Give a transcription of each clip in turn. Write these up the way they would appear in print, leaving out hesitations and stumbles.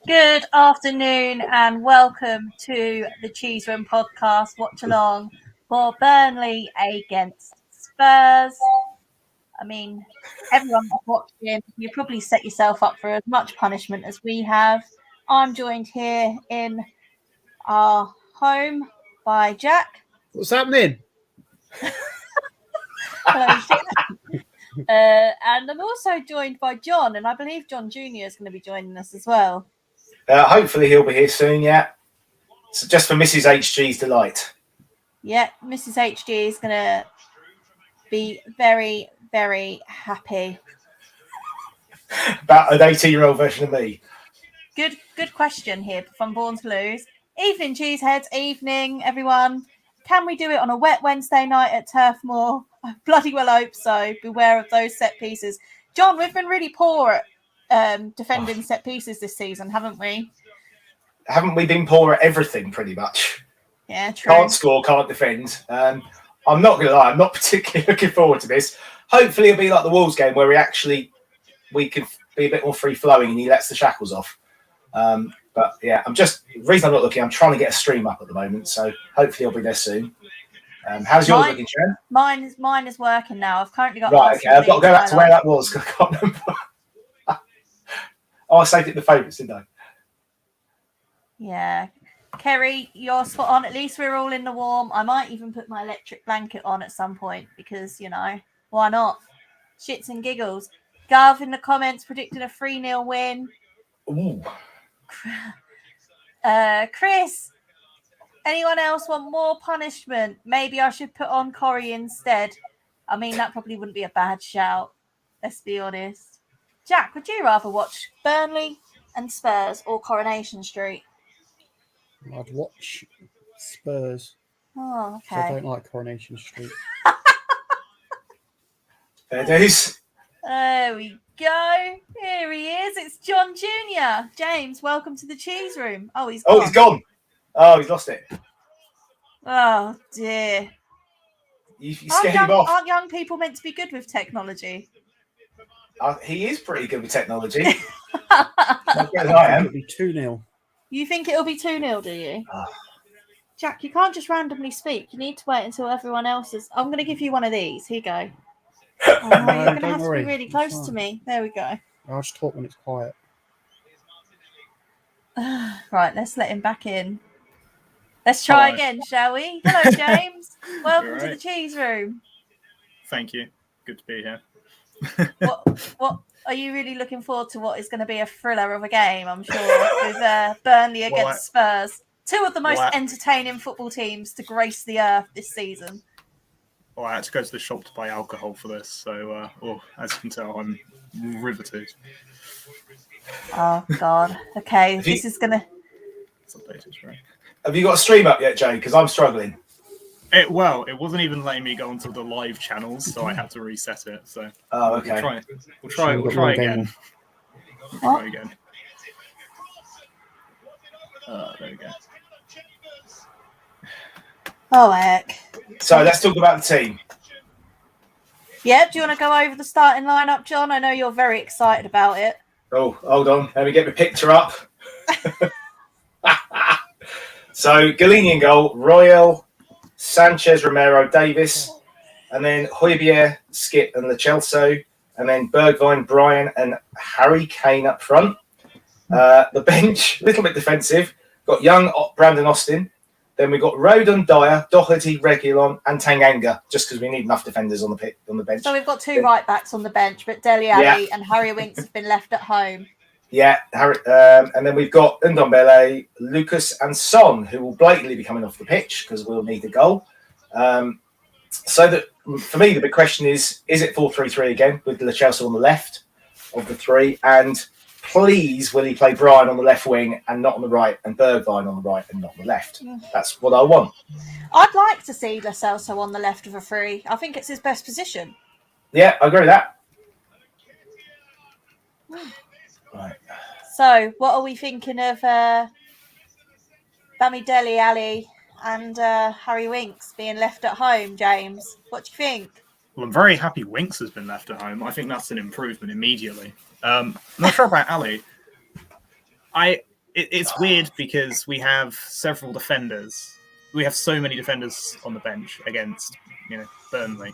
Good afternoon and welcome to the Cheese Room podcast. Watch along for Burnley against Spurs. I mean, everyone that's watching, you probably set yourself up for as much punishment as we have. I'm joined here in our home by Jack. What's happening? Hello, Jack. And I'm also joined by John, and I believe John Jr. is going to be joining us as well. Hopefully he'll be here soon, yeah. So just for Mrs. HG's delight. Yeah, Mrs. HG is going to be very, very happy. About an 18-year-old version of me. Good question here from Born to Lose. Evening, Cheeseheads. Evening, everyone. Can we do it on a wet Wednesday night at Turf Moor? I bloody well hope so. Beware of those set pieces. John, we've been really poor at defending set pieces this season, haven't we? Haven't we been poor at everything, pretty much? Yeah, true. Can't score, can't defend. I'm not going to lie, I'm not particularly looking forward to this. Hopefully it'll be like the Wolves game where we can be a bit more free-flowing and he lets the shackles off. But yeah, the reason I'm not looking, I'm trying to get a stream up at the moment, so hopefully I'll be there soon. How's yours looking, Shan? Mine is working now. I've currently got... Right, okay, I've got to go back to where that was, because I can't remember. I saved it in the favourites, didn't I? Yeah. Kerry, you're spot on. At least we're all in the warm. I might even put my electric blanket on at some point because, why not? Shits and giggles. Gav in the comments predicting a 3-0 win. Ooh. Chris, anyone else want more punishment? Maybe I should put on Corrie instead. I mean, that probably wouldn't be a bad shout. Let's be honest. Jack, would you rather watch Burnley and Spurs or Coronation Street? I'd watch Spurs. Oh, okay. I don't like Coronation Street. Fair days. There we go. Here he is. It's John Jr. James, welcome to the Cheese Room. Oh, he's gone. Oh, he's gone. Oh, he's lost it. Oh, dear. You scared him off. Aren't young people meant to be good with technology? He is pretty good with technology. Not better than I am. It'll be 2-0. You think it'll be 2-0, do you? Jack, you can't just randomly speak. You need to wait until everyone else is... I'm going to give you one of these. Here you go. Oh, no, you're going to have to be really close to me. There we go. I'll just talk when it's quiet. Right, let's let him back in. Let's try again, shall we? Hello, James. Welcome to the Cheese Room. Thank you. Good to be here. What are you really looking forward to? What is going to be a thriller of a game, I'm sure, with Burnley against Spurs. Two of the most entertaining football teams to grace the earth this season. Well, I had to go to the shop to buy alcohol for this, so as you can tell, I'm riveted. Oh, God. Okay, this is going to... Have you got a stream up yet, Jay? Because I'm struggling. It wasn't even letting me go onto the live channels, so I had to reset it. So okay. We'll try again. Try again. There we go. Oh, heck. So let's talk about the team. Yeah, do you want to go over the starting lineup, John? I know you're very excited about it. Oh, hold on. Let me get my picture up. So, Galini in goal, Royal, Sanchez, Romero, Davis, and then Højbjerg, Skip, and Lo Celso, and then Bergwijn, Bryan, and Harry Kane up front. The bench, a little bit defensive. Got young Brandon Austin. Then we've got Rodon, Dyer, Doherty, Reguilon, and Tanganga, just because we need enough defenders on the bench. So we've got two right backs on the bench, but Dele Alli and Harry Winks have been left at home. Yeah, and then we've got Ndombele, Lucas, and Son, who will blatantly be coming off the pitch because we'll need a goal. So that for me, the big question is it 4-3-3 again with Lo Celso on the left of the three? And please, will he play Bryan on the left wing and not on the right, and Bergwijn on the right and not on the left? That's what I want. I'd like to see Lo Celso on the left of a three. I think it's his best position. Yeah, I agree with that. Right. So, what are we thinking of Bami Dele Alli and Harry Winks being left at home, James? What do you think? Well, I'm very happy Winks has been left at home. I think that's an improvement immediately. I'm not sure about Ali. it's weird because we have several defenders. We have so many defenders on the bench against, Burnley.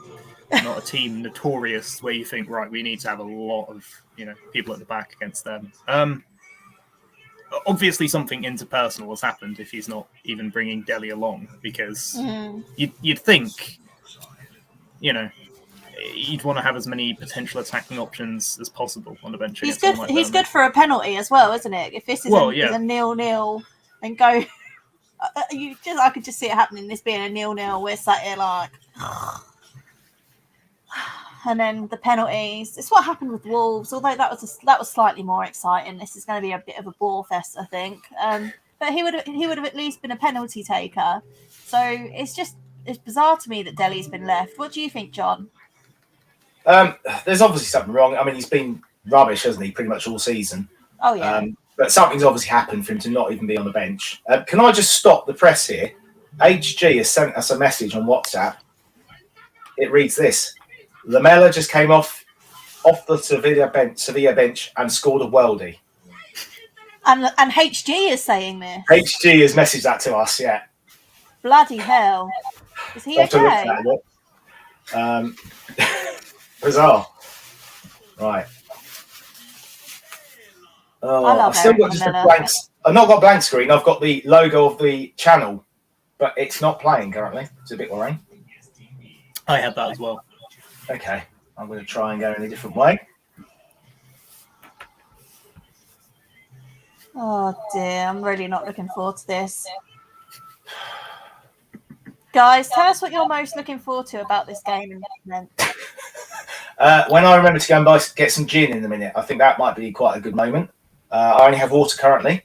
Not a team notorious where you think, right, we need to have a lot of, people at the back against them. Obviously, something interpersonal has happened if he's not even bringing Dele along, because you'd think, you'd want to have as many potential attacking options as possible on the bench. He's good. He's good for a penalty as well, isn't it? If this is a 0-0, then go. I could just see it happening. This being a 0-0, we're sat here like, and then the penalties. It's what happened with Wolves. Although that was slightly more exciting. This is going to be a bit of a bore fest, I think. But he would have at least been a penalty taker. So it's bizarre to me that Dele's been left. What do you think, John? There's obviously something wrong. I mean, he's been rubbish, hasn't he, pretty much all season. Oh, yeah. But something's obviously happened for him to not even be on the bench. Can I just stop the press here? HG has sent us a message on WhatsApp. It reads this. Lamela just came off the Sevilla bench and scored a worldie. And HG is saying this. HG has messaged that to us, yeah. Bloody hell. Is he okay? Bizarre. Right. I've still got just a blank. I've not got blank screen. I've got the logo of the channel, but it's not playing currently. It's a bit worrying. I had that as well. Okay, I'm going to try and go in a different way. Oh dear, I'm really not looking forward to this. Guys, tell us what you're most looking forward to about this game. When I remember to go and get some gin in a minute, I think that might be quite a good moment. I only have water currently.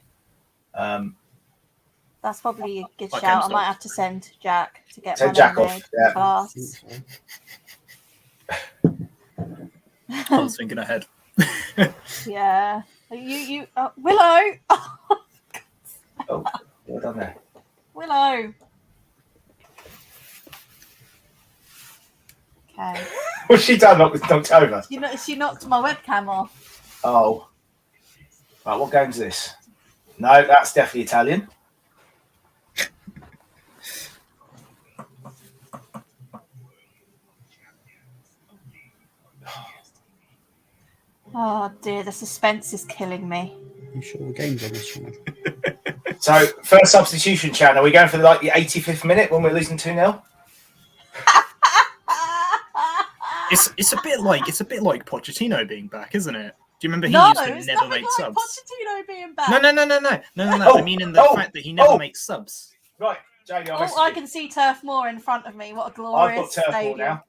That's probably a good shout. I might have to send Jack to get my Jack off. Yeah. Class. I was thinking ahead. Yeah. You Willow. Oh, well done there. Willow. Okay. What's she done? Knocked over? She knocked my webcam off. Oh. Right, what game's this? No, that's definitely Italian. Oh dear, the suspense is killing me. You sure the game's on this channel? So, first substitution, Chan. Are we going for the 85th minute when we're losing 2-0? It's a bit like Pochettino being back, isn't it? Do you remember he used to never make subs? Pochettino being back. No. I mean, in the fact that he never makes subs. Right, Jamie. I can see Turf Moor in front of me. What a glorious I've got Turf stadium. Moor now.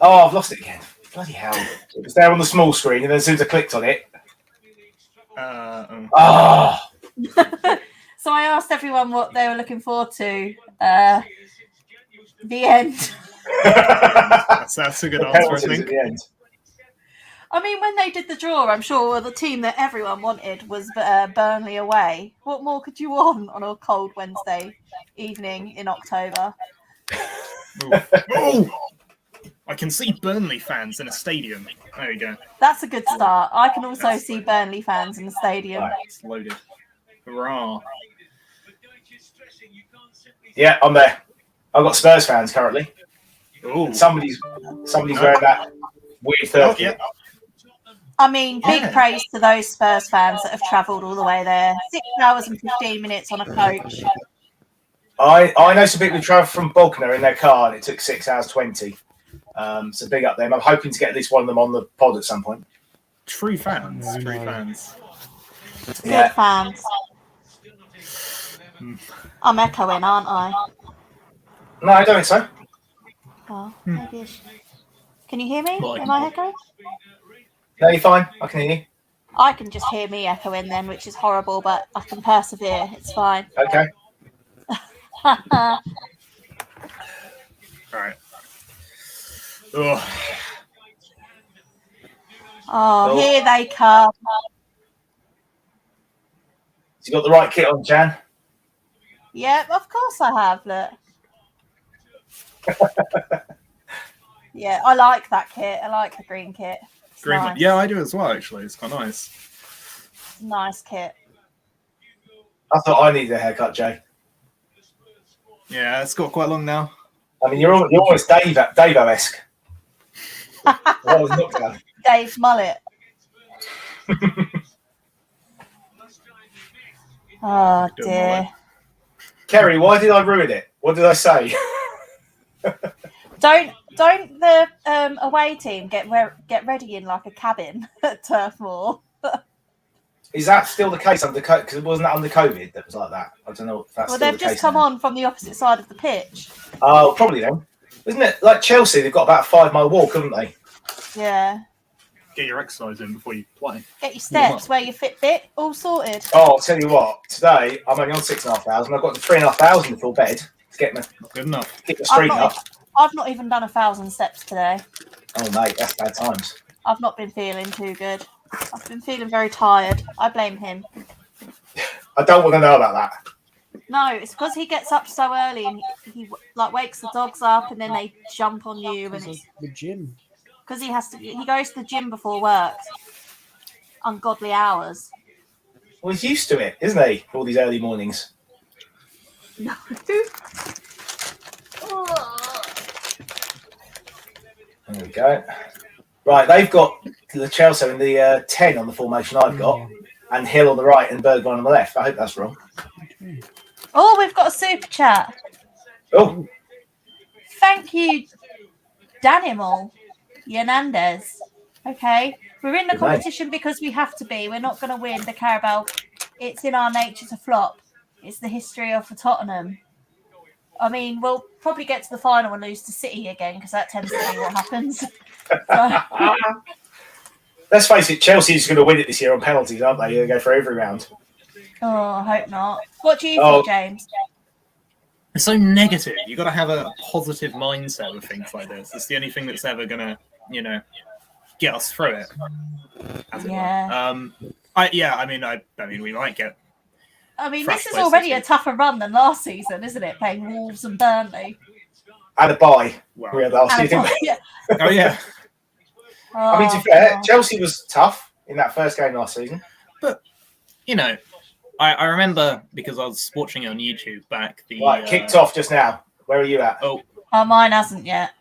Oh, I've lost it again. Bloody hell! It was there on the small screen, and then as soon as I clicked on it, So I asked everyone what they were looking forward to. The end. That's a good answer, I think. At the end. I mean, when they did the draw, I'm sure the team that everyone wanted was Burnley away. What more could you want on a cold Wednesday evening in October? Oh! I can see Burnley fans in a stadium. There you go. That's a good start. I can also see Burnley fans in the stadium. Right. It's loaded. Hurrah. Yeah, I'm there. I've got Spurs fans currently. Ooh. Somebody's wearing that weird third kit. I mean, big praise to those Spurs fans that have travelled all the way there. 6 hours and 15 minutes on a coach. I know some people who travelled from Bognor in their car and it took 6 hours 20. So big up them. I'm hoping to get at least one of them on the pod at some point. True fans. Good fans. I'm echoing, aren't I? No, I don't think so. Oh, maybe. Can you hear me? Am I echoing? No, you're fine. I can hear you. I can just hear me echoing then, which is horrible, but I can persevere. It's fine. Okay. All right. Oh, here they come. You got the right kit on, Jan? Yep, of course I have. Look. Yeah, I like that kit. I like the green kit. It's Green nice. one. Yeah, I do as well, actually. It's quite nice. Nice kit. I thought I needed a haircut, Jay. Yeah, it's got quite long now. I mean, you're almost Dave-esque. Dave's mullet. Oh dear. Kerry, why did I ruin it? What did I say? Don't the away team get ready in like a cabin at Turf Moor? Is that still the case under COVID? Because it wasn't that under COVID that was like that. I don't know if that's Well, still they've the just case come now. on from the opposite side of the pitch. Oh, probably then. Isn't it like Chelsea? They've got about a 5-mile walk, haven't they? Yeah. Get your exercise in before you play. Get your steps, wear your Fitbit, all sorted. Oh, I'll tell you what. Today I'm only on 6,500. I've got to 3,500 before bed to get my Good enough. get the streak up. I've not even done 1,000 steps today. Oh mate, that's bad times. I've not been feeling too good. I've been feeling very tired. I blame him. I don't want to know about that. No, it's because he gets up so early and he like wakes the dogs up and then they jump on you, and it's The gym. because he goes to the gym before work. Ungodly hours. Well, he's used to it, isn't he? For all these early mornings. No. There we go. Right, they've got the Chelsea in the 10 on the formation I've got, and Hill on the right and Bergwijn on the left. I hope that's wrong. Oh, we've got a super chat. Oh, Thank you, Danimal Hernandez. Okay, we're in the Good night. competition because we have to be. We're not going to win the Carabao. It's in our nature to flop. It's the history of the Tottenham. I mean, we'll probably get to the final and lose to City again because that tends to be what happens. So, let's face it, Chelsea's going to win it this year on penalties, aren't they? They go for every round. oh, I hope not. What do you think, James? It's so negative. You've got to have a positive mindset with things like this. It's the only thing that's ever going to, get us through it. Yeah. I mean, we might get. I mean, Fresh this is places. already a tougher run than last season, isn't it? Playing Wolves and Burnley. And a bye. Well, We had last And season. yeah. oh yeah, I mean, to be fair, Chelsea was tough in that first game last season. but I remember because I was watching it on YouTube back. Right, kicked off just now. Where are you at? Oh, Mine hasn't yet.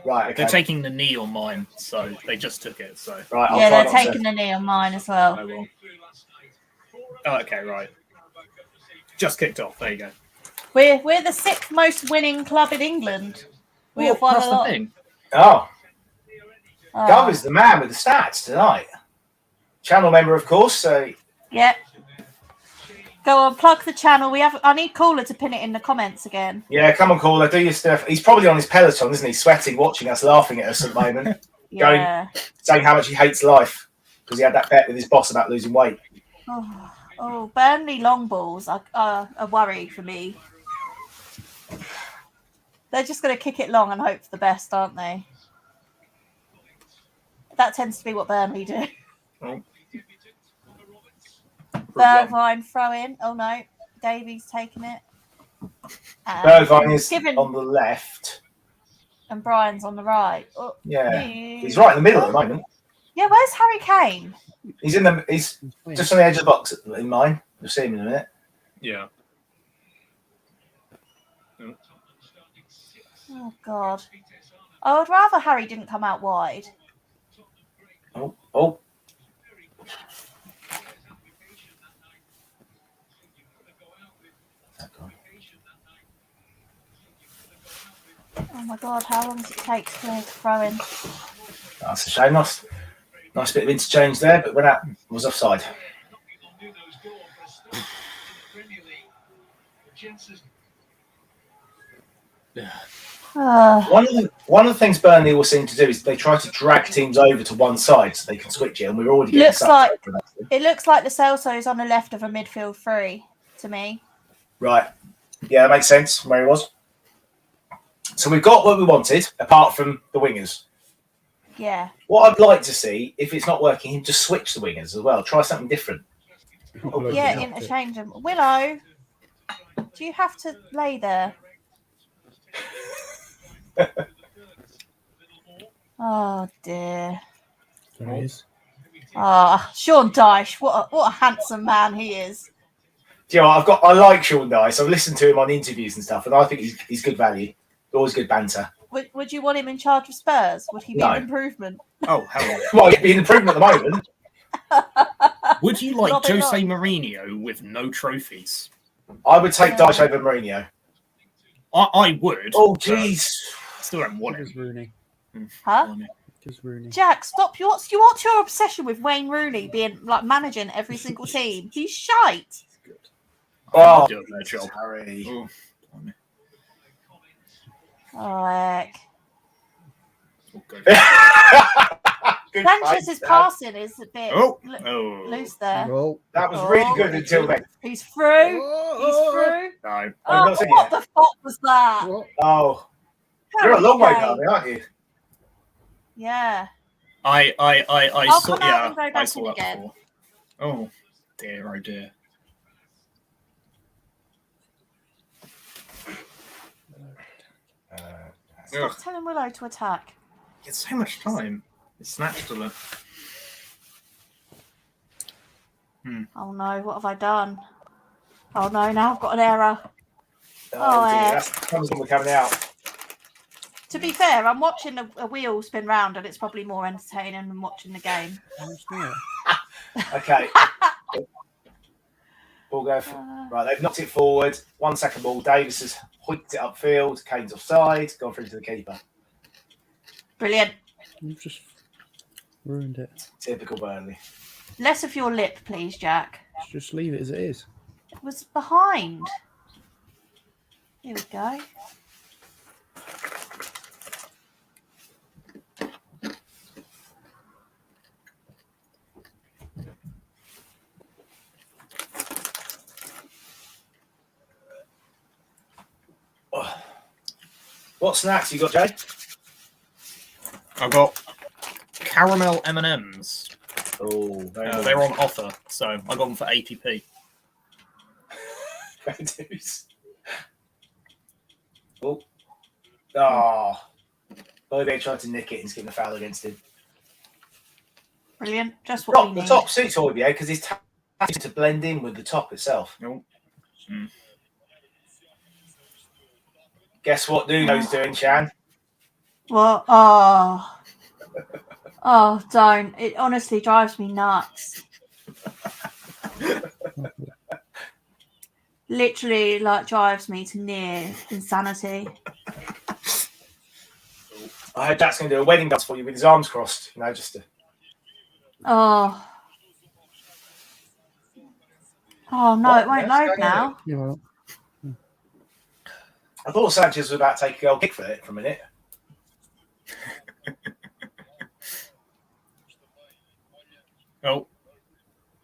Right, okay. they're taking the knee on mine, so they just took it. So Right, I'll Yeah, try they're not to- taking the knee on mine as well. I will. Oh, okay, right. Just kicked off. There you go. We're the 6th most winning club in England. We have won that's a the lot. thing. Oh, Oh, Gov is the man with the stats tonight. Channel member, of course. So Yep. Go on, plug the channel. I need Caller to pin it in the comments again. yeah, come on, caller, do your stuff. He's probably on his Peloton, isn't he? Sweating, watching us, laughing at us at the moment, Yeah. saying how much he hates life because he had that bet with his boss about losing weight. Oh, Burnley long balls are a worry for me. They're just going to kick it long and hope for the best, aren't they? That tends to be what Burnley do. Oh. Bergwijn throw in. Oh no, Davies taking it. Bergwijn is given- on the left. And Brian's on the right. Oh, Yeah, he's right in the middle at the moment. Yeah, where's Harry Kane? He's just on the edge of the box in mine. You'll see him in a minute. Yeah. Oh God. I would rather Harry didn't come out wide. Oh. Oh my God, how long does it take to clear the throw in? That's a shame. Nice bit of interchange there, but when that was offside. One of the things Burnley will seem to do is they try to drag teams over to one side so they can switch it, and we're already getting It looks like the Celso is on the left of a midfield three to me. Right. Yeah, that makes sense where he was. So we've got what we wanted, apart from the wingers. Yeah. What I'd like to see, if it's not working, him just switch the wingers as well. Try something different. Yeah, interchange them. Willow, do you have to lay there? Oh dear. There he is. Ah, Sean Dyche, what a handsome man he is. Do you know what? I like Sean Dyche. I've listened to him on interviews and stuff, and I think he's good value. Always good banter. Would you want him in charge of Spurs? Would he be an improvement? Oh, hell no. Well, he'd be an improvement at the moment. Would you like Rob it Jose up. Mourinho with no trophies? I would take Dyche over Mourinho. I would. Oh, but jeez. Still don't want It was him. Rooney. Huh? It was Rooney. Jack, stop! What's your obsession with Wayne Rooney being like managing every single team? He's shite. Oh, Do a better job. Harry. Oh, blimey. Oh, heck. Oh, go. Good Sanchez's fight, passing is a bit Oh. loose there. Oh, that was really good until then. He's through. He's through. No. I've Oh, not seen what it. the fuck was that? what? Oh, you're a long way Harry down Kane. there, aren't you? Yeah. I I'll saw. come out and go Yeah, I back saw in that again. before. Oh dear, oh dear. Stop telling Willow to attack. It's so much time. It's snatched a lot. Oh no, what have I done? Oh no, now I've got an error. Oh, dear. yeah. That's comes when we're coming out. To be fair, I'm watching a wheel spin round and it's probably more entertaining than watching the game. Who's there? Okay. Ball go. Right, they've knocked it forward. 1 second ball. Davis has hoiked it upfield. Kane's offside. Gone through to the keeper. Brilliant. You've just ruined it. Typical Burnley. Less of your lip, please, Jack. Just leave it as it is. It was behind. Here we go. What snacks you got, Jay? I got caramel M&Ms. Oh, very nice. They were on offer, so I got them for 80p. Very nice. Oh. Oh. Bobby tried to nick it and getting the foul against him. Brilliant. Just what we The need. top suits Hoybier because he's tactic to blend in with the top itself. No. Guess what Nuno's doing, Shan? What? Oh. Oh, don't. It honestly drives me nuts. Literally, like, drives me to near insanity. I heard Jack's going to do a wedding dance for you with his arms crossed, you know, just to... Oh. Oh, no, What? it won't What's load going now. Yeah, well, I thought Sanchez was about to take a goal kick for it for a minute. Oh.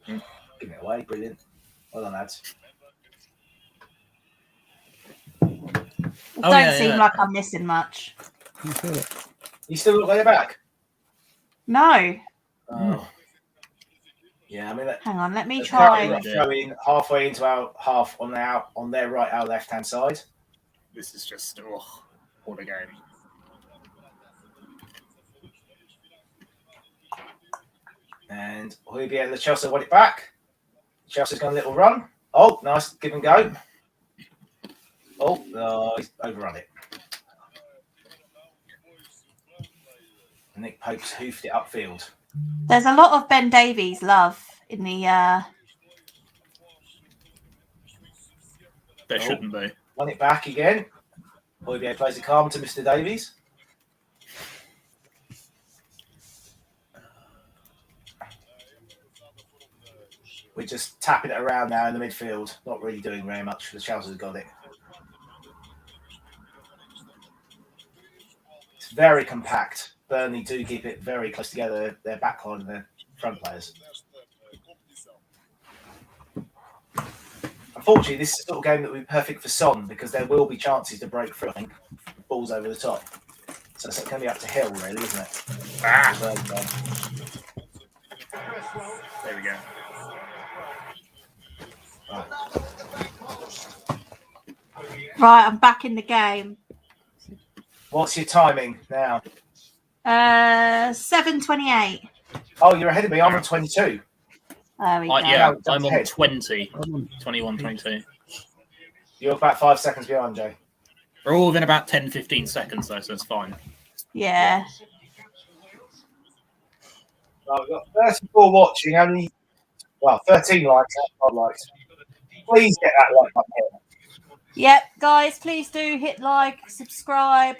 Giving it away, brilliant. Well done, lads. It Oh, don't yeah, seem yeah. like I'm missing much. you feel it. You still look like you're back? No. Oh. Yeah, I mean, that, Hang on, let me they've try. currently got throw in halfway into our half on their right, our left-hand side. This is just, what a game. And Hoybier and the Chelsea won it back. Chelsea's got a little run. Oh, nice give and go. Oh, no, he's overrun it. Nick Pope's hoofed it upfield. There's a lot of Ben Davies love in the. There shouldn't be. Won it back again. Hoybier plays it calm to Mr. Davies. We're just tapping it around now in the midfield. Not really doing very much. The Chelsea's got it. It's very compact. Burnley do keep it very close together. Their backline and their front players. Unfortunately, this is the sort of game that would be perfect for Son because there will be chances to break through. I think balls over the top. So it's going to be up to Hill, really, isn't it? Ah, there we go. Right, I'm back in the game. What's your timing now? 7:28. Oh, you're ahead of me. I'm on 22. There we go. Yeah, No, I'm on ahead. 20, I'm on 21, 22. You're about 5 seconds behind, Jay. We're all within about 10, 15 seconds, though, so it's fine. Yeah. Right, we've got 34 watching, only 13 likes, 5 likes. Please get that like button here. Yep, guys, please do hit like, subscribe,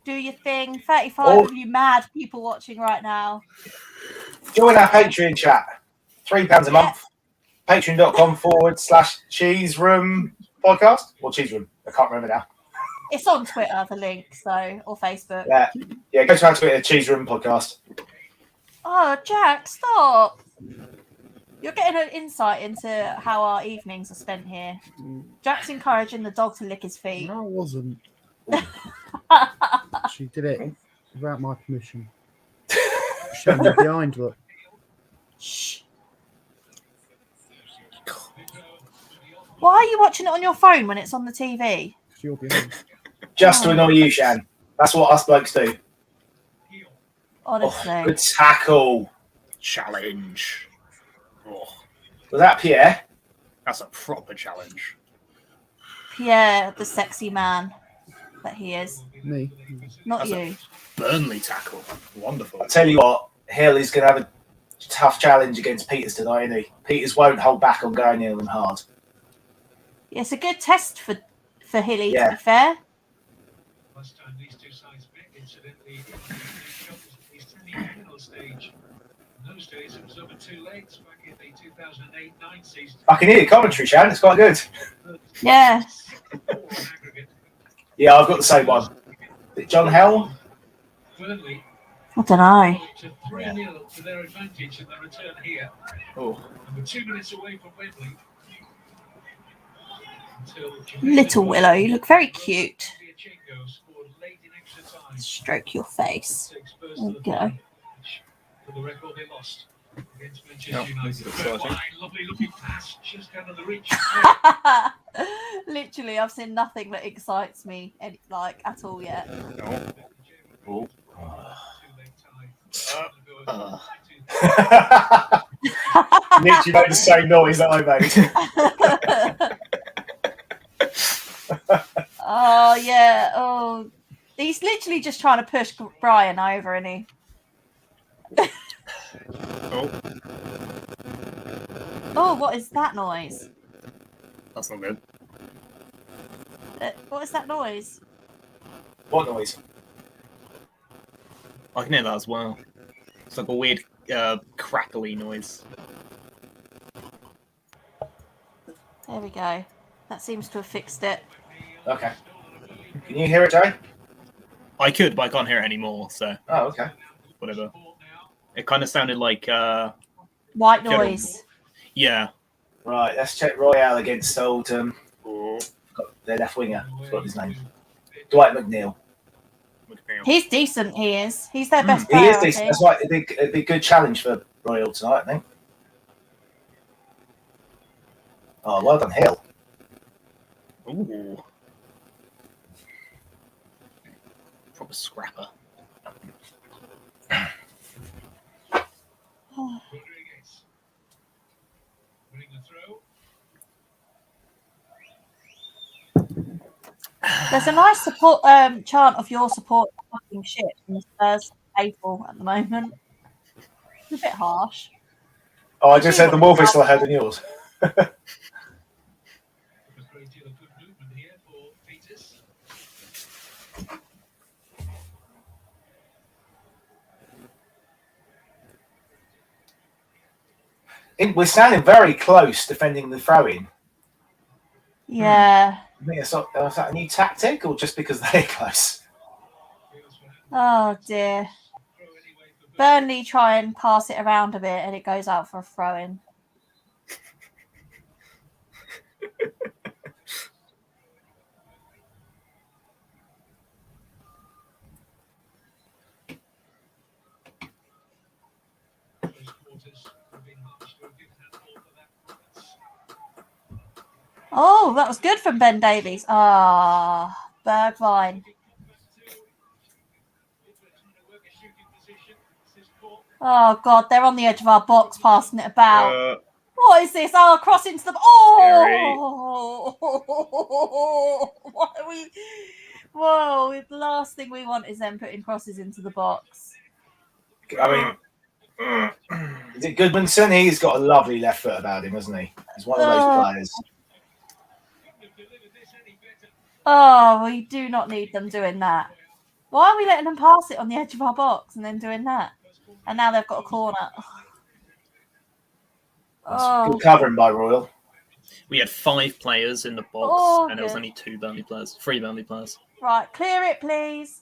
do your thing. 35 of you mad people watching right now. Join our Patreon chat. £3 a month. Patreon.com/cheese room podcast or cheese room. I can't remember now. It's on Twitter, the link, or Facebook. Yeah, go to our Twitter, cheese room podcast. Oh, Jack, stop. You're getting an insight into how our evenings are spent here. Jack's encouraging the dog to lick his feet. No, I wasn't. She did it without my permission. Showing me behind, look. Shh. Why are you watching it on your phone when it's on the TV? You're behind. Just to annoy you, Shan. That's what us blokes do. Honestly. Oh, good tackle. Challenge. Oh, Was that Pierre? that's a proper challenge. Pierre, the sexy man that he is. Me. Not That's you. Burnley tackle. Wonderful. I tell you what, Hill is going to have a tough challenge against Peters tonight, isn't he? Peters won't hold back on going in them hard. Yeah, it's a good test for Hilly, Yeah. to be fair. Last time these two sides met, incidentally, at least in the final stage. In those days, it was over 2 legs back in the 2008-9 season. I can hear your commentary, Shan. It's quite good. Yeah. Yeah, I've got the same one. Is it John Hell? Burnley I don't know. to 3-0 to their advantage in the return here. Oh, And we're 2 minutes away from Wembley. Little Willow, you look very cute. Zinchenko scored late in extra time. Stroke your face. Take Spurs There to you the go. final. For the record, they lost against Manchester United. this is exciting. Lovely looking pass, just out of the reach. Literally, I've seen nothing that excites me at all yet. Oh. Literally made the same noise that I made. Oh, yeah. Oh, he's literally just trying to push Brian over, isn't he? Oh, Oh, what is that noise? that's not good. What is that noise? What noise? I can hear that as well. It's like a weird crackly noise. There we go. That seems to have fixed it. Okay. Can you hear it, Jay? I could, but I can't hear it anymore, so Oh, okay. whatever. It kind of sounded like, White noise. yeah. Right, let's check Royale against Oldham. Got their left winger. Forgot his name. Dwight McNeil. He's decent, he is. He's their best player. He is I decent. think. That's right. It'd be a good challenge for Royal tonight, I think. Oh, well done, Hill. Ooh. Proper scrapper. Rodriguez. Winning the throw. There's a nice support chant of your support fucking shit from the Spurs faithful at the moment. It's a bit harsh. Oh, I just said the more whistle I heard than yours. A great deal of good movement here for Peters. We're standing very close defending the throw-in. Yeah. I think is that a new tactic or just because they're close? Oh dear. Burnley try and pass it around a bit and it goes out for a throw-in. Those quarters have been harsh to a good handball for that. Oh, that was good from Ben Davies. Ah, Bergwijn. Oh God, they're on the edge of our box, passing it about. What is this? Oh, cross into the. Oh! What are we? Whoa! The last thing we want is them putting crosses into the box. I mean, is it Goodmanson? He's got a lovely left foot about him, hasn't he? He's one of those players. Oh, we do not need them doing that. Why are we letting them pass it on the edge of our box and then doing that? And now they've got a corner. That's good covering by Royal. We had 5 players in the box, and there was only 3 Burnley players. Right, clear it, please.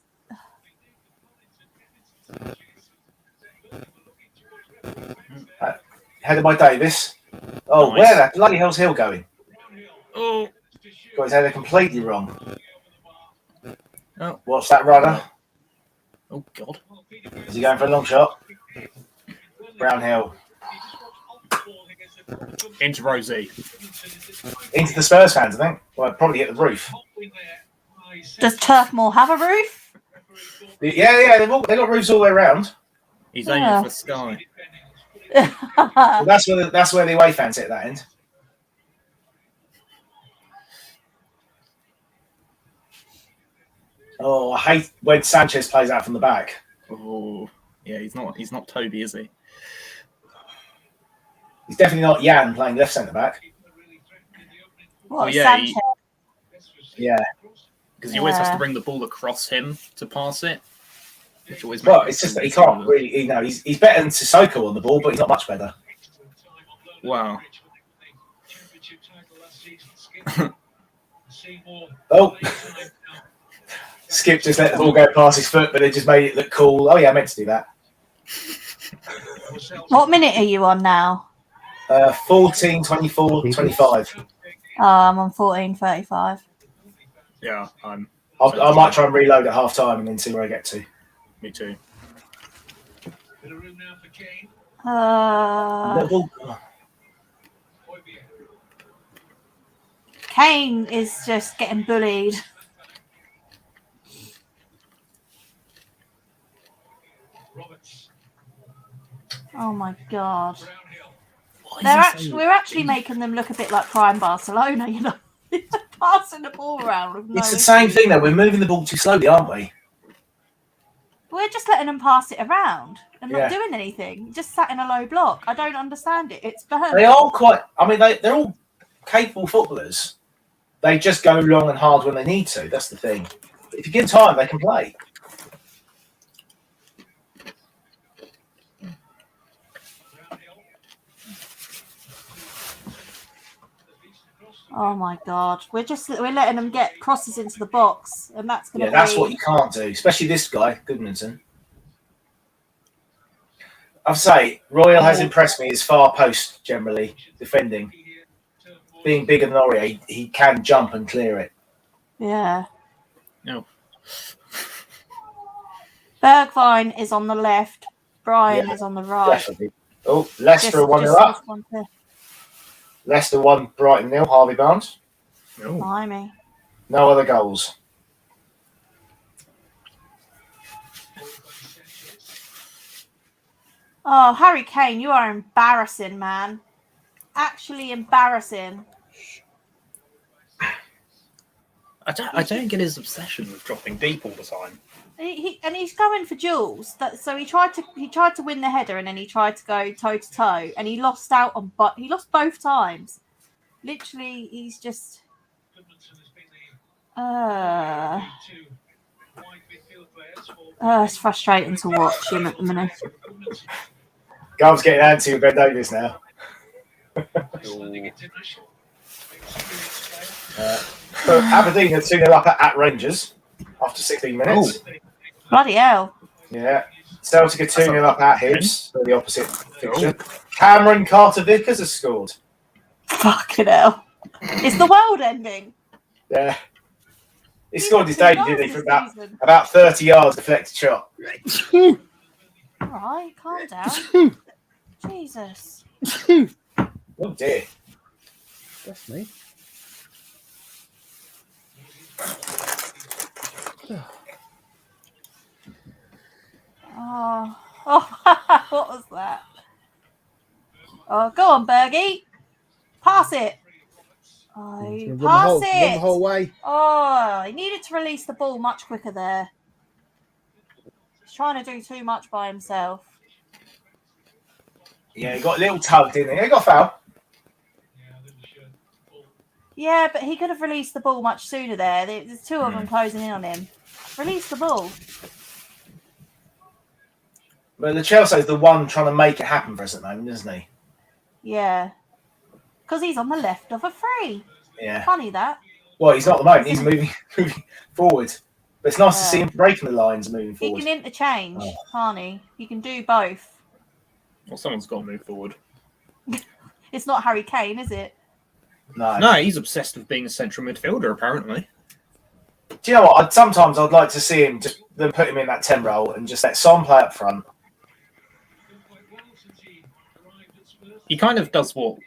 Headed by Davis. Oh, Nice. where the bloody hell's Hill going? Oh. Got his header completely wrong. Oh. What's that runner? Oh, God. Is he going for a long shot? Brownhill. Into Rosie. Into the Spurs fans, I think. Well, probably hit the roof. Does Turfmoor have a roof? Yeah, they got roofs all the way around. He's aiming for the sky. Well, that's where the away fans hit that end. Oh, I hate when Sanchez plays out from the back. Oh, yeah, he's not Toby, is he? He's definitely not Jan playing left centre back. What, yeah, Sanchez? Yeah. Because he always has to bring the ball across him to pass it. Which always well, it's just that he can't really. He's better than Sissoko on the ball, but he's not much better. Wow. Oh. Skip just let the ball go past his foot, but it just made it look cool. Oh yeah, I meant to do that. What minute are you on now? 14, 24, 25. I'm on 14:35. Yeah, I might try and reload at half time and then see where I get to. Me too. Kane is just getting bullied. Oh my God. We're actually making them look a bit like prime Barcelona, you know. Passing the ball around. It's the same thing though. We're moving the ball too slowly, aren't we? We're just letting them pass it around and not doing anything. Just sat in a low block. I don't understand it. It's Burnley. They are quite. I mean, they're all capable footballers. They just go long and hard when they need to. That's the thing. If you give time, they can play. Oh my God! We're letting them get crosses into the box, and that's going to be. That's what you can't do, especially this guy, Goodmanson. I'd say Royal has impressed me as far post generally defending. Being bigger than Aurier, he can jump and clear it. Yeah. No. Bergwijn is on the left. Brian is on the right. Definitely. Oh, Leicester 1-0 up. Leicester 1, Brighton 0. Harvey Barnes. Blimey. No other goals. Oh, Harry Kane, you are embarrassing, man. Actually embarrassing. I don't get his obsession with dropping deep all the time. He's going for duels. So he tried to win the header, and then he tried to go toe to toe, and he lost out on. But he lost both times. Literally, he's just. It's frustrating to watch him at the minute. Garv's getting antsy with Ben Davis now. Aberdeen are 2-0 up at Rangers after 16 minutes. Bloody hell. Yeah. Celtic are 2-0 up at Hibs for the opposite fixture. Cameron Carter-Vickers has scored. Fucking hell. Is the world ending? Yeah. He scored his debut, didn't he, for about 30 yards deflected shot. All right, calm down. Jesus. Oh, dear. That's me. Oh. What was that? Oh, go on, Bergie. Pass it. Oh, Run pass it. Run the whole way. Oh, he needed to release the ball much quicker there. He's trying to do too much by himself. Yeah, he got a little tug, didn't he? He got foul. Yeah, but he could have released the ball much sooner there. There's two of them closing in on him. Release the ball. But the Chelsea's the one trying to make it happen for us at the moment, isn't he? Yeah. Because he's on the left of a free. Yeah. Funny that. Well, he's not at the moment. He's moving forward. But it's nice to see him breaking the lines and moving He forward. can interchange, can't he? He can do both. Well, someone's got to move forward. It's not Harry Kane, is it? No, he's obsessed with being a central midfielder, apparently. Do you know what? Sometimes I'd like to see him just then put him in that 10 role and just let Son play up front. He kind of does what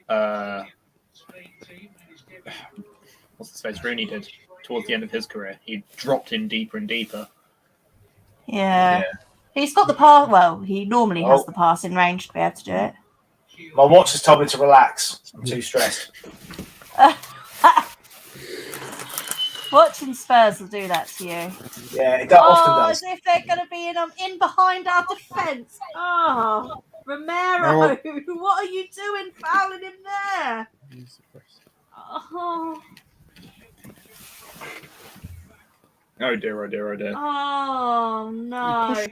what's his face Rooney did towards the end of his career. He dropped in deeper and deeper. Yeah. He's got the pass. Well, he normally has the passing range to be able to do it. My watch has told me to relax. I'm too stressed. Watching Spurs will do that to you. Yeah, it often does. As if they're going to be in behind our defence. Oh, Romero, what are you doing fouling him there? Oh. Oh dear, oh dear, oh dear. Oh, no.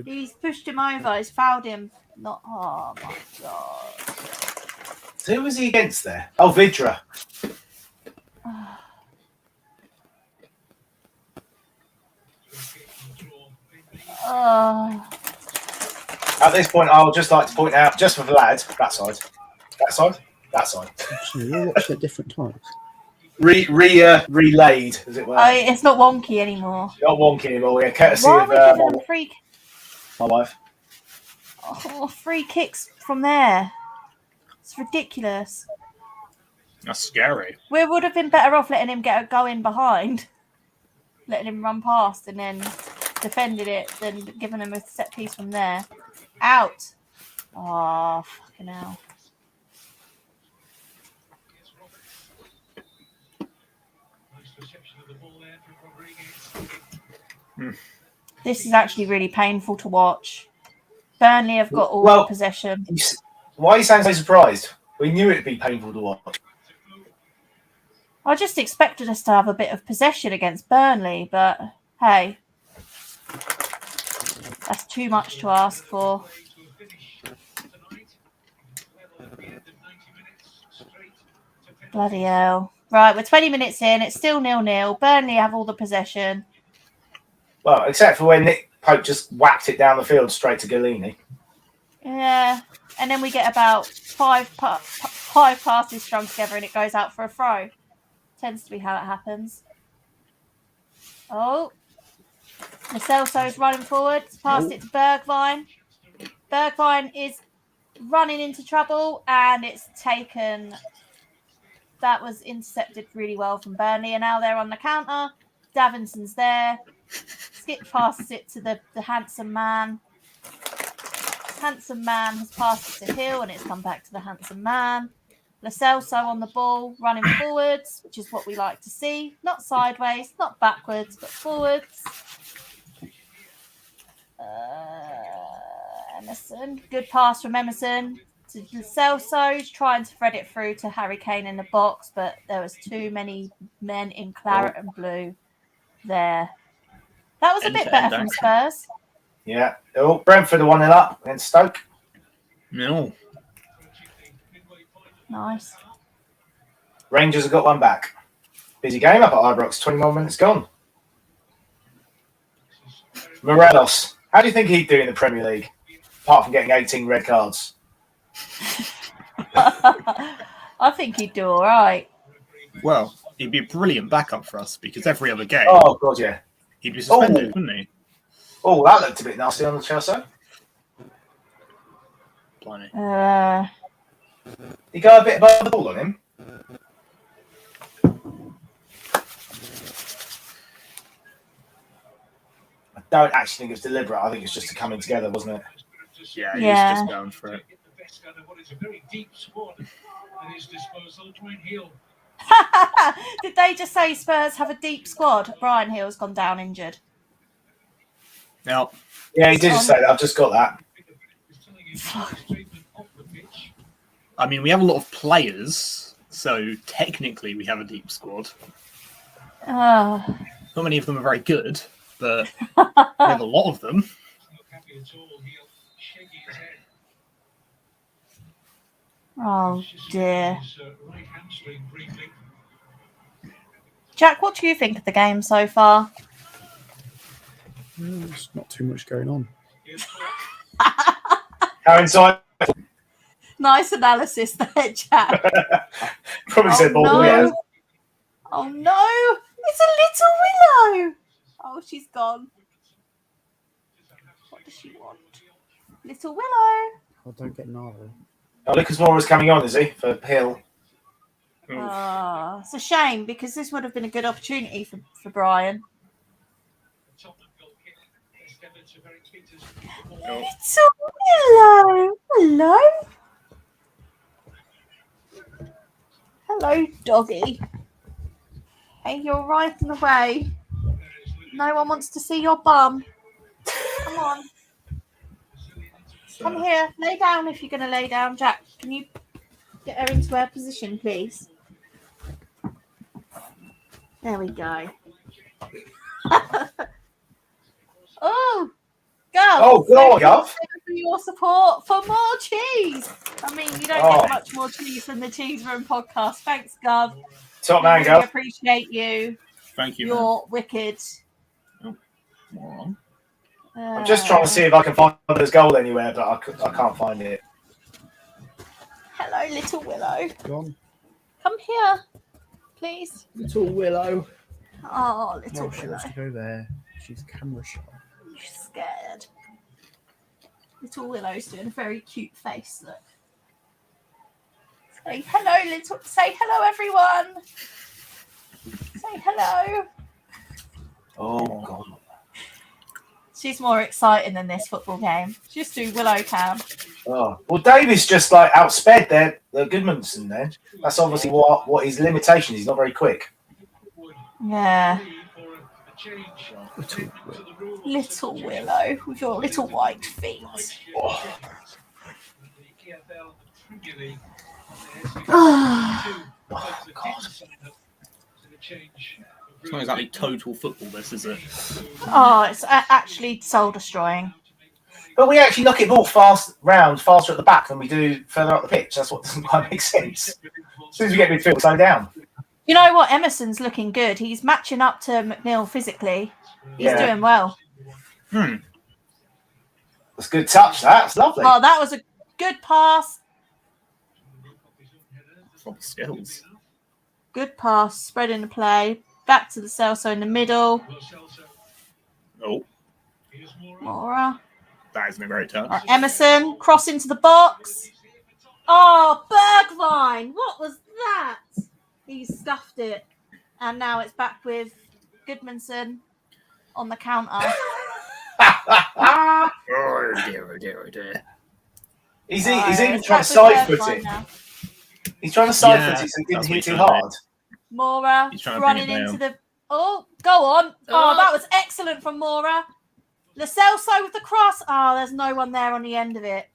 He's pushed him over. He's fouled him. Not. Oh, my God. So who was he against there? Oh, Vidra. At this point, I would just like to point out, just for Vlad, that side. Actually, we'll watch at different times. Relayed, as it were. Oh, it's not wonky anymore. Not wonky anymore, yeah, courtesy Why are of we giving them free? my wife. Oh, free kicks from there. It's ridiculous. That's scary. We would have been better off letting him go in behind, letting him run past and then defended it than giving him a set piece from there. Out. Oh, fucking hell. This is actually really painful to watch. Burnley have got all the possession. Why are you sounding so surprised? We knew it'd be painful to watch. I just expected us to have a bit of possession against Burnley, but hey, that's too much to ask for. Bloody hell. Right, we're 20 minutes in. It's still 0-0. Burnley have all the possession. Well, except for when Nick Pope just whacked it down the field straight to Galini. Yeah, and then we get about five passes strung together and it goes out for a throw. Tends to be how it happens. Oh, Lo Celso's running forward. Passed it to Bergwijn. Bergwijn is running into trouble and it's taken. That was intercepted really well from Burnley and now they're on the counter. Davinson's there. Skip passes it to the handsome man. Handsome man has passed it to Hill and it's come back to the handsome man. Lo Celso on the ball, running forwards, which is what we like to see. Not sideways, not backwards, but forwards. Emerson, good pass from Emerson to Lo Celso. He's trying to thread it through to Harry Kane in the box, but there was too many men in claret and blue there. That was a bit better from Spurs. Yeah. Oh, Brentford are 1-0 up against Stoke. No. Nice. Rangers have got one back. Busy game up at Ibrox. 21 minutes gone. Morelos. How do you think he'd do in the Premier League? Apart from getting 18 red cards. I think he'd do all right. Well, he'd be a brilliant backup for us because every other game, oh god, yeah, he'd be suspended, wouldn't he? Oh, that looked a bit nasty on the Chelsea. Blimey. He got a bit above the ball on him. I don't actually think it was deliberate. I think it's just a coming together, wasn't it? Yeah, he Yeah. was just going for it. Get the best out of what is a very deep squad at his disposal. Brian Hill. Did they just say Spurs have a deep squad? Brian Hill's gone down injured. Now, Yeah, he did just say that. I've just got that. I mean, we have a lot of players, so technically we have a deep squad. Oh. Not many of them are very good, but we have a lot of them. Oh dear. Jack, what do you think of the game so far? There's not too much going on. How inside? Nice analysis there, Jack. Probably said more than we have. Oh no! It's a little Willow! Oh, she's gone. What does she want? Little Willow. I don't get Nara. Oh, Lucas Moura's coming on, is he? For Hill. Oh, it's a shame because this would have been a good opportunity for Brian. Little Willow. Hello. Hello, doggy. Hey, you're right in the way. No one wants to see your bum. Come on. Come here. Lay down if you're going to lay down. Jack, can you get her into her position, please? There we go. Oh, Gov. Oh, God, Gov. For your support for more cheese. I mean, you don't get much more cheese than the Cheese Room podcast. Thanks, Gov. Top man, really Gov. Appreciate you. Thank you. You're wicked. Moron. I'm just trying to see if I can find this goal anywhere, but I can't find it. Hello, little Willow. Gone. Come here, please. Little Willow. Oh, little She Willow. wants to go there. She's camera shy. She's scared. Little Willow's doing a very cute face. Look. Say hello, little. Say hello, everyone. Say hello. Oh, God. She's more exciting than this football game. Just do Willow Cam. Oh. Well, Davies just like outsped the Goodmanson then. That's obviously what his limitation is. He's not very quick. Yeah. Little Willow. Little Willow with your little white feet. Oh. Oh, God. It's not exactly total football, this, is it? it's actually soul destroying. But we actually knock it more faster at the back than we do further up the pitch. That's what doesn't quite make sense. As soon as we get midfield, slow down. You know what? Emerson's looking good. He's matching up to McNeil physically. He's doing well. That's a good touch. That's lovely. Oh, that was a good pass. Proper skills. Good pass. Spreading the play. Back to the Celso in the middle. Oh, Mora. that isn't a great touch. Right, Emerson. Cross into the box. Oh, Bergwijn. What was that? He stuffed it. And now it's back with Goodmanson on the counter. Oh dear, oh dear, oh dear. He's even It's trying back to side with foot Bergwijn it. now. He's trying to side Yeah, foot it so he didn't that's what hit he's too trying to hard. Mora He's trying to running bring it into down. the... Oh, go on. Oh, that was excellent from Mora. Lo Celso with the cross. Oh, there's no one there on the end of it.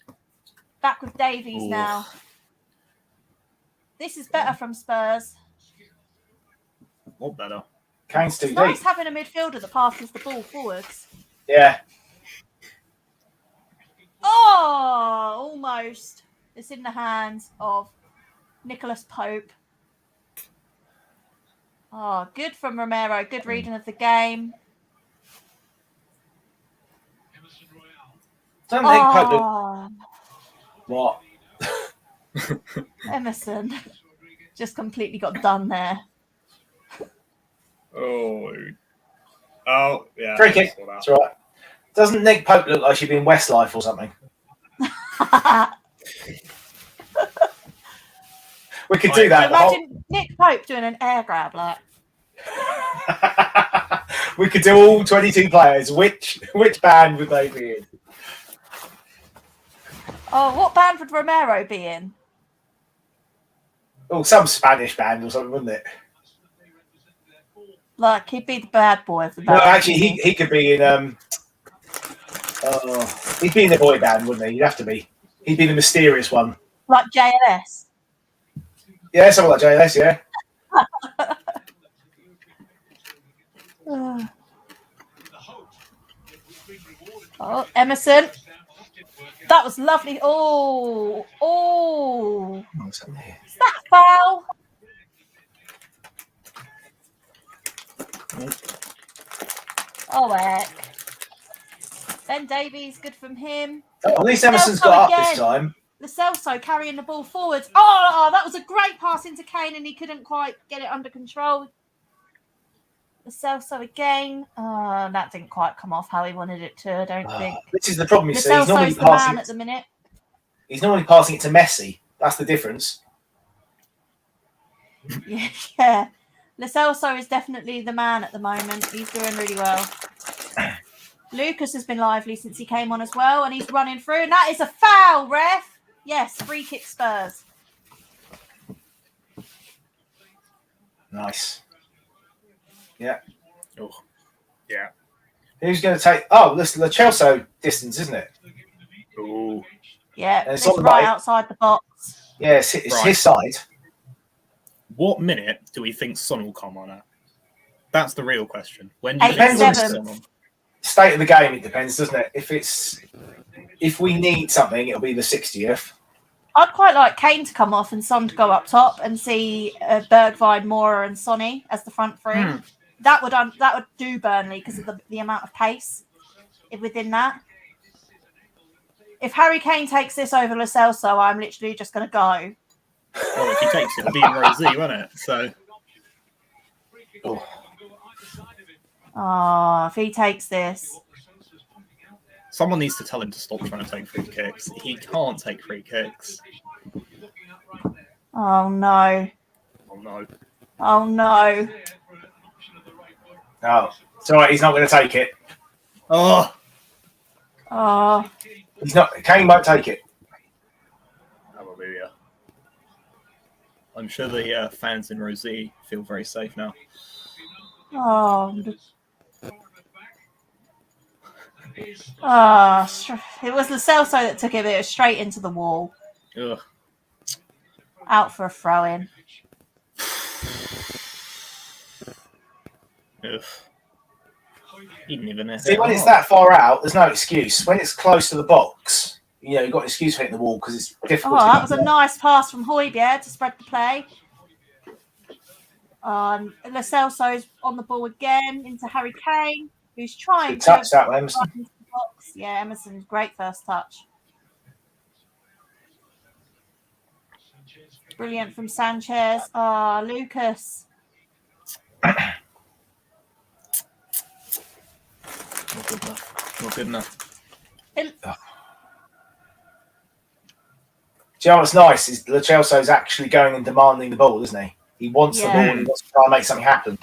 Back with Davies Ooh. now. This is better from Spurs. What better? Kane's too It's nice deep. having a midfielder that passes the ball forwards. Yeah. Oh, almost. It's in the hands of Nicholas Pope. Oh, good from Romero. Good reading of the game. Don't think Pope look... Oh, What? Emerson just completely got done there. Oh, yeah. Free kick. I saw that. That's right. Doesn't Nick Pope look like she'd be in Westlife or something? We could do that. Imagine Nick Pope doing an air grab like. We could do all 22 players. Which band would they be in? Oh, what band would Romero be in? Oh, some Spanish band or something, wouldn't it? Like, he'd be the bad boy of the No, band. actually, wouldn't he could be in. He'd be in the boy band, wouldn't he? He'd have to be. He'd be the mysterious one. Like JLS. Yeah, something like JLS. Yeah. Oh, Emerson. That was lovely. Oh. What's happening here? Is that a foul? Oh, heck. Ben Davies, good from him. Oh, at least Emerson's got up this time. Lo Celso carrying the ball forwards. Oh, that was a great pass into Kane and he couldn't quite get it under control. Lo Celso again. Oh, that didn't quite come off how he wanted it to, I don't think. This is the problem, you Lo see. He's normally Celso's the man passing at the minute. He's normally passing it to Messi. That's the difference. Yeah. Lo Celso is definitely the man at the moment. He's doing really well. Lucas has been lively since he came on as well, and he's running through, and that is a foul, ref. Yes, free kick Spurs. Nice. Yeah. Oh, yeah. Who's going to take... Oh, this is the Chelsea distance, isn't it? Oh. Yeah, And it's it's on the right right. outside the box. Yeah, it's Right. his side. What minute do we think Son will come on at? That's the real question. When do you think Depends on Son will come on? State of the game, it depends, doesn't it? If we need something, it'll be the 60th. I'd quite like Kane to come off and Son to go up top and see Bergwijn, Mora and Sonny as the front three. That would do Burnley because of the amount of pace within that. If Harry Kane takes this over Lo Celso, I'm literally just going to go. Well, if he takes it, it'll be in row Z, won't it? So, Oh, if he takes this. someone needs to tell him to stop trying to take free kicks. He can't take free kicks. Oh, no. Oh, no. Oh, no. No. It's all right, he's not going to take it. Oh! Oh, He's not. Kane won't take it. Hallelujah. I'm sure the fans in row Z feel very safe now. oh. Oh, it was Lo Celso that took it, but it was straight into the wall. Ugh. Out for a throw-in. Ugh. He didn't even See, when it's that far out, there's no excuse. When it's close to the box, you've got an excuse for hitting the wall because it's difficult. Oh, that was a nice pass from Hojbjerg to spread the play. Lo Celso's on the ball again into Harry Kane, who's trying Good touch that, Emerson. into the box. Yeah, Emerson's great first touch. Brilliant from Sanchez. Lucas. Not good enough. Not good enough. Do you know what's nice is Lo Celso's actually going and demanding the ball, isn't he? He wants the ball and he wants to try and make something happen.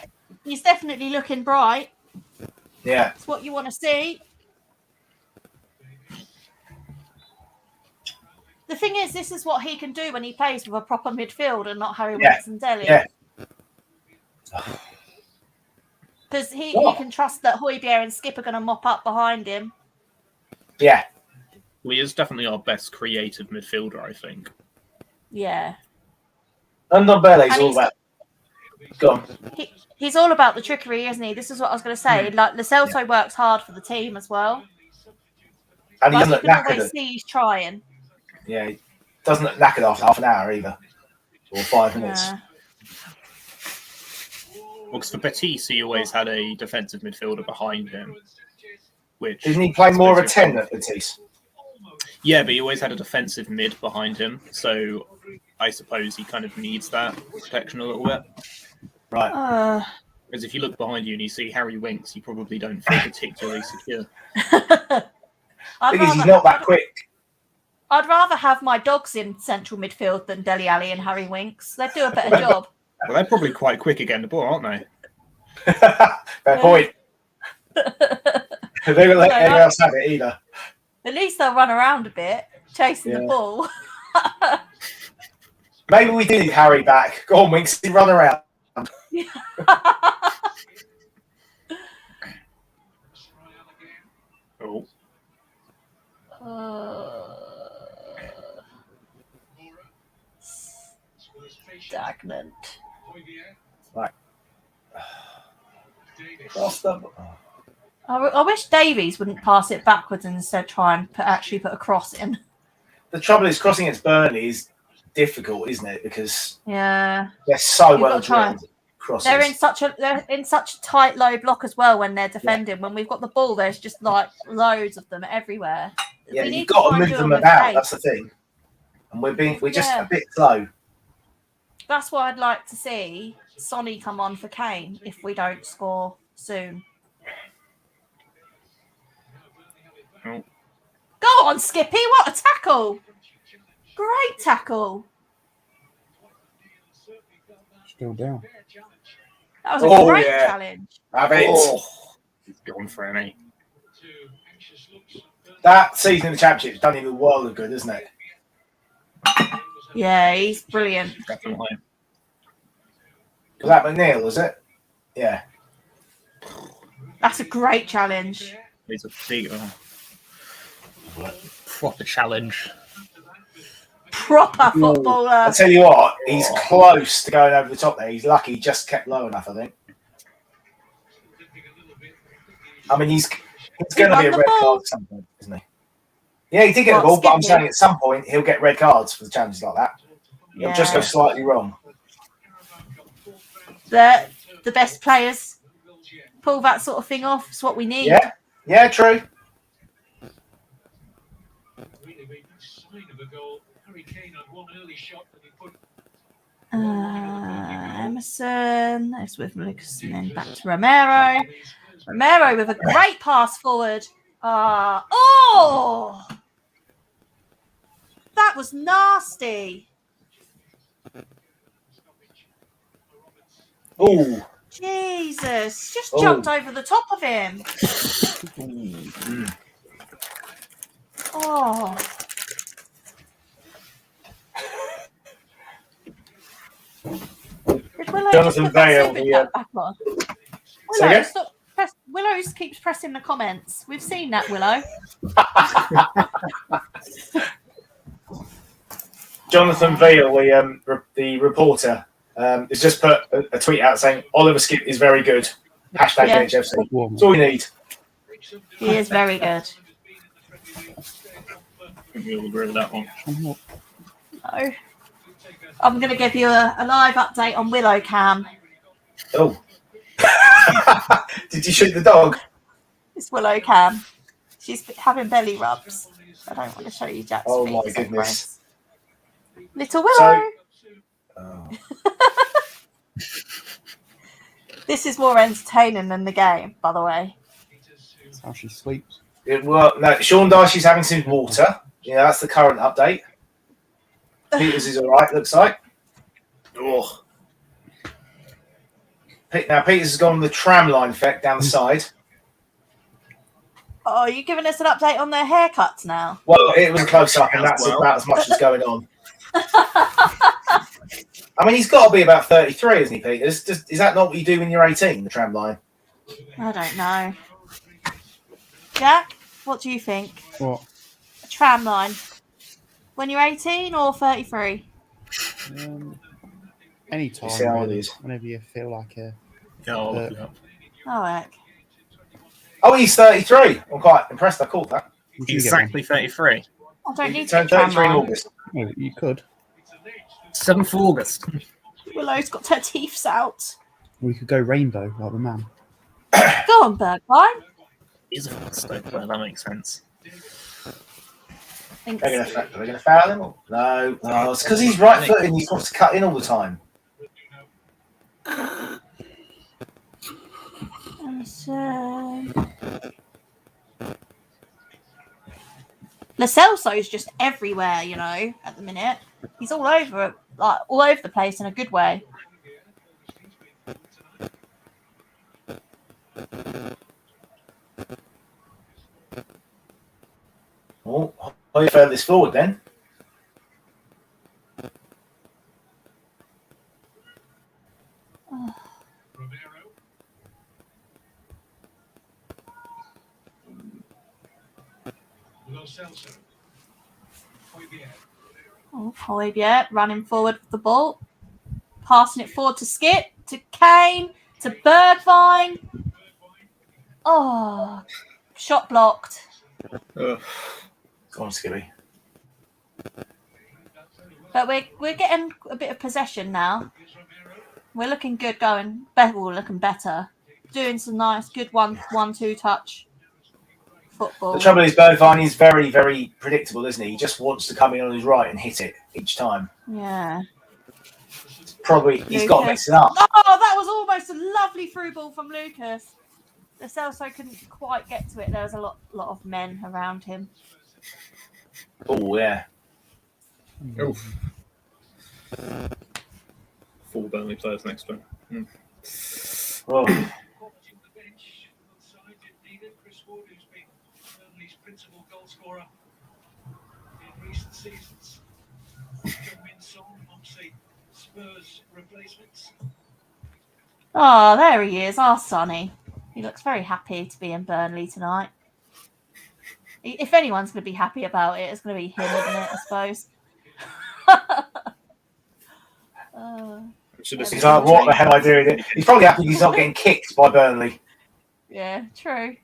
He's definitely looking bright. Yeah. It's what you want to see. The thing is, this is what he can do when he plays with a proper midfield and not Harry Winks and Dele. Yeah. Because he can trust that Hojbjerg and Skip are going to mop up behind him. Yeah. Well, he is definitely our best creative midfielder, I think. Yeah. And Belle's all about. Go on. He's all about the trickery, isn't he? This is what I was going to say. Like, Lo Celso works hard for the team as well. And he Like, doesn't you look can always knackered. see he's trying. Yeah, he doesn't look knackered after half an hour either. Or 5 minutes. Yeah. Well, because for Betis, he always had a defensive midfielder behind him. Which Didn't he play more of a 10 at Betis? Yeah, but he always had a defensive mid behind him. So I suppose he kind of needs that protection a little bit. Right. Because if you look behind you and you see Harry Winks, you probably don't feel particularly secure. Because he's not that quick. I'd rather have my dogs in central midfield than Dele Alli and Harry Winks. They'd do a better job. Well, they're probably quite quick again the ball, aren't they? Fair point. They won't let anyone else have it either. At least they'll run around a bit. chasing the Yeah. ball. Maybe we do need Harry back. Go on, Winksy, run around. Oh, Stagnant. Right. Cross the... I wish Davies wouldn't pass it backwards and instead try and actually put a cross in. The trouble is crossing against Burnley is difficult, isn't it? Because Yeah, they're so You've well got to try. drilled crosses. they're in such a tight low block as well when they're defending. When we've got the ball, there's just like loads of them everywhere. Yeah, We need you've got try to and move do them with about. pace. That's the thing. And we're just Yeah. a bit slow. That's why I'd like to see Sonny come on for Kane if we don't score soon. Oh. Go on, Skippy! What a tackle! Great tackle. Still down. That was a Oh, great yeah. challenge. Have it. Oh. He's gone for me. That season in the Championship's done him a world of good, isn't it? Yeah, he's brilliant. Definitely. Was that McNeil, was it? Yeah. That's a great challenge. He's a big proper challenge. Proper footballer. I tell you what, he's close to going over the top there. He's lucky he just kept low enough, I think. I mean, he's going to be a red card at some point, isn't he? Yeah, he did get the ball, but I'm saying at some point he'll get red cards for the challenges like that. He'll just go slightly wrong. The best players pull that sort of thing off. It's what we need. Yeah, true. Emerson. That's with Lucas and then back to Romero. Romero with a great pass forward. Oh! That was nasty. Oh. Jesus. Just jumped over the top of him. Oh. Jonathan Vale. Willow, stop. Willow keeps pressing the comments. We've seen that, Willow. Jonathan Veal, the reporter, has just put a tweet out saying Oliver Skip is very good. Hashtag NHFC. That's all you need. He is very good. I think we all agree with that one. No. I'm going to give you a live update on Willow Cam. Oh. Did you shoot the dog? It's Willow Cam. She's having belly rubs. I don't want to show you Jack's feet. My goodness. Little Willow. Oh. This is more entertaining than the game, by the way. That's how she sleeps. No, Sean Darcy's having some water. Yeah, that's the current update. Peters is all right, looks like. Oh. Now, Peters has gone on the tram line effect down the side. Oh, are you giving us an update on their haircuts now? Well, it was a close-up, and that's about as much as going on. I mean, he's got to be about 33, isn't he, Peters? Is that not what you do when you're 18, the tram line? I don't know. Jack, what do you think? What? A tram line. When you're 18 or 33? Anytime, See how it really. is. Whenever you feel like a... Yeah, I'll look it up. Oh, heck. Oh, he's 33. I'm quite impressed I called that. Would you get Exactly 33. I don't He need to turned get tram 33 in line. August. one? Oh, you could. 7th of August. Willow's got her teeth out. We could go rainbow, like the man. Go on, Bergwijn. He's a Stoke player, that makes sense. Thanks. They're going to foul him? No. No, it's because he's right-footed and he's got to cut in all the time. Lo Celso's just everywhere, you know, at the minute. He's all over the place in a good way. Oh, Hoy furthest forward then. Romero. Lo Celso. Højbjerg. Oh, Højbjerg running forward with the ball. Passing it forward to Skip, to Kane, to Bergwijn. Oh, shot blocked. Go on, Skippy. But we're getting a bit of possession now. We're looking good going. We're looking better. Doing some nice, good 1-2 touch football. The trouble is, Bergwijn is very, very predictable, isn't he? He just wants to come in on his right and hit it each time. Yeah. Probably, he's got to mix it up. Oh, that was almost a lovely through ball from Lucas. The Celso couldn't quite get to it. There was a lot of men around him. Oh, yeah. Oof. 4 Burnley players next to him. Oh. Chris Ward, who's been Burnley's principal goal scorer in recent seasons. Min Song, obviously Spurs replacements. Oh, there he is, our Sonny. He looks very happy to be in Burnley tonight. If anyone's going to be happy about it, it's going to be him, isn't it, I suppose? He's like, what the hell am I doing? He's probably happy he's not getting kicked by Burnley. Yeah, true.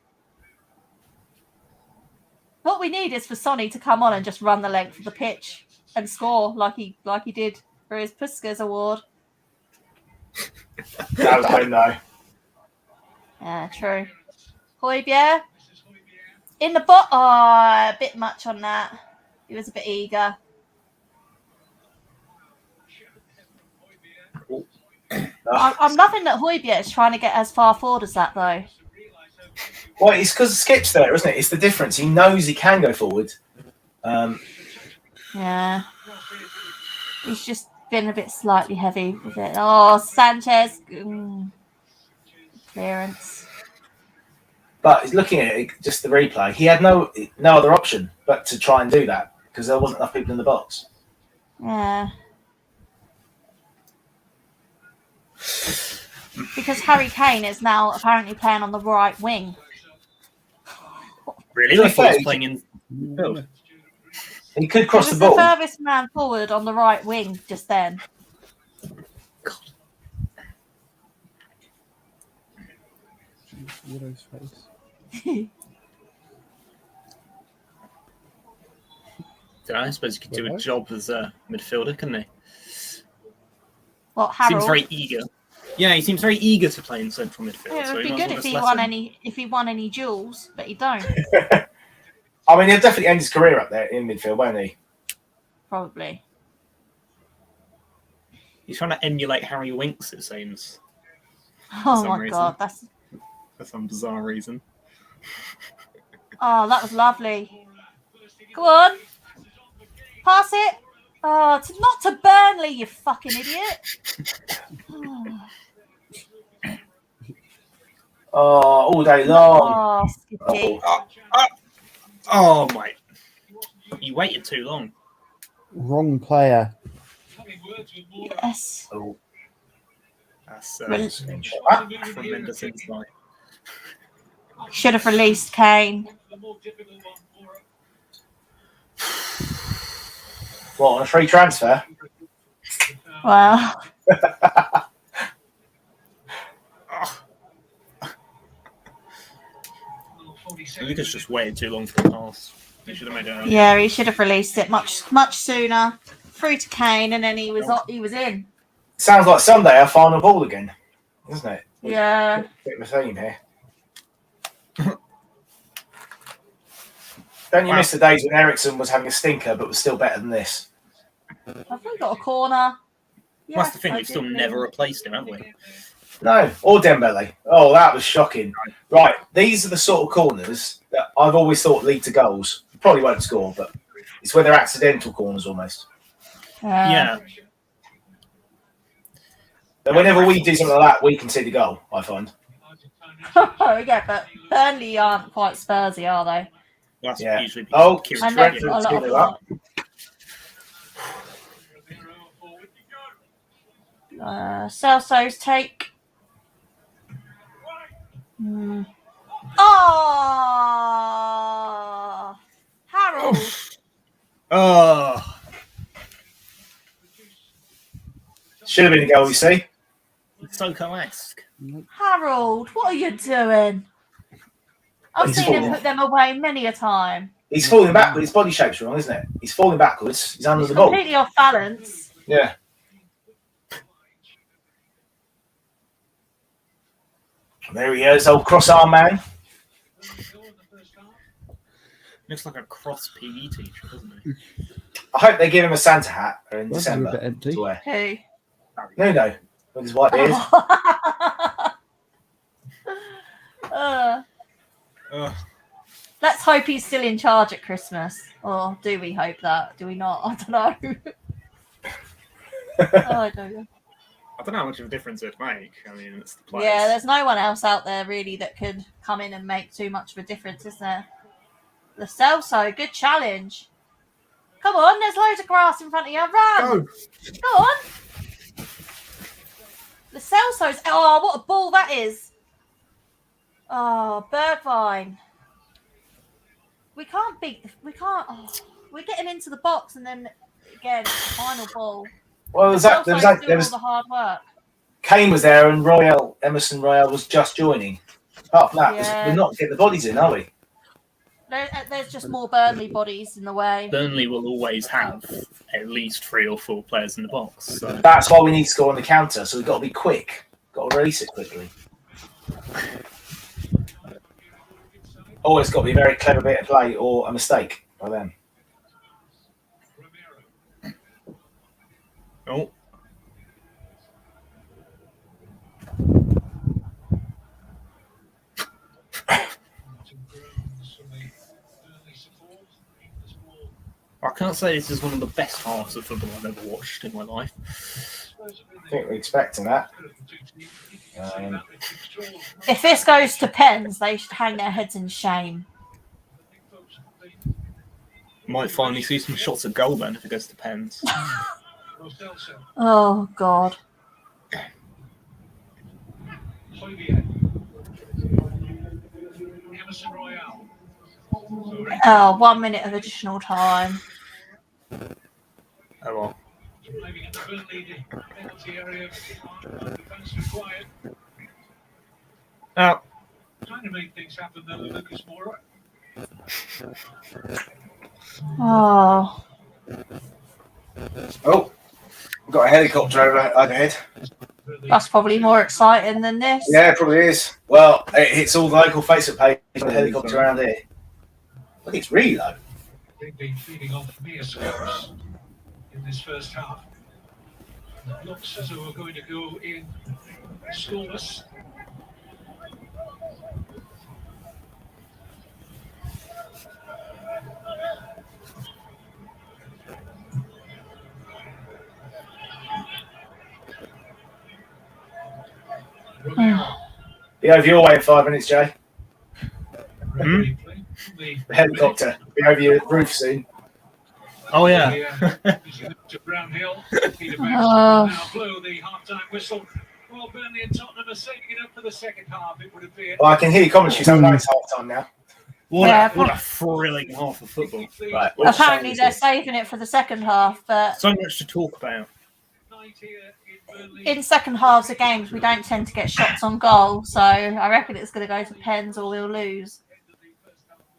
What we need is for Sonny to come on and just run the length of the pitch and score like he did for his Puskas award. That was good, though. Yeah, true. Højbjerg in the bot. Oh, a bit much on that. He was a bit eager. I'm loving that Højbjerg is trying to get as far forward as that, though. Well, it's because Skip's there, isn't it? It's the difference. He knows he can go forward. Yeah. He's just been a bit slightly heavy with it. Oh, Sanchez. Clearance. But he's looking at it, just the replay. He had no other option but to try and do that because there wasn't enough people in the box. Yeah. Because Harry Kane is now apparently playing on the right wing. Really? I thought he was playing in midfield. He could cross He the was ball. the furthest man forward on the right wing just then. Widow's face. I suppose he could do a job as a midfielder, couldn't he? What, Harold? Seems very eager. Yeah, he seems very eager to play in central midfield. Yeah, it so would he be might good as if well he won any duels, but he don't. I mean, he'll definitely end his career up there in midfield, won't he? Probably. He's trying to emulate Harry Winks, it seems. Oh some my reason. god, that's. For some bizarre reason. Oh, that was lovely. Go on, pass it. Oh, not to Burnley, you fucking idiot. Oh, all day long. Oh, Skippy. Oh my! You waited too long. Wrong player. Yes. Oh. That's tremendous insight. Should have released Kane. What, on a free transfer? Well, Lucas just waited too long for the pass. He should have made it earlier. yeah, he should have released it much sooner. Through to Kane, and then he was in. Sounds like Sunday, our final ball again, isn't it? Yeah. Bit of a theme here. Don't you miss the days when Ericsson was having a stinker but was still better than this? Have we got a corner? That's the thing, I we've still did. never replaced him, have we? No, or Dembele. Oh, that was shocking. Right, these are the sort of corners that I've always thought lead to goals. Probably won't score, but it's where they're accidental corners almost. Yeah. And whenever we do something like that, we can see the goal, I find. Yeah, but Burnley aren't quite Spursy, are they? That's Yeah. usually Oh, Kieran I know Trippier. a lot of Two-nil up. Celso's take. Oh, Harold. Oh, Should have been a goal, you see. Soko-esque. Harold, what are you doing? I've He's seen him falling. put them away many a time. He's falling backwards. His body shape's wrong, isn't it? He's falling backwards. He's under He's the ball. completely off balance. Yeah. There he is, old cross-arm man. Looks like a cross PE teacher, doesn't he? I hope they give him a Santa hat in Well, December. a bit empty. to wear. Who? No, with his white beard. Uh, Ugh. let's hope he's still in charge at Christmas. Or do we hope that? Do we not? I don't know. I don't know. I don't know how much of a difference it'd make. I mean, it's the players. Yeah, there's no one else out there really that could come in and make too much of a difference, is there? The Celso, good challenge. Come on, there's loads of grass in front of you. Run! Go on. The Celso's. Oh, what a ball that is. Oh, Bergwijn. We can't beat. We can't. Oh, we're getting into the box and then again, the final ball. Well, there Celso's doing was all the hard work. Kane was there and Emerson Royale was just joining. Apart from that, Yeah. we're not getting the bodies in, are we? There's just more Burnley bodies in the way. Burnley will always have at least 3 or 4 players in the box. So. That's why we need to score on the counter. So we've got to be quick. Got to release it quickly. Always got to be a very clever bit of play or a mistake by them. Oh, I can't say this is one of the best halves of football I've ever watched in my life. I think we're expecting that. If this goes to pens, they should hang their heads in shame. Might finally see some shots at goal then if it goes to pens. Oh God. Oh, 1 minute of additional time. Oh well. Oh, Trying to make things happen though, Lucas Moura. Oh. Oh, we've got a helicopter overhead. That's probably more exciting than this. Yeah, it probably is. Well, it hits all the local Facebook pages on the helicopter around here. Look, it's really low. They've been feeding off mere scores in this first half. It looks as though we're going to go in scoreless. Be over your way in 5 minutes, Jay. The The helicopter. Be over your roof soon. oh yeah. to Brownhill. Peter now blow the half-time whistle. Well, Burnley and Tottenham are saving it up for the second half, it would appear. Well, I can hear commentary. So it's half time now. What Yeah, a thrilling half of football. Right. Apparently they're saving it for the second half, but So much to talk about. in second halves of games we don't tend to get shots on goal, so I reckon it's going to go to pens or we'll lose.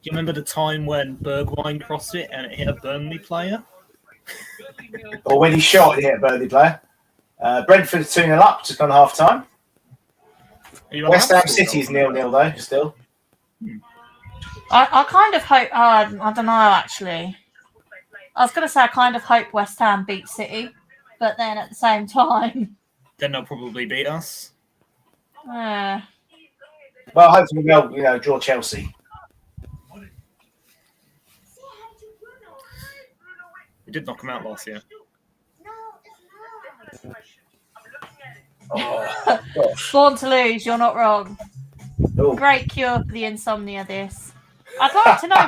Do you remember the time when Bergwijn crossed it and it hit a Burnley player? Or when he shot, he hit a Burnley player. Brentford 2-0 up, just gone half time. West Ham City is 0-0 though, still. I kind of hope. I don't know actually. I was going to say I kind of hope West Ham beat City, but then at the same time, Then they'll probably beat us. Well, hopefully we'll draw Chelsea. We did knock them out last year. Oh, gosh. born to lose. You're not wrong. Oh. Great cure for the insomnia. This. I'd like to know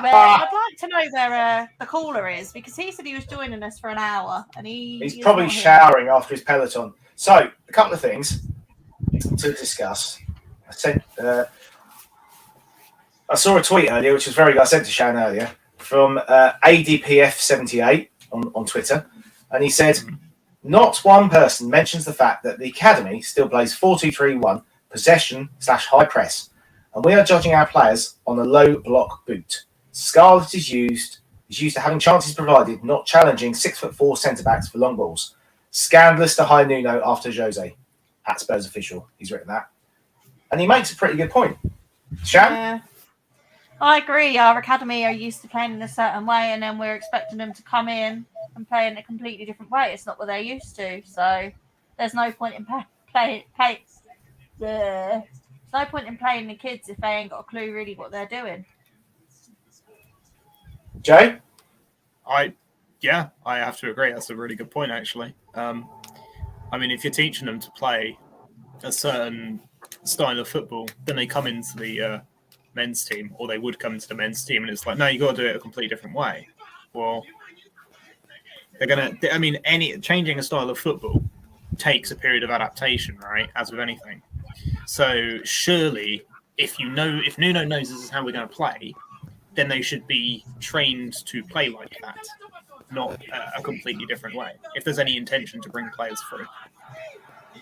where the caller is, because he said he was joining us for an hour, and He's is probably not here. showering after his Peloton. So, a couple of things to discuss. I saw a tweet earlier, which was very good. I sent to Shan earlier from ADPF78 on Twitter, and he said, "Not one person mentions the fact that the academy still plays 4-2-3-1 possession/high press, and we are judging our players on a low block boot. Scarlet is used to having chances provided, not challenging 6'4" centre backs for long balls. Scandalous to high Nuno after Jose." At Spurs official, he's written that, and he makes a pretty good point. Shan? Yeah. I agree. Our academy are used to playing in a certain way, and then we're expecting them to come in and play in a completely different way. It's not what they're used to, so there's no point in playing the kids if they ain't got a clue really what they're doing. Joe? I have to agree. That's a really good point, actually. I mean, if you're teaching them to play a certain style of football, then they come into the men's team, or they would come into the men's team, and it's like, no, you got to do it a completely different way. Well, changing a style of football takes a period of adaptation, right? As with anything. So surely, if Nuno knows this is how we're going to play, then they should be trained to play like that, not a completely different way, if there's any intention to bring players through.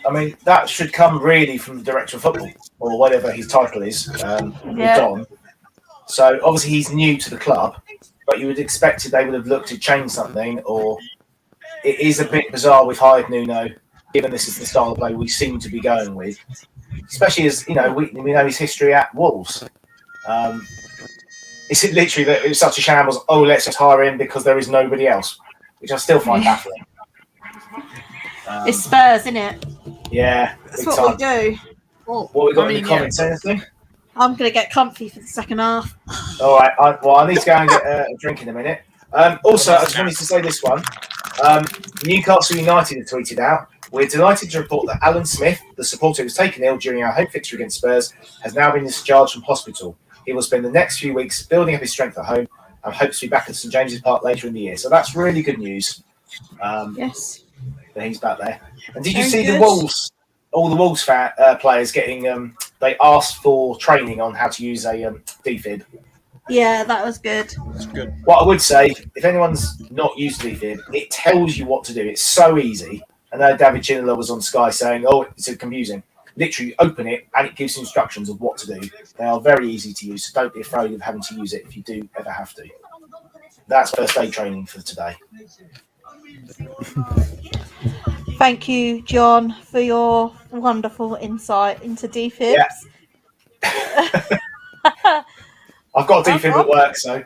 I mean, that should come really from the director of football, or whatever his title is, Don. So obviously he's new to the club, but you would expect they would have looked to change something, or it is a bit bizarre we've hired Nuno, given this is the style of play we seem to be going with, especially as, we know his history at Wolves. Is it literally that it was such a shambles, let's just hire him because there is nobody else, which I still find baffling. It's Spurs, isn't it? Yeah. That's what we do. What we got in the comments? Anything? I'm going to get comfy for the second half. All right. I need to go and get a drink in a minute. Also, I just wanted to say this one. Newcastle United have tweeted out, "We're delighted to report that Alan Smith, the supporter who was taken ill during our home fixture against Spurs, has now been discharged from hospital. He will spend the next few weeks building up his strength at home and hopes to be back at St James's Park later in the year." So that's really good news. Yes. That he's back there. And did you see the Wolves? All the Wolves players getting they asked for training on how to use a defib. Yeah, that was good. That's good. What I would say, if anyone's not used defib, it tells you what to do. It's so easy. I know David Chinela was on Sky saying, it's so confusing. Literally open it and it gives instructions of what to do. They are very easy to use, so don't be afraid of having to use it if you do ever have to. That's first aid training for today. Thank you, John, for your wonderful insight into defibs. Yeah. I've got a defib at work, so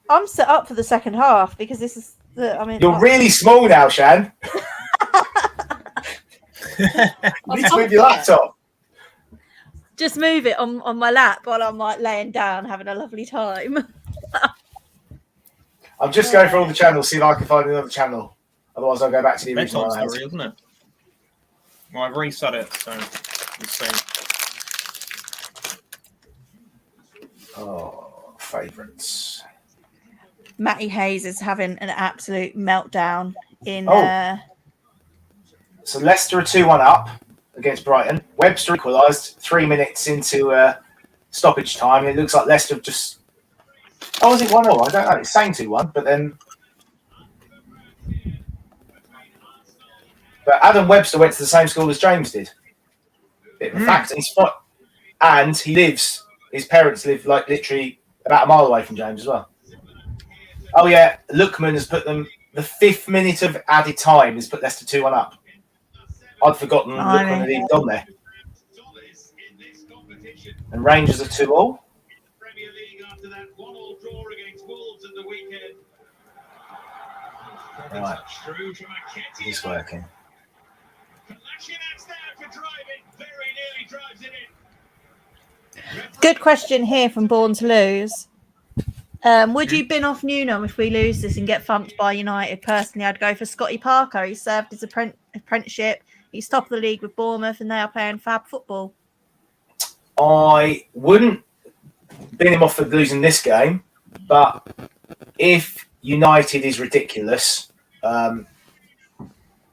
I'm set up for the second half because this is you're really small now, Shan. You need to move your laptop. Just move it on my lap while I'm like laying down having a lovely time. I'm just going for all the channels, see if I can find another channel. Otherwise, I'll go back to the original bedtime story, isn't it? Well, I've reset it, so we'll see. Oh, favourites. Matty Hayes is having an absolute meltdown in. So Leicester are 2-1 up against Brighton. Webster equalised 3 minutes into stoppage time. It looks like Leicester have just. Oh, was it 1-0? I don't know. It's saying 2-1, but then. But Adam Webster went to the same school as James did. Bit of a fact, and his parents live like literally about a mile away from James as well. Oh yeah, Lookman has put them. The 5th minute of added time has put Leicester 2-1 up. I'd forgotten Lookman had even gone there. And Rangers are 2-2. Premier League after that 1-1 draw against Wolves at the weekend. Right, he's working. Good question here from Born to Lose. Would you bin off Nuno if we lose this and get thumped by United? Personally, I'd go for Scotty Parker. He served his apprenticeship. He's top of the league with Bournemouth and they are playing fab football. I wouldn't bin him off for losing this game, but if United is ridiculous, then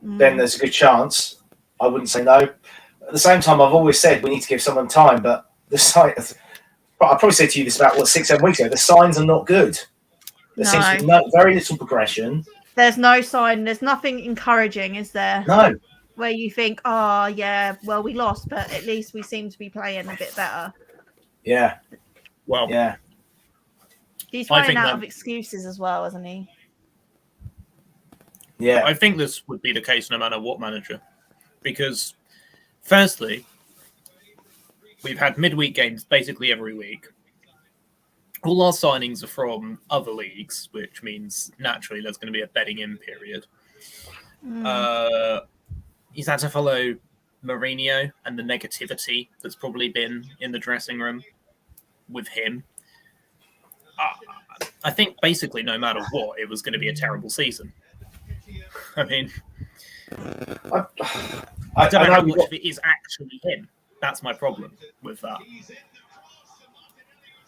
there's a good chance. I wouldn't say no. At the same time, I've always said we need to give someone time, but the signs. I probably said to you this about 6-7 weeks ago. The signs are not good. There seems to be very little progression. There's no sign. There's nothing encouraging, is there? No. Where you think, oh yeah, well we lost, but at least we seem to be playing a bit better. Yeah. Well, yeah. He's running out of excuses as well, isn't he? Yeah. I think this would be the case no matter what manager. Because, firstly, we've had midweek games basically every week. All our signings are from other leagues, which means naturally there's going to be a bedding in period. He's had to follow Mourinho and the negativity that's probably been in the dressing room with him. I think basically no matter what, it was going to be a terrible season. I mean, I don't know how much of it is actually him. That's my problem with that.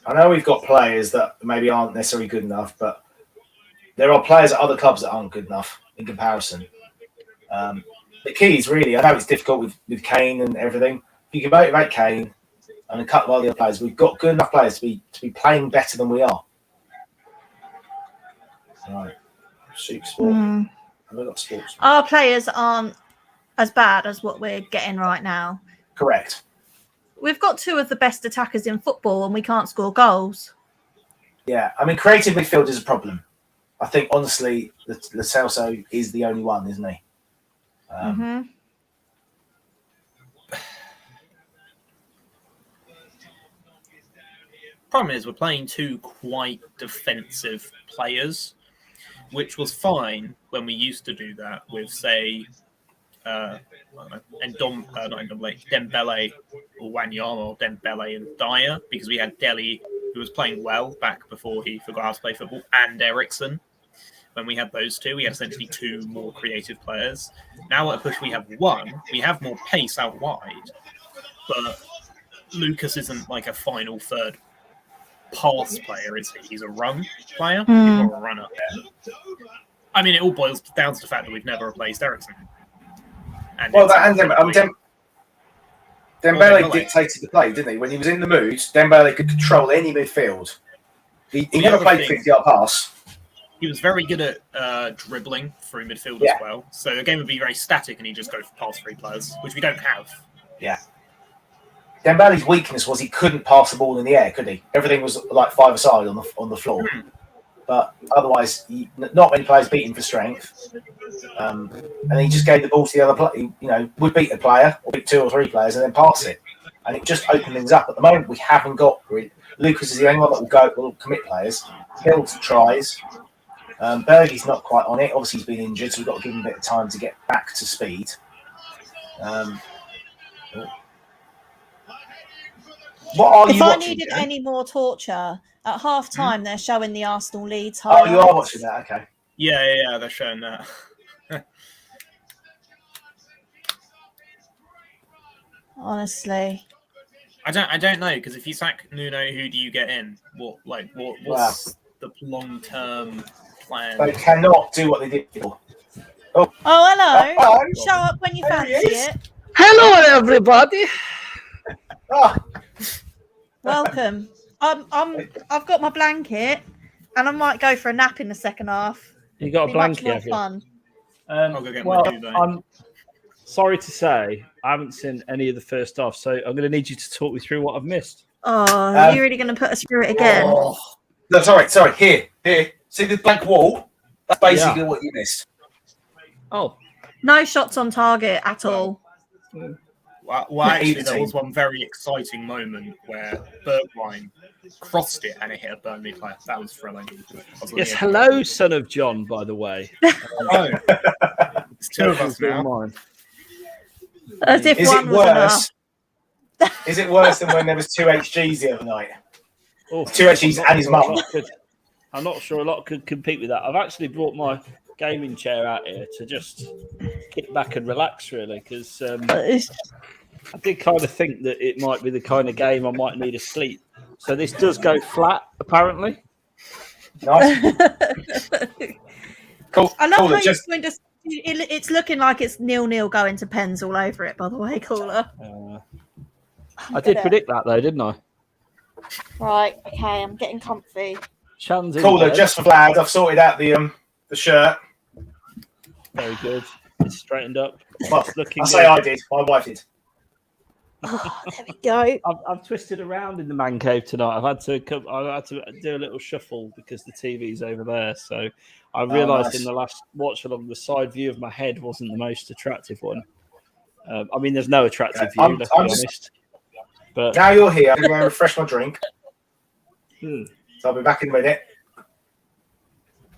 I know we've got players that maybe aren't necessarily good enough, but there are players at other clubs that aren't good enough in comparison. The key is really, I know it's difficult with Kane and everything. If you can motivate Kane and a couple of other players, we've got good enough players to be playing better than we are. Right. Super sport. Have I got sports? Our players aren't as bad as what we're getting right now. Correct. We've got two of the best attackers in football and we can't score goals. Yeah, I mean, creative midfield is a problem. I think, honestly, Lo Celso is the only one, isn't he? Problem is, we're playing two quite defensive players, which was fine when we used to do that with, say, Dembele or Wanyama or Dembele and Dyer, because we had Dele, who was playing well back before he forgot how to play football, and Eriksen. When we had those two, we had essentially two more creative players. Now at a push, we have one. We have more pace out wide, but Lucas isn't like a final third pass player, is he? He's a run player. He's not a runner. I mean, it all boils down to the fact that we've never replaced Eriksen. Dembele dictated the play, didn't he? When he was in the mood, Dembele could control any midfield. He never played 50-yard pass. He was very good at dribbling through midfield as well. So the game would be very static and he'd just go for pass-free players, which we don't have. Yeah. Dembele's weakness was he couldn't pass the ball in the air, could he? Everything was like five-a-side on the floor. But otherwise, not many players beat him for strength. And he just gave the ball to the other player. Would beat a player or beat two or three players and then pass it. And it just opened things up. At the moment, we haven't got... Lucas is the only one that will commit players. Hill tries. Bergie's not quite on it. Obviously, he's been injured, so we've got to give him a bit of time to get back to speed. What are you If I watching? needed any more torture, at half time they're showing the Arsenal Leeds highlights. Oh, you are watching that? Okay. Yeah, they're showing that. Honestly. I don't know, because if you sack Nuno, who do you get in? What's the long-term plan? They cannot do what they did before. Oh, hello. Show up when you fancy it. Hello, everybody. Welcome. I've got my blanket, and I might go for a nap in the second half. You got a blanket, have you? Fun. I'll go get my duvet. I'm sorry to say, I haven't seen any of the first half, so I'm going to need you to talk me through what I've missed. Oh, you're really going to put us through it again? Oh. No, sorry. Here. See the blank wall? That's basically what you missed. Oh. No shots on target at all. Well, actually, there was one very exciting moment where Bergwijn crossed it and it hit a Burnley player. That was thrilling. Yes, hello, son of John, by the way. Oh, it's two of us now. As if one was enough. Is it worse than when there was 2 HGs the other night? Oh, 2 HGs and his mum. I'm not sure a lot could compete with that. I've actually brought my gaming chair out here to just kick back and relax, really, because I did kind of think that it might be the kind of game I might need a sleep So this does go flat, apparently. Nice. Cool. I love Cool. how you're Just going to. It's looking like it's 0-0 going to pens all over it. By the way, Caller. I did predict that though, didn't I? Right. Okay. I'm getting comfy. Shan's in Caller, bed. just for lads, I've sorted out the shirt. Very good. It's straightened up. Well, It's looking I say good. I did. My wife did. Oh, there we go. I've twisted around in the man cave tonight. I've had to do a little shuffle because the TV's over there. So I realised nice. in the last watch along the side view of my head wasn't the most attractive one. I mean, there's no attractive view, let's be honest. But Now you're here, I'm going to refresh my drink. So I'll be back in a minute.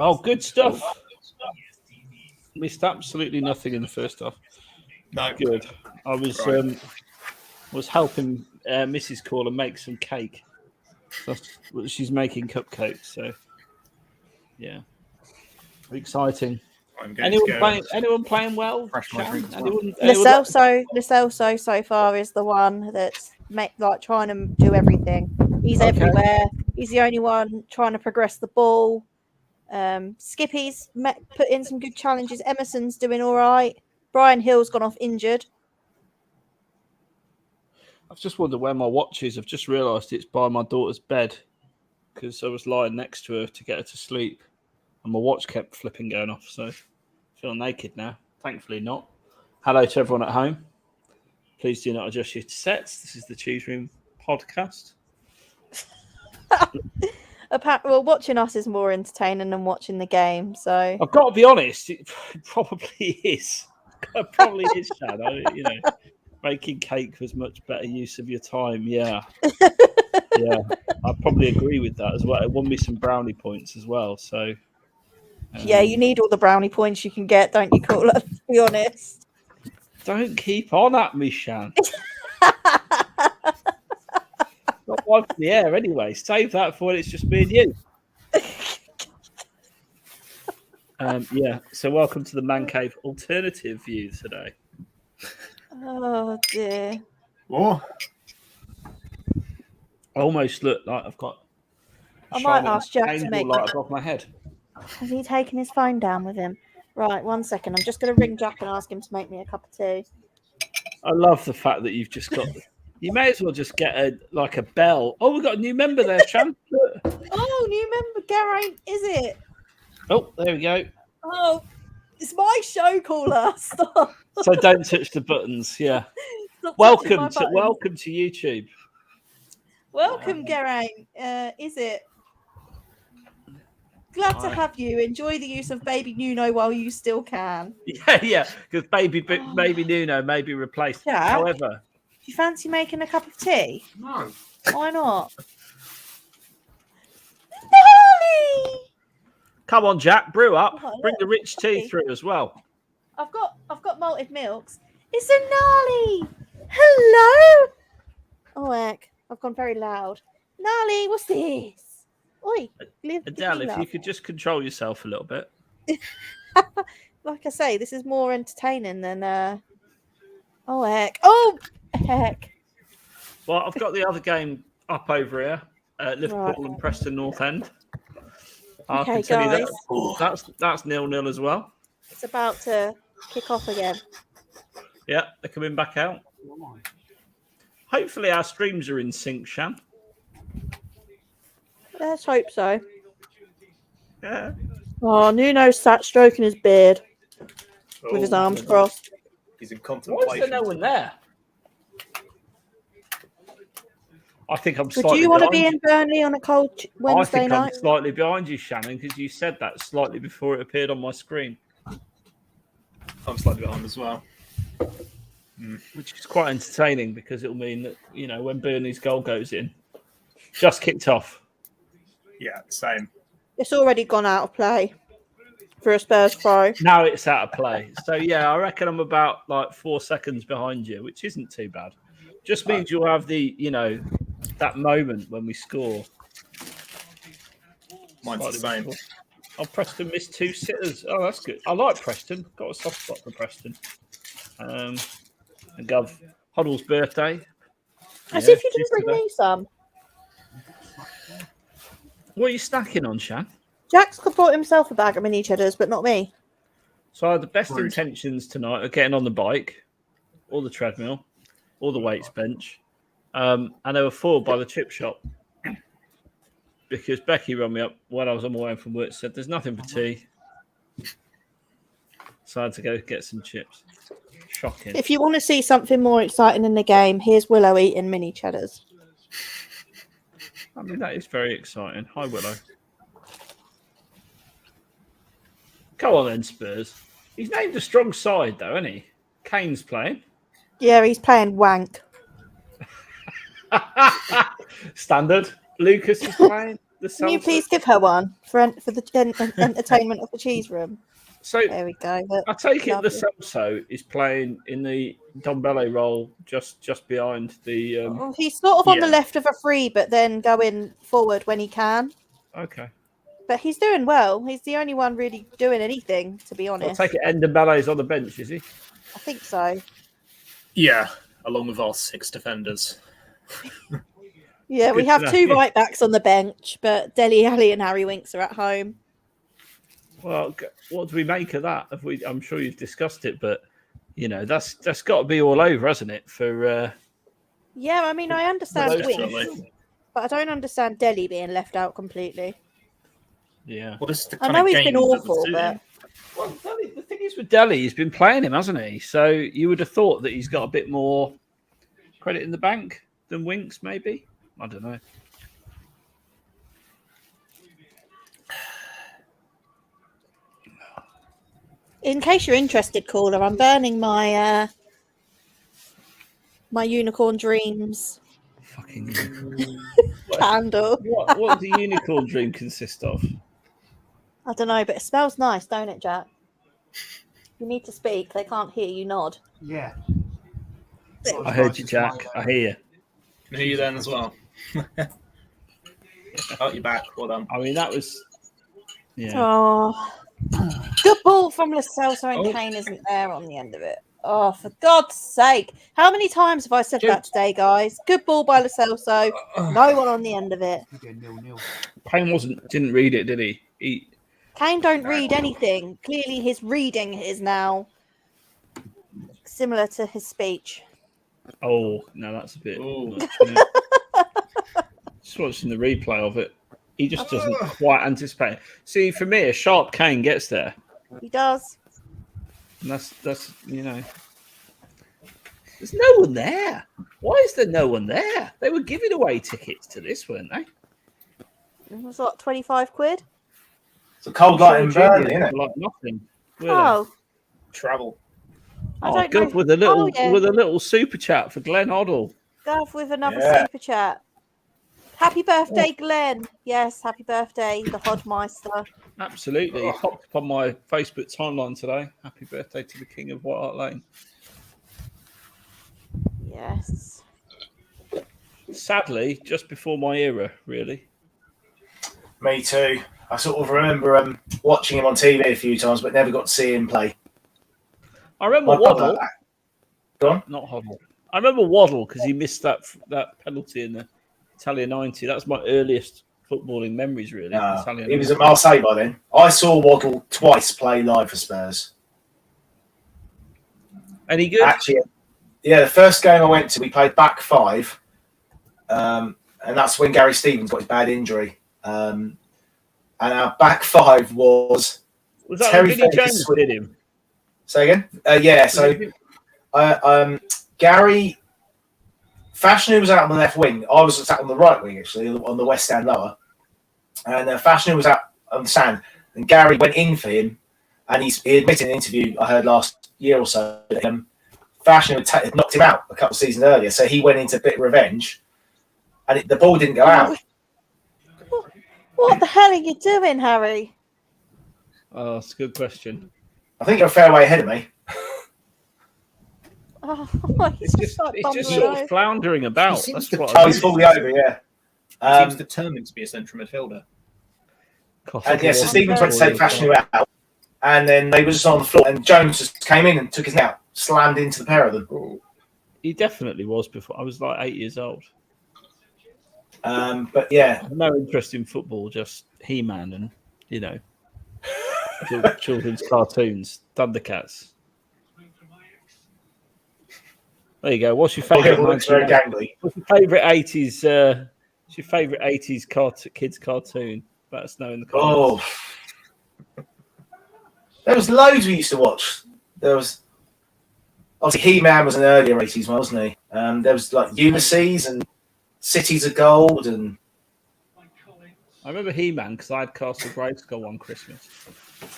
oh, good stuff. Missed absolutely nothing in the first half. No. Good. I was helping Mrs. Caller make some cake. She's making cupcakes, so yeah, exciting. I'm going to go Anyone playing well? refresh my drink as well. Lacelso so far is the one that's trying to do everything. He's Okay. everywhere. He's the only one trying to progress the ball. Skippy's put in some good challenges. Emerson's doing all right. Brian Hill's gone off injured. I've just wondered where my watch is. I've just realised it's by my daughter's bed because I was lying next to her to get her to sleep, and my watch kept flipping going off. So I feel naked now. Thankfully not. Hello to everyone at home. Please do not adjust your sets. This is the Cheese Room podcast. Well, watching us is more entertaining than watching the game. So I've got to be honest, it probably is. It probably is, Shad. Making cake was much better use of your time. Yeah. Yeah. I probably agree with that as well. It won me some brownie points as well. So yeah, you need all the brownie points you can get, don't you, Caller? To be honest. don't keep on at me, Shan. Not wiping the air anyway. Save that for when it's just me and you. Yeah. So welcome to the Man Cave alternative view today. Oh dear. Oh, I almost look like I've got. I might ask Jack to angel make. light above my head. Has he taken his phone down with him? Right, 1 second. I'm just going to ring Jack and ask him to make me a cup of tea. I love the fact that you've just got. You may as well just get a bell. Oh, we've got a new member there, Shan. Oh, new member, Geraint, is it? Oh, there we go. Oh, it's my show, Caller. Stop. So don't touch the buttons. Yeah. Stop touching my Welcome buttons. to YouTube. Welcome, Geraint. Is it? Glad to have you. Enjoy the use of Baby Nuno while you still can. Yeah, because baby Nuno may be replaced. Jack? However, Do you fancy making a cup of tea? No. Why not? Nelly! come on, Jack, brew up. Oh, Bring the look, rich tea through as well. I've got malted milks. It's a Nali. Hello. Oh heck, I've gone very loud. Nali, what's this? Oi, Adele, if you could just control yourself a little bit. Like I say, this is more entertaining than oh heck. Oh heck. Well, I've got the other game up over here. Liverpool and Preston North End. I can tell you that's 0-0 as well. It's about to kick off again. Yeah, they're coming back out. Hopefully our streams are in sync, Shan. Let's hope so. Yeah. Oh, Nuno's sat stroking his beard with his arms crossed. He's in Why is contemplation. there no one there? I think I'm Would slightly you want to behind be in Burnley on a cold I Wednesday think night? I'm slightly behind you, Shannon, because you said that slightly before it appeared on my screen, I'm slightly behind as well. which is quite entertaining because it'll mean that, you know, when Burnley's goal goes in, just kicked off. Yeah, same. It's already gone out of play for a Spurs pro. Now it's out of play. So, yeah, I reckon I'm about like 4 seconds behind you, which isn't too bad. Just means you'll have the, you know, that moment when we score. Mine's the same. Oh, Preston missed 2 sitters. Oh, that's good. I like Preston. Got a soft spot for Preston. And Gov, Hoddle's birthday. As if you didn't bring me some. What are you snacking on, Shan? Jack's bought himself a bag of mini cheddars, but not me. So I had the best Rude. intentions tonight of getting on the bike, or the treadmill, or the weights bench. And there were 4 by the chip shop. Because Becky rang me up when I was on my way home from work, said there's nothing for tea. So I had to go get some chips. Shocking. If you want to see something more exciting in the game, here's Willow eating mini cheddars. I mean, that is very exciting. Hi, Willow. Go on then, Spurs. He's named a strong side, though, isn't he? Kane's playing. Yeah, he's playing wank. Standard. Lucas is playing. Can you please give her one for the entertainment of the cheese room? So There we go. I take it the Lovely. Celso is playing in the Dombele role just behind the. Well, he's sort of on the Yeah. left of a free, but then going forward when he can. Okay. But he's doing well. He's the only one really doing anything, to be I'll honest. take it. Dombele's on the bench, is he? I think so. Yeah, along with our 6 defenders. Yeah, we Good have to know, 2 yeah. right backs on the bench, but Dele Alli and Harry Winks are at home. Well, what do we make of that? I'm sure you've discussed it, but that's got to be all over, hasn't it? For Yeah, I mean, I understand Most Winks, Definitely. but I don't understand Dele being left out completely. yeah. Well, this is the I kind know of he's game been that awful, would suit him. but Well, the thing is with Dele, he's been playing him, hasn't he? So you would have thought that he's got a bit more credit in the bank than Winks, maybe. I don't know. in case you're interested, caller, I'm burning my my unicorn dreams Fucking unicorn. candle. What does the unicorn dream consist of? I don't know, but it smells nice, don't it, Jack? You need to speak. They can't hear you. Nod. Yeah. I heard you, Jack. I hear you. Can hear you then as well. Out your back. Well done. I mean, that was. Yeah. Oh, good ball from Lo Celso, and Oh. Kane isn't there on the end of it. Oh, for God's sake! How many times have I said that today, guys? Good ball by Lo Celso. No one on the end of it. You go 0-0. Kane didn't read it, did he? Kane don't read anything. Clearly, his reading is now similar to his speech. Oh, no, that's a bit. Ooh. Much, isn't it? Just watching the replay of it. He just doesn't quite anticipate. See, for me, a sharp Kane gets there. He does. And that's there's no one there. Why is there no one there? They were giving away tickets to this, weren't they? It was what, 25 quid? It's a cold light in Junior Burnley, isn't it? for like nothing. were they? Oh, Travel. I Oh, don't good know. with a little yeah. with a little super chat for Glenn Hoddle. Gav with another Yeah. super chat. Happy birthday, Glenn. Yes, happy birthday, the Hodmeister. Absolutely, he popped up on my Facebook timeline today. Happy birthday to the King of White Hart Lane. Yes. Sadly, just before my era, really. Me too. I sort of remember watching him on TV a few times, but never got to see him play. I remember My brother- Waddle, Go on. not Hoddle. I remember Waddle because he missed that penalty in the Italian 90. That's my earliest footballing memories, really. Italian He was 90. at Marseille by then. I saw Waddle twice play live for Spurs. Any good? Actually, yeah, the first game I went to, we played back five, and that's when Gary Stevens got his bad injury. And our back five was Was that Terry when Vinnie Faker Jones Swi- did him? Say again? Yeah, so Gary Fashanu was out on the left wing. I was sat on the right wing, actually, on the West Stand lower. And Fashanu was out on the stand. And Gary went in for him. And he admitted in an interview I heard last year or so that Fashanu had knocked him out a couple of seasons earlier. So he went into a bit of revenge. And the ball didn't go out. What the hell are you doing, Harry? Oh, that's a good question. I think you're a fair way ahead of me. Oh, It's just bumbling sort over. of floundering about. He That's seems what to- Oh, he's falling over, yeah. He seems determined to be a central midfielder. And yeah, so Wasn't Stevens went to take Fashanu out, and then they were just on the floor, and Jones just came in and took his out, slammed into the pair of them. He definitely was before. I was like 8 years old. But yeah, No interest in football, just He-Man and, you know, children's cartoons, Thundercats. There you go. What's your favourite? Royal looks very gangly. What's your favourite 80s? What's your favourite 80s kids cartoon? Let us know in the comments. Oh, there was loads we used to watch. There was obviously He-Man was an earlier 80s one, wasn't he? There was like Ulysses and Cities of Gold, and I remember He-Man because I had Castle Grayskull one Christmas.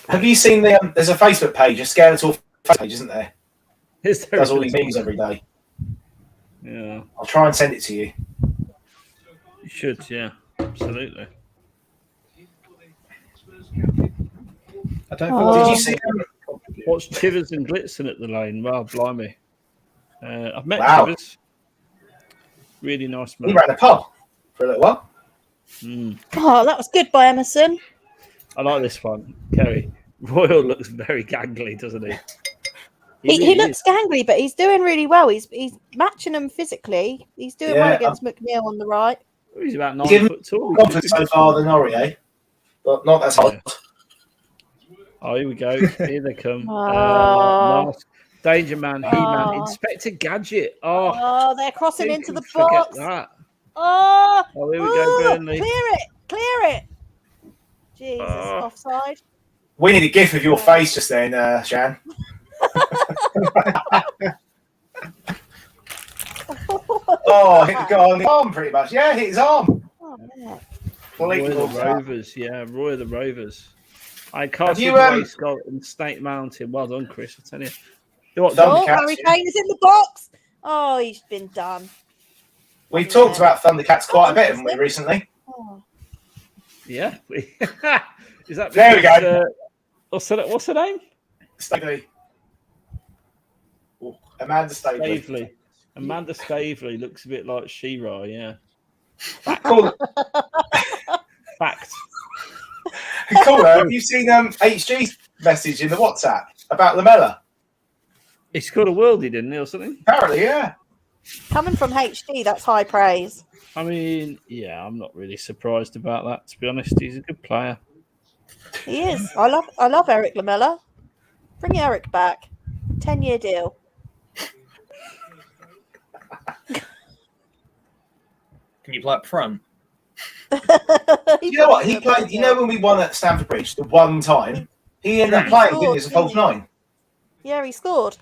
have you seen the? There's a Facebook page, a Skeletal page, isn't there? Does all these memes every day. Yeah, I'll try and send it to you. you should. Yeah, absolutely. I don't Did you see? Watch Chivers and Blitzen at the Lane. Wow, blimey! I've met Wow. Chivers. Really nice He man. ran a pub for a little while. Oh, that was good by Emerson. I like this one, Kerry. Royal looks very gangly, doesn't he? He really looks gangly, but he's doing really well. He's matching them physically. He's doing well Yeah, against McNeil on the right. He's about 9 Give him foot tall. Confidence so far than Aurier, but not as hot. Oh, here we go. Here they come. Oh. Mask. Danger Man, He-Man, Oh. Inspector Gadget. Oh, Oh, they're crossing who into can the forget box. that? Oh, Oh, here we go, Burnley. Clear it. Jesus, offside. We need a gif of your face just then, Shan. Oh, hit the guy on the arm pretty much. Yeah, hit his arm. Oh, man. Roy Completely the off that. Rovers, yeah, Roy the Rovers. I Castle you, Grayskull and Snake Mountain. Well done, Chris. I tell you. You know what, Thundercats, Oh, Harry yeah. Kane is in the box. Oh, he's been done. We've talked about Thundercats quite a bit, haven't we, recently? Oh. yeah. Is that There we because, go. What's her name? Staveley. Oh, Amanda Staveley. Stavely. Amanda Stavely looks a bit like She-Ra, yeah. Cool. Fact. Cool. Have you seen HG's message in the WhatsApp about Lamella? He scored a worldie, didn't he, or something? Apparently, yeah. Coming from HD, that's high praise. I mean, yeah, I'm not really surprised about that, to be honest. He's a good player. He is. I love Eric Lamella. Bring Eric back. 10-year deal. Can you play up front? You know what? He played. You know when we won at Stamford Bridge the one time, he ended up playing, didn't he, as a false nine? Yeah, he scored.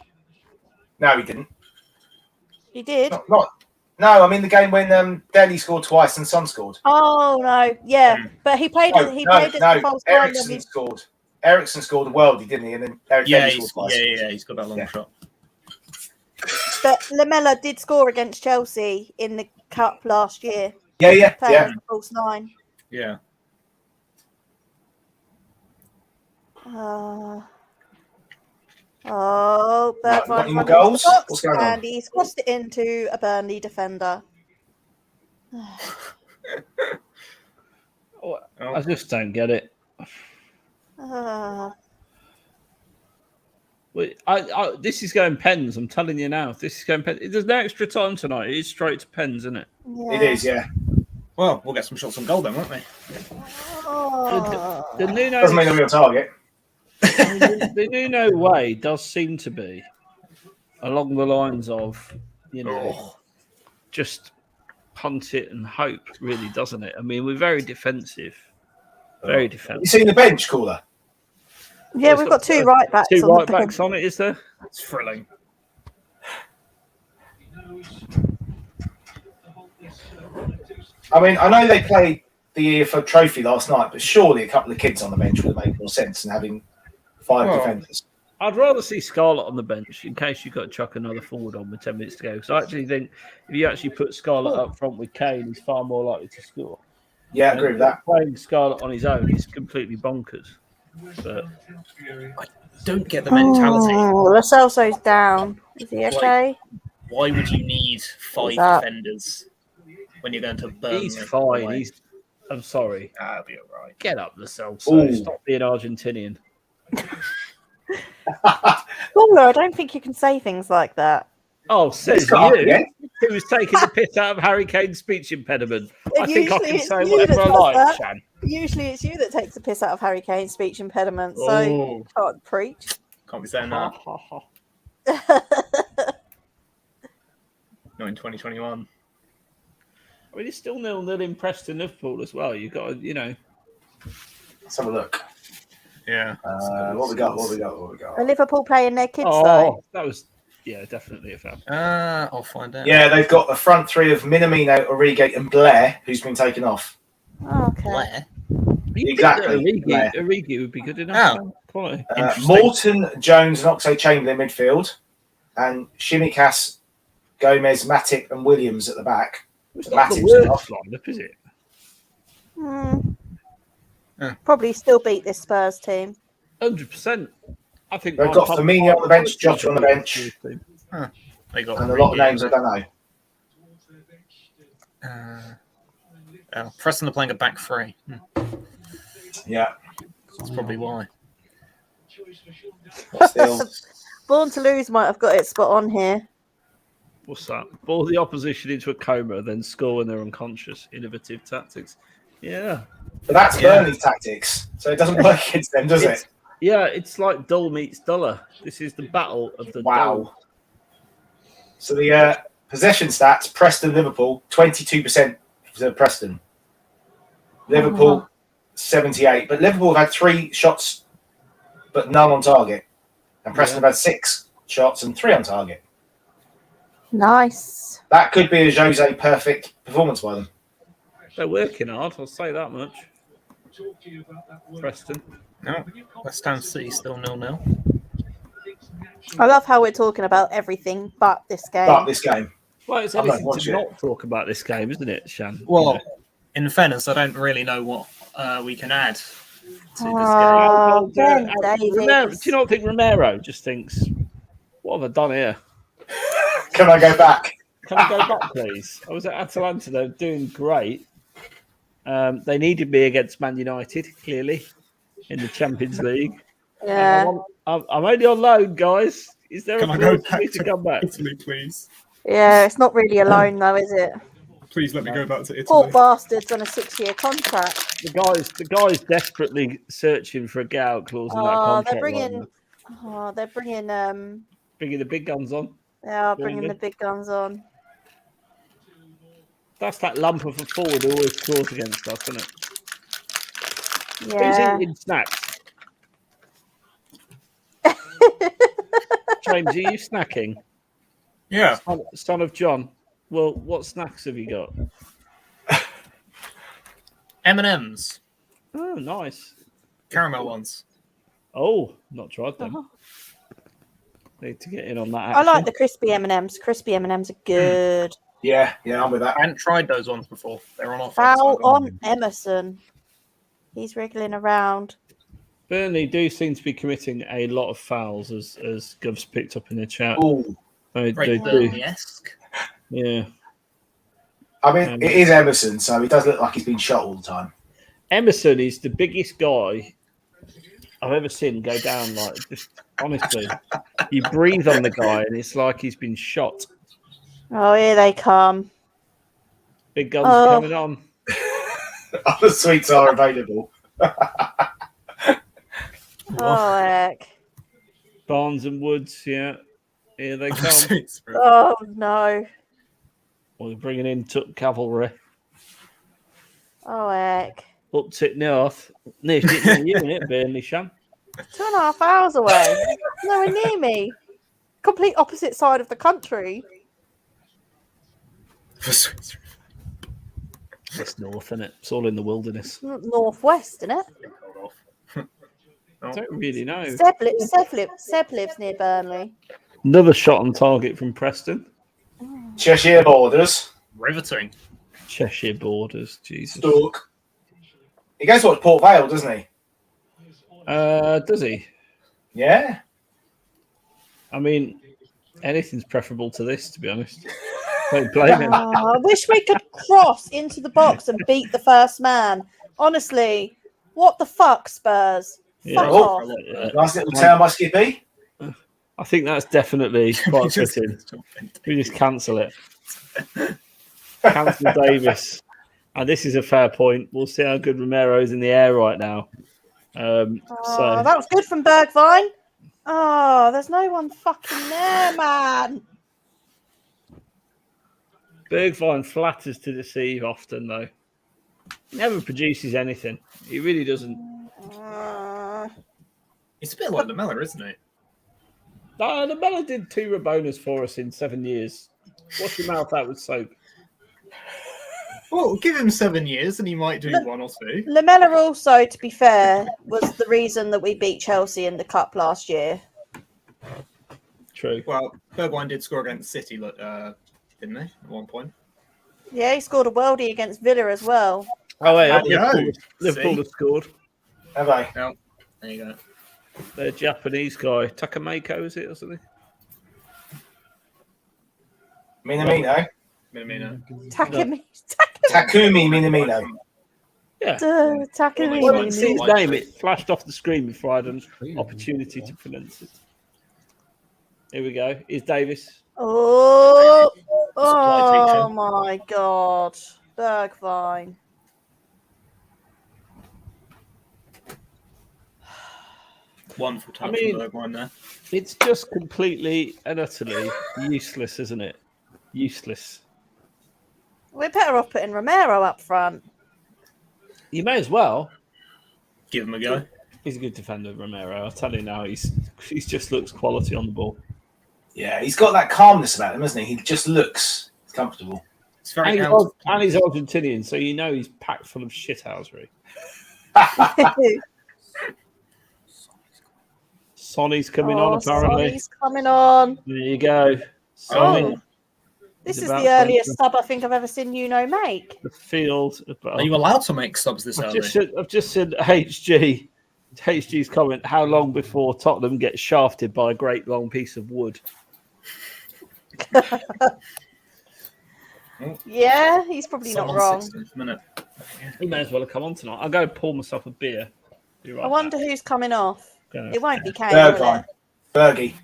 No, he didn't. He did. Not. No, I mean the game when Delhi scored twice and Son scored. Oh no, yeah, but he played. No, He played as a false nine. Ericsson scored. Ericsson scored a worldie, didn't he? And then Eric Yeah, Delhi scored twice. yeah, he's got that long shot. But Lamella did score against Chelsea in the cup last year. Yeah. Playing as a false nine. Yeah. Oh, Right, Bergwijn any more running into goals? the box, What's going on? and he's crossed it into a Burnley defender. I just don't get it. This is going pens. I'm telling you now. This is going pens. There's no extra time tonight. It is straight to pens, isn't it? Yeah. It is, yeah. Well, we'll get some shots on goal then, won't we? Oh. The Nuno, Doesn't mean a real target. the Nuno way does seem to be along the lines of, just punt it and hope, really, doesn't it? I mean, we're very defensive. Very defensive. You seen the bench, Caller? Yeah, we've got two right backs. Two on the right backs on it, is there? It's thrilling. I mean, I know they played the EFL trophy last night, but surely a couple of kids on the bench would have made more sense than having five defenders. I'd rather see Scarlett on the bench in case you've got to chuck another forward on with 10 minutes to go. So I actually think if you actually put Scarlett up front with Kane, he's far more likely to score. Yeah, I agree with that. Playing Scarlett on his own is completely bonkers. But I don't get the mentality. Oh, Lo Celso's down. Is he okay? Why would you need five Who's that? defenders when you're going to Burnley? he's fine. I'm sorry. That'll be all right. Get up the Celso. Ooh. Stop being Argentinian. Paula, I don't think you can say things like that. Oh, says He's got up you. again. who was taking the piss out of Harry Kane's speech impediment. I think I Usually can it's say you whatever I that does like, that. Shan. Usually it's you that takes the piss out of Harry Kane's speech impediment, so Oh. can't preach. Can't be saying that. Not in 2021. I mean, it's still 0-0 in Preston Liverpool as well. You've got to, Let's have a look. Yeah. What we got? What we got? What we got? Are Liverpool playing their kids though? Oh, that was, definitely a foul. I'll find out. Yeah, they've got the front three of Minamino, Origi, and Blair, who's been taken off. Oh, okay. Blair. Exactly. Origi would be good enough. Quality. Morton, Jones, and Oxlade-Chamberlain in midfield, and Shimikas, Gomez, Matic, and Williams at the back. It's not the Matip's worst lineup, is it? Probably still beat this Spurs team. 100%. I think They've got Firmino on the bench, Jota on the bench, They got and a lot of names I don't know. Preston are playing a back three. Yeah. That's probably why. Still. Born to Lose might have got it spot on here. What's that? Ball the opposition into a coma, then score when they're unconscious. Innovative tactics. Yeah. But that's Burnley's tactics, so it doesn't work against them, does it? Yeah, it's like dull meets duller. This is the battle of the dull. So the possession stats, Preston, Liverpool, 22% for Preston. Liverpool, 78. But Liverpool have had 3 shots, but none on target. And Preston have had 6 shots and 3 on target. Nice. That could be a Jose perfect performance by them. They're working hard, I'll say that much. Preston. No, West Ham City still 0-0. I love how we're talking about everything but this game. Well, it's anything to not talk about this game, isn't it, Shan? Well, in fairness, I don't really know what we can add to this Oh, game. Ben Davies. Do you not think Romero just thinks, what have I done here? Can I go back? Can I go back, please? I was at Atalanta, they're doing great. They needed me against Man United, clearly, in the Champions League. Yeah. I'm only on loan, guys. Is there Can a I go clause for me to come back? Italy, please? Yeah, it's not really a loan though, is it? Please let me go back to Italy. Poor bastards on a 6-year contract. The guy's desperately searching for a get out clause in that contract. They're bringing bringing the big guns on. They are bringing the big guns on. That's that lump of a forward who always scores against us, isn't it? Yeah. Who's eating snacks? James, are you snacking? Yeah. Son of John. Well, what snacks have you got? M&M's. Oh, nice. Caramel ones. Oh, not tried them. Need to get in on that I action. like the crispy M&Ms. Crispy M&Ms are good. Yeah, I'm with that. I hadn't tried those ones before. They're on offer. Foul on Emerson. He's wriggling around. Burnley do seem to be committing a lot of fouls, as Gov's picked up in the chat. Ooh. They do. Burnley-esque. Yeah. I mean, it is Emerson, so he does look like he's been shot all the time. Emerson is the biggest guy I've ever seen go down. Like, just honestly, you breathe on the guy and it's like he's been shot. Oh, here they come. Big guns coming on. Other sweets are available. Oh, heck. Barnes and Woods, yeah. Here they come. Oh, no. Well, they're bringing in cavalry. Oh, heck. Up to north. Near you, isn't it, Burnley, Shan? 2.5 hours away. Nowhere near me. Complete opposite side of the country. It's north, isn't it? It's all in the wilderness. Northwest, isn't it? I don't really know. Seb lives near Burnley. Another shot on target from Preston. Cheshire Borders. Riveting. Cheshire Borders, Jesus. Stoke. He goes to watch Port Vale, doesn't he? Does he? Yeah. I mean, anything's preferable to this, to be honest. Don't blame him. I wish we could cross into the box and beat the first man. Honestly, what the fuck, Spurs? Yeah. Fuck off. Nice little turn by Skippy. I think that's definitely quite fitting. We just cancel it. Cancel Davis. And this is a fair point. We'll see how good Romero's in the air right now. That was good from Bergvine. Oh, there's no one fucking there, man. Bergvine flatters to deceive often, though. He never produces anything. He really doesn't. It's a bit like Lamella, isn't it? The Mella did 2 Rabonas for us in 7 years. Wash your mouth out with soap. Well, give him 7 years and he might do 1 or 2. Lamella also, to be fair, was the reason that we beat Chelsea in the Cup last year. True. Well, Bergwijn did score against City, didn't they, at one point? Yeah, he scored a worldie against Villa as well. Oh, wait, Yeah. Liverpool have scored. Have I? No. There you go. The Japanese guy, Takameko, is it, or something? Minamino. Minamino. Takumi. Takumi Minamino. Yeah. Takumi. Well, I didn't see his name. It flashed off the screen before I had an opportunity to pronounce it. Here we go. Here's Davis. Oh Supply teacher. my God. Bergvine. Wonderful time I mean- for Bergwijn there. It's just completely and utterly useless, isn't it? Useless. We're better off putting Romero up front. You may as well. Give him a go. He's a good defender, Romero. I'll tell you now, he's just looks quality on the ball. Yeah, he's got that calmness about him, hasn't he? He just looks comfortable. It's very And he's Argentinian, so you know he's packed full of shithousery. Sonny's coming on, apparently. Sonny's coming on. There you go. Sonny. This is about the earliest to- sub I think I've ever seen Nuno make. The field. Are you allowed to make subs this I've early? just said HG's comment, how long before Tottenham gets shafted by a great long piece of wood? Yeah, he's probably not Someone wrong. 16th minute. He may as well have come on tonight. I'll go pour myself a beer. Be right I wonder who's coming off. back. It won't be Kane, will Bergvine. it? Bergie.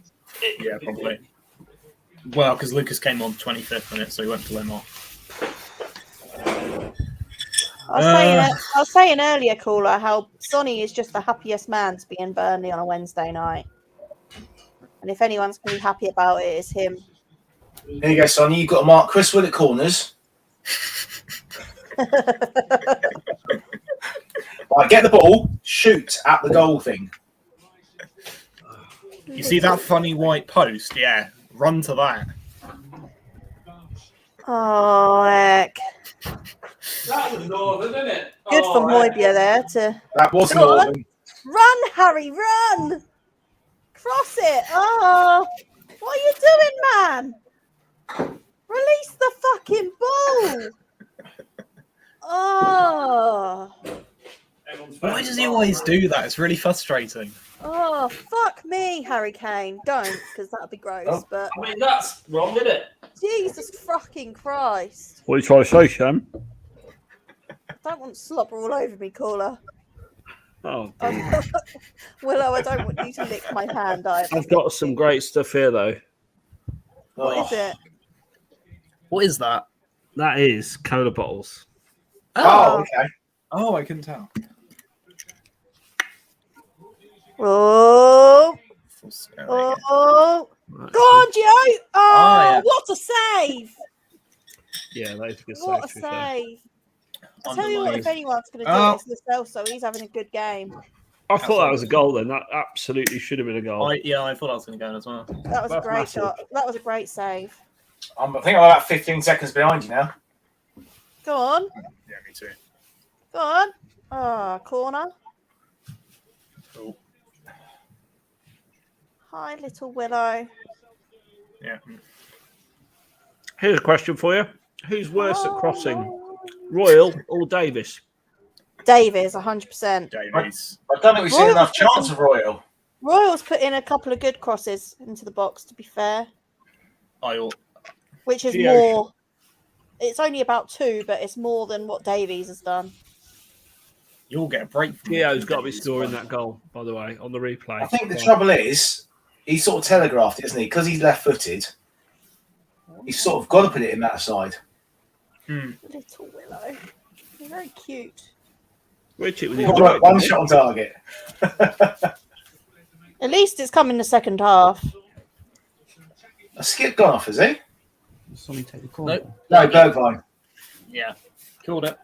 Yeah, probably. Well, because Lucas came on 25th minute, so he went to let him off. I was saying earlier, caller, how Sonny is just the happiest man to be in Burnley on a Wednesday night. And if anyone's going to be happy about it, it's him. There you go, Sonny. You've got to mark Chris Wood at corners. Right, get the ball, shoot at the goal thing. You see that funny white post? Yeah, run to that. Oh, heck. That was Northern, isn't it? Good for Højbjerg there to... That was Go on. Northern. Run, Harry, run! Cross it! Oh, what are you doing, man? Release the fucking ball! Oh, Why does he always do that? It's really frustrating. oh, fuck me, Harry Kane. Don't, because that'd be gross. Oh. But I mean, that's wrong, isn't it? Jesus fucking Christ. What are you trying to say, Sham? Don't want slobber all over me, caller. Oh, Willow, I don't want you to lick my hand either. I've got some great stuff here, though. What is it? What is that? That is cola bottles. Oh, okay. Oh, I can tell. Oh, oh. Go on, Gio. Oh, yeah. what a save. Yeah, that is a good save. What a to be fair. save. I'll tell you what, if anyone's going to do Oh. it, it's Lo Celso. He's having a good game. I thought that was a goal then. That absolutely should have been a goal. I thought I was going to go in as well. That was a That's great massive. shot. That was a great save. I think I'm about 15 seconds behind you now. Go on. Yeah, me too. Go on. Oh, corner. Cool. Hi, little Willow. Yeah. Here's a question for you. Who's worse at crossing, Royal or Davis? Davies, 100%. Davies. I don't think we've seen Royal- enough chance of Royal. Royals put in a couple of good crosses into the box, to be fair, which is Gio. more. It's only about 2, but it's more than what Davies has done. You'll get a break from Gio's got to be scoring that goal, by the way, on the replay. I think the trouble is, he sort of telegraphed it, isn't he? Because he's left-footed. He's sort of got to put it in that side. Little Willow. You're very cute. Richard with One shot on target. At least it's come in the second half. A skip gone off, has he? Sonny take the corner. Nope. No, Bergwijn. Yeah, killed it.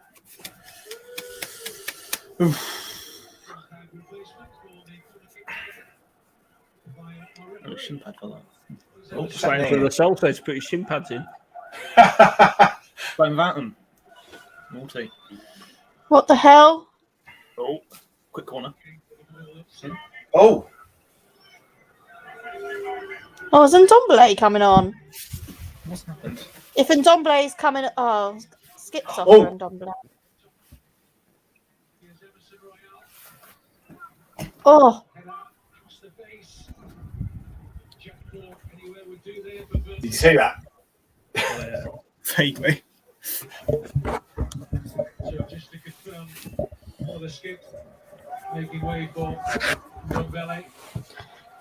Oh, shin pad for that. Oh, What's Waiting happening? for the Salto to put his shin pads in. Van Vatten. Naughty. What the hell? Oh, quick corner. Oh, Oh, is Ndombele coming on? What's happened? If Ndombele is coming, skips off Oh. for Ndombele. Oh, did you see that? Vaguely. So just to confirm, the skip making way for Ndombele.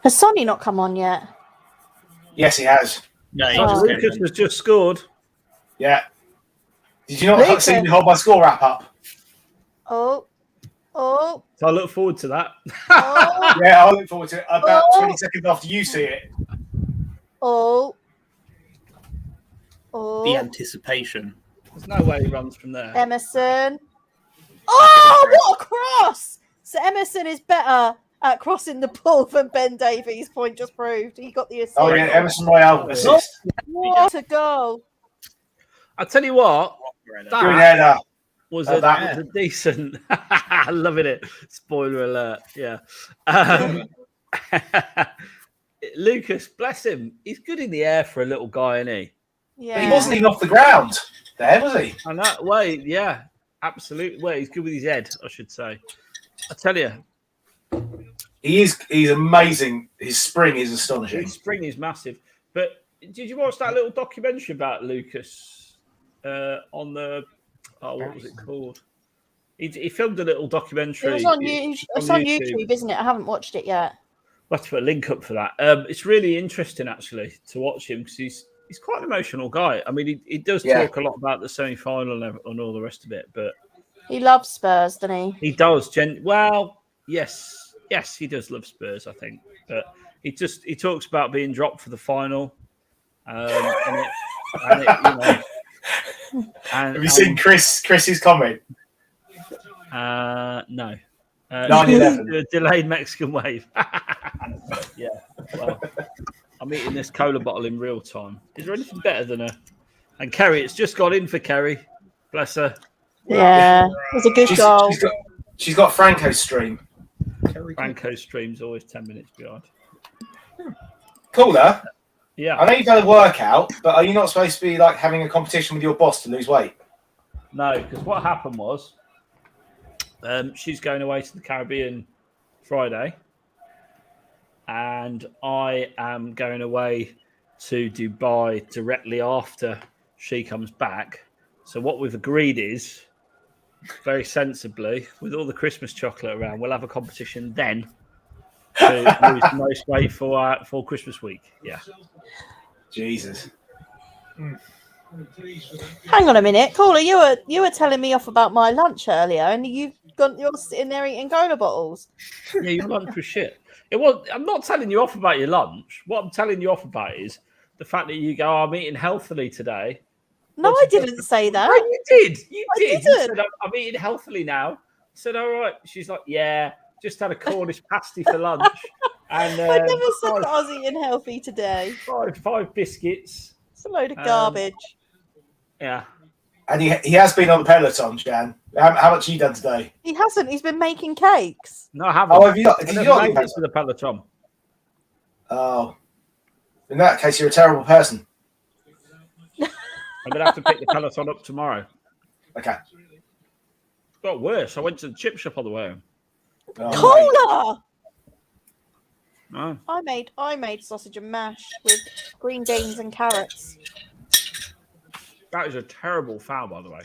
has Sonny not come on yet? Yes, he has. No, he Oh. just came Lucas in. has just scored. Yeah. Did you not Lucas. see me hold my score wrap up? Oh, oh, So I look forward to that. oh, Yeah, I look forward to it. About Oh. 20 seconds after you see it. oh, The oh. anticipation. There's no way he runs from there. Emerson. Oh, what a cross! So Emerson is better at crossing the ball than Ben Davies' point just proved. He got the assist. Oh, yeah, Emerson Royale assist. What a goal! I tell you what, Good that header. was Oh, a, that- was a decent. Loving it. Spoiler alert. Yeah. Lucas, bless him. He's good in the air for a little guy, isn't he? But Yeah. he wasn't even off the ground there, was he? And that way, yeah, absolutely. Well, he's good with his head, I should say. I tell you, He's amazing. His spring is astonishing. his spring is massive. But did you watch that little documentary about Lucas on the? Oh, what was it called? He filmed a little documentary. It was on YouTube. It's on YouTube, isn't it? I haven't watched it yet. We'll have to put a link up for that. It's really interesting actually to watch him because he's quite an emotional guy. I mean, he does talk a lot about the semi-final and all the rest of it, but He loves Spurs, doesn't he? he does. Well, yes, he does love Spurs, I think. But he talks about being dropped for the final. And Have you seen Chris's comment? No. 9/11. The delayed Mexican wave. Yeah. Well, I'm eating this cola bottle in real time. Is there anything better than her? And Kerry, it's just got in for Kerry. Bless her. Yeah, it was a good goal. She's got Franco's stream. Franco's stream's always 10 minutes behind. Cooler. Yeah. I know you've done a workout, but are you not supposed to be like having a competition with your boss to lose weight? No, because what happened was she's going away to the Caribbean Friday, and I am going away to Dubai directly after she comes back. So what we've agreed is, very sensibly, with all the Christmas chocolate around, we'll have a competition then to lose the most weight for Christmas week. Yeah. Jesus. Hang on a minute, Caller. You were telling me off about my lunch earlier, and you're sitting there eating cola bottles. Yeah, your lunch was shit. It was. I'm not telling you off about your lunch. What I'm telling you off about is the fact that you go, I'm eating healthily today. No, I didn't say that. No, you did. You I did. You didn't. said, I'm eating healthily now. I said, all right. She's like, yeah, just had a Cornish pasty for lunch. And I never said that I was eating healthy today. five biscuits. It's a load of garbage. Yeah. And he has been on the Peloton, Jan. How much have you done today? He hasn't. He's been making cakes. No, I haven't. Oh, have you not? I Did you never not? made it to the Peloton. Oh. In that case, you're a terrible person. I'm going to have to pick the Peloton up tomorrow. Okay. It got worse. I went to the chip shop on the way home. Oh, Cola. Oh. I made sausage and mash with green beans and carrots. That is a terrible foul, by the way.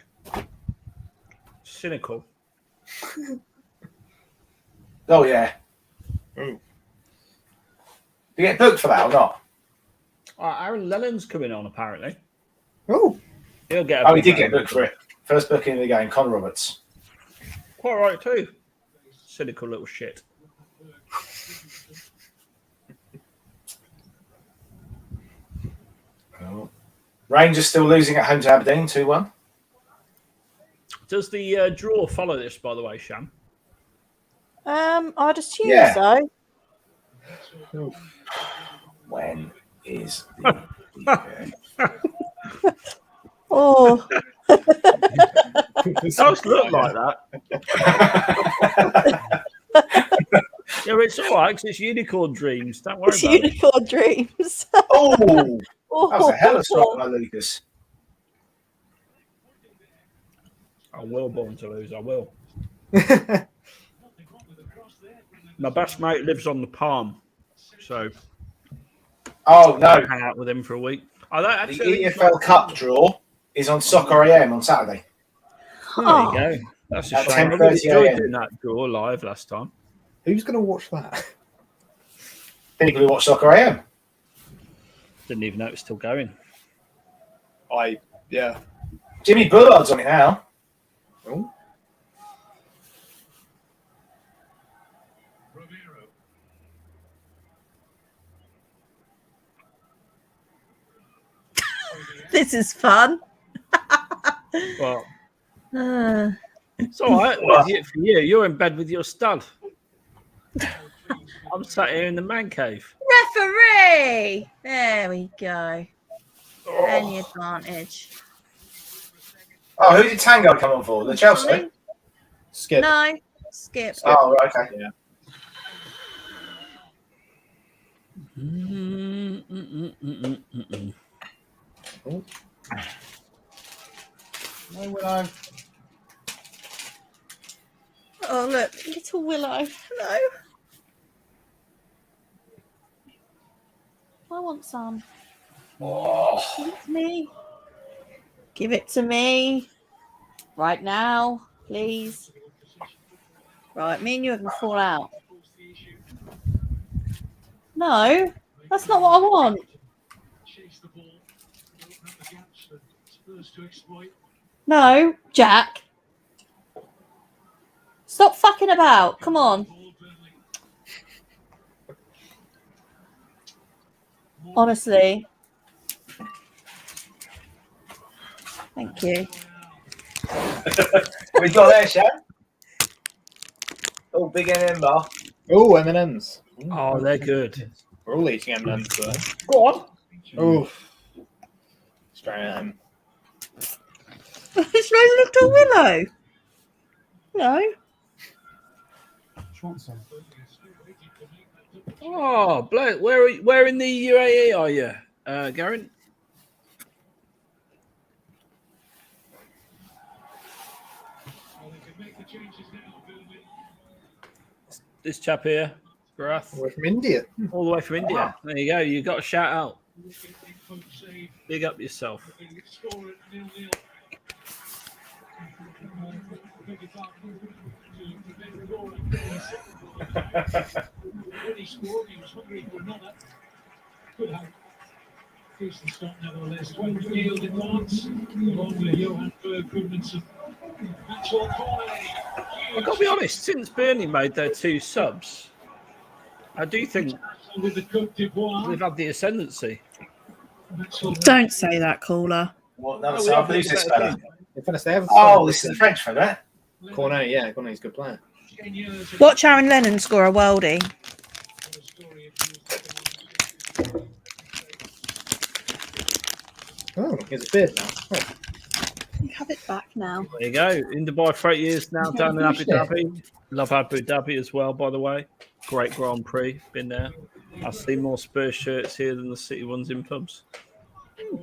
Cynical. oh yeah. Do you get booked for that or not? Aaron Lennon's coming on, apparently. Oh, He'll get Oh, he did get booked for it. First booking of the game, Conor Roberts. Quite right, too. Cynical little shit. Rangers still losing at home to Aberdeen, 2-1. Does the draw follow this, by the way, Shan? I'd assume Yeah. so. When is the Oh, It does look like that. Yeah, it's all right, 'cause it's unicorn dreams. Don't worry it's about it. unicorn dreams. Oh, that was a hell of a Oh, stop by Lucas. I will born to lose. I will. My best mate lives on the Palm, so Oh, no. hang out with him for a week. I don't The actually. EFL Cup draw is on Soccer AM on Saturday. There you go. That's a At shame. I 10:30 really enjoyed AM. doing that draw live last time. who's going to watch that? People who watch Soccer AM. Didn't even know it was still going. Yeah. Jimmy Bullard's on it now. Oh. Romero. this is fun. Well, Uh, it's all right. For you, you're in bed with your stud. I'm sat here in the man cave. referee! There we go. Any advantage. Oh, who did Tango come on for? The Chelsea? Skip. No, skip. Oh, right, okay. Yeah. Oh. No, Willow. Oh, look, little Willow. No. I want some. Oh, Give it to me. Give it to me. Right now, please. Right, me and you are going to fall out. No, that's not what I want. Chase the ball. Don't have the gaps for Spurs to exploit. No, Jack. Stop fucking about. Come on. Ball, Burnley. Honestly. Thank you. we got there, Shan. Oh, big M&M bar. Oh, M&M's. Oh, they're good. We're all eating M&M's today. Go on. Oh. Straight at him. It's my little Willow. No. Oh, Blake, where in the UAE are you, Garen? Well, they can make the changes now, Burnley. This chap here, Gareth, We're from India. all the way from India. There you go. You got a shout out. Save. Big up yourself. Score at 0-0. When he scored, he was hungry for another. Could have. Decent stop, nevertheless. 12-field advance, along with Johan Berg Goodmanson. Maxwell Cornet. I've got to be honest, since Burnley made their two subs, I do think With the Cote d'Ivoire. they've had the ascendancy. Maxwell Don't say that, caller. What, another Oh, we sub? have Who's the this better fella? team. They finished there. Oh, this is the French fella, eh? Cornet, yeah. Cornet's a good player. Watch Aaron Lennon score a worldie. Oh, he has a beard now. Oh. You have it back now. There you go. In Dubai for 8 years now, down in Abu Dhabi. Love Abu Dhabi as well, by the way. Great Grand Prix. Been there. I've seen more Spurs shirts here than the City ones in pubs. And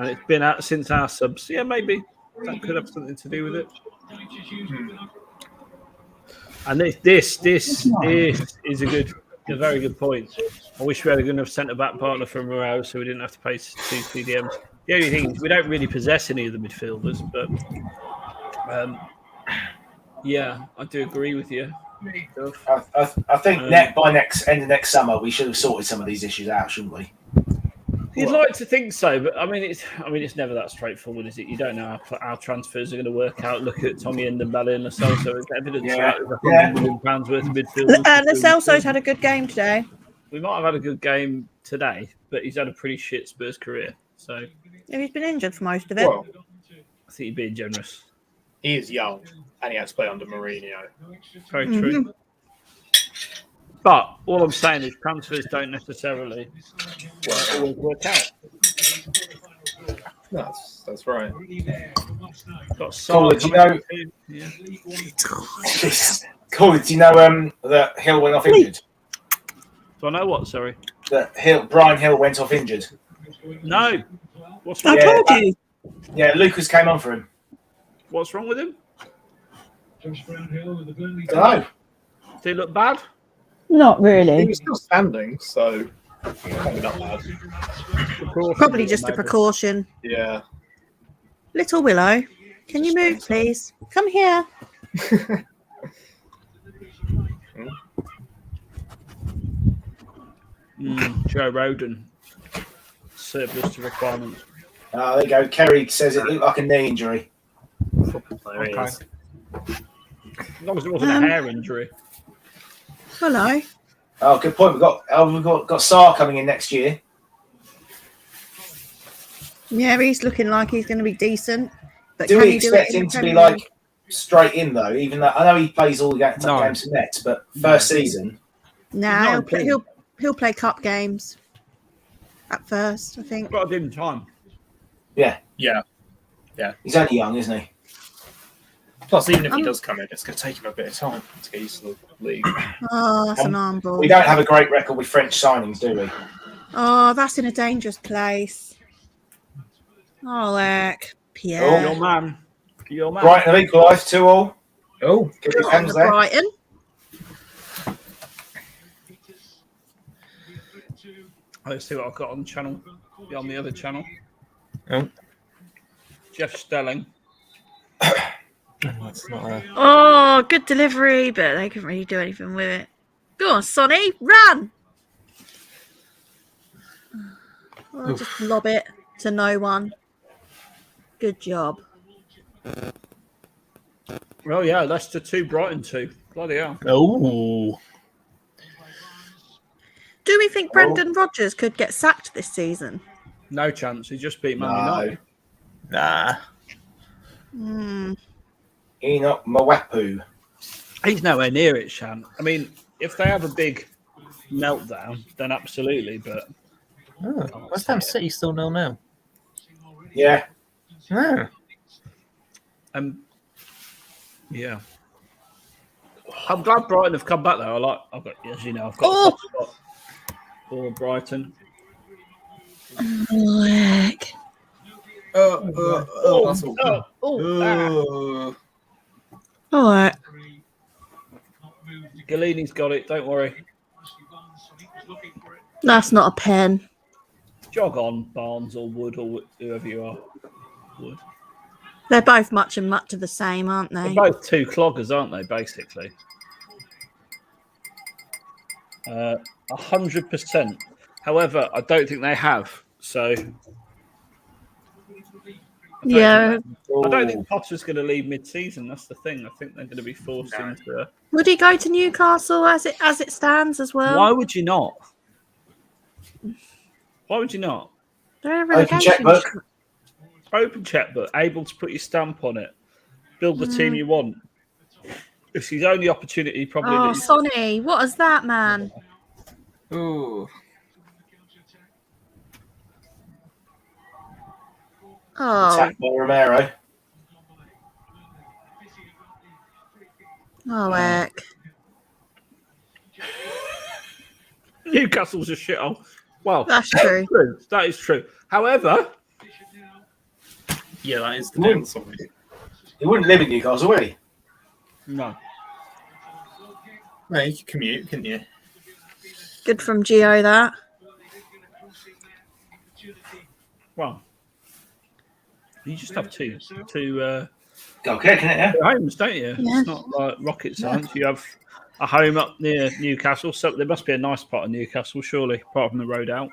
it's been out since our subs. Yeah, maybe. That could have something to do with it. And this is a very good point. I wish we had a good enough centre-back partner for Morales so we didn't have to pay 2 CDMs. The only thing is we don't really possess any of the midfielders, but yeah, I do agree with you. I think by end of next summer we should have sorted some of these issues out, shouldn't we? You'd like to think so, but I mean, it's never that straightforward, is it? You don't know how transfers are going to work out. Look at Tommy and Dembele and Lo Celso. There's evidence that there's £100 million worth of midfield. Lo Celso's had a good game today. We might have had a good game today, but he's had a pretty shit Spurs career. So He's been injured for most of it. Well, I think you're being generous. he is young, and he had to play under Mourinho. Very true. But all I'm saying is transfers don't necessarily always work out. That's right. Got Cool, do you know? Yeah. Cool. Do you know that Hill went off injured? Do I know what? Sorry. That Brian Hill went off injured. No. What's I wrong? told you. Yeah, Lucas came on for him. What's wrong with him? Josh Brownhill with the Burnley. Dunno. Did he look bad? Not He really. was still standing, so can't be that bad. Probably just a precaution. Yeah. Little Willow, can you move, please? Come here. Joe Roden. Surplus to requirements. There you go. Kerry says it looked like a knee injury. There he is. As long as it wasn't a hair injury. Hello. Oh, good point. We've got Sarr coming in next year. Yeah, he's looking like he's going to be decent. But Do can we he expect do it in him the to be Premier League? like straight in though? Even though I know he plays all the games No. for Nets, but first season. No, He's he'll play cup games at first, I think. Got to give him time. Yeah, Yeah. he's only young, isn't he? Plus, even if he does come in, it's going to take him a bit of time to get used to the league. Oh, that's an arm ball. We don't have a great record with French signings, do we? Oh, that's in a dangerous place. Oh, heck. Pierre. Oh, Your man. Your man. Brighton have equalised 2-2. Oh, Good Good on defence the there. Brighton. Let's see what I've got on the channel. On the other channel. Oh. Jeff Stelling. That's not a... Oh, good delivery, but they couldn't really do anything with it. Go on, Sonny, run! I'll just lob it to no one. Good job. Well, yeah, Leicester 2, Brighton 2. Bloody hell. Oh. Do we think Brendan Rodgers could get sacked this season? No chance. He just beat Man No. United. Nah. Enoch Mwepu. He's nowhere near it, Shan. I mean, if they have a big meltdown, then absolutely, but... Oh, West Ham City still 0-0. Yeah. Oh. Yeah. I'm glad Brighton have come back though. I've got a soft spot for Brighton. Heck. That's All right. Galini's got it, don't worry. That's not a pen. Jog on, Barnes or Wood or whoever you are. Wood. They're both much of the same, aren't They're they? both two cloggers, aren't they, basically? 100%. However, I don't think they have. So... Yeah. I don't think Potter's going to leave mid-season. That's the thing. I think they're going to be forced into... Would he go to Newcastle as it stands as well? Why would you not? Why would you not? They're in Open relegation. checkbook. Open checkbook, able to put your stamp on it. Build the team you want. It's his only opportunity, probably. Oh, Sonny, what is that, man? Ooh. Oh, Attacked by Romero. oh, heck. Newcastle's a shithole. Well, That's true. That is true. However, Yeah, that is the downside. He wouldn't live in Newcastle, would he? no. No, you can commute, couldn't you? Good from Gio, that. Well, you just have two Go kicking it, yeah? homes, don't you? Yeah. It's not like rocket science. You have a home up near Newcastle. So there must be a nice part of Newcastle, surely, apart from the road out.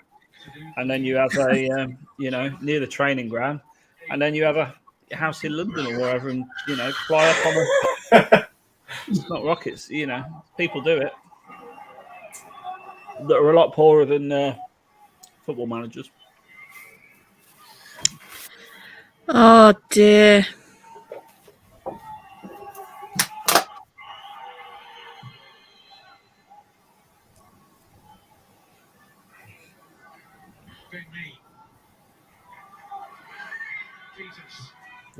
And then you have a, near the training ground. And then you have a house in London or wherever and, fly up on a... It's not rockets, people do it. That are a lot poorer than football managers. Oh, dear.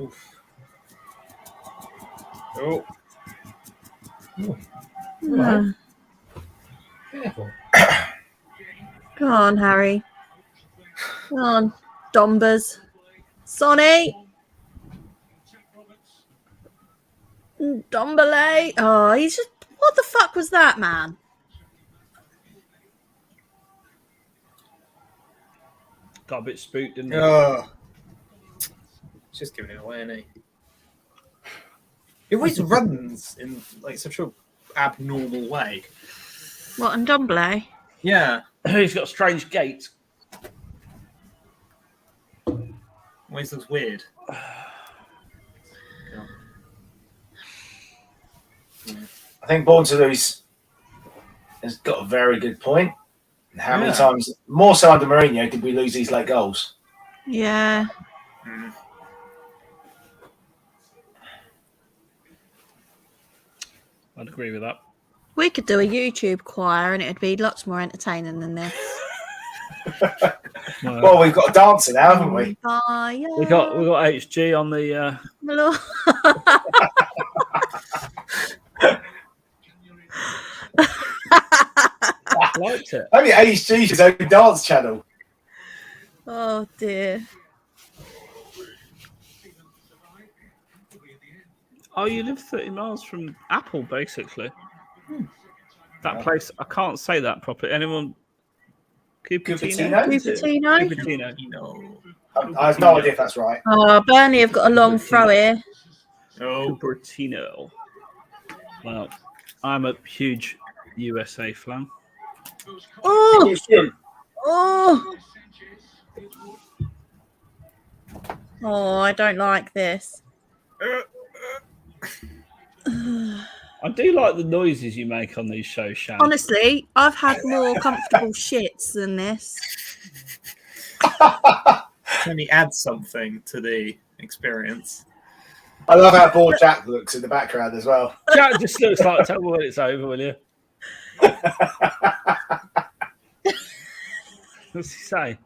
Oof. Oh. Oh. Careful. Go on, Harry. Go on, Dombers. Sonny. Dombele. Oh, he's just... What the fuck was that, man? Got a bit spooked, didn't he? Oh. He's just giving it away, isn't he? He always runs in such a abnormal way. What, and Dombele? Yeah. He's got a strange gait. Always looks weird. I think Born to Lose has got a very good point. How many times, more so under Mourinho, did we lose these late goals? Yeah. I'd agree with that. We could do a YouTube choir and it'd be lots more entertaining than this. Well, we've got a dancer now, haven't we? We got HG on the. I liked it. Only HG's his own dance channel. Oh dear. Oh, you live 30 miles from Apple, basically. That place, I can't say that properly. Anyone? Cupertino? Cupertino? I have no idea if that's right. Oh, Burnley have got a long throw here. Oh. Cupertino. Well, I'm a huge USA fan. Oh! Oh! Oh, I don't like this. I do like the noises you make on these shows, Shan. Honestly, I've had more comfortable shits than this. Can he add something to the experience? I love how bored Jack looks in the background as well. Jack just looks like, tell me when it's over, will you? What's he say?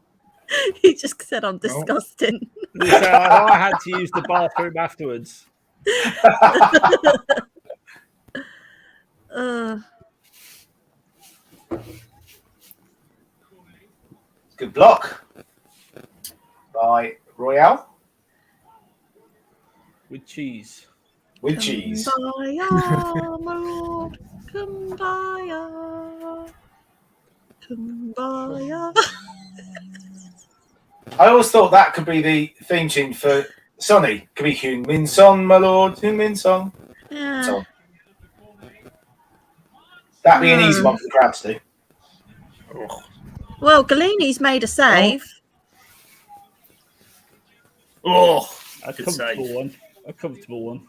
He just said I'm disgusting. He said, I had to use the bathroom afterwards. Good block by Royale. With cheese. With cheese. Kumbaya, my lord. Kumbaya. Kumbaya. I always thought that could be the theme tune for Sonny. Could be Hyun Min Song, my lord. Hyun Min Song. Yeah. So, that'd be an easy one for the crowd to do. Well, Galini's made a save. Oh, A comfortable one.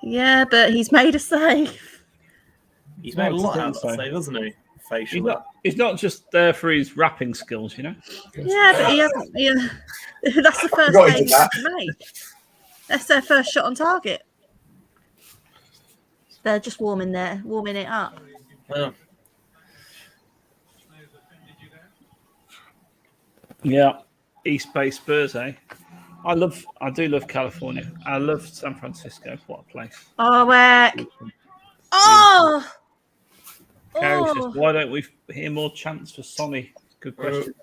Yeah, but he's made a save. He's made a lot out of so. that save, hasn't he? Facially. He's not just there for his rapping skills, you know? Yeah, but he hasn't. Yeah. That's the first Forgot he save did that. he's made. That's their first shot on target. They're just warming it up. Oh. Yeah. East Bay Spurs, eh? I do love California. I love San Francisco. What a place. Oh, oh! Carrie says, why don't we hear more chants for Sonny? Good question.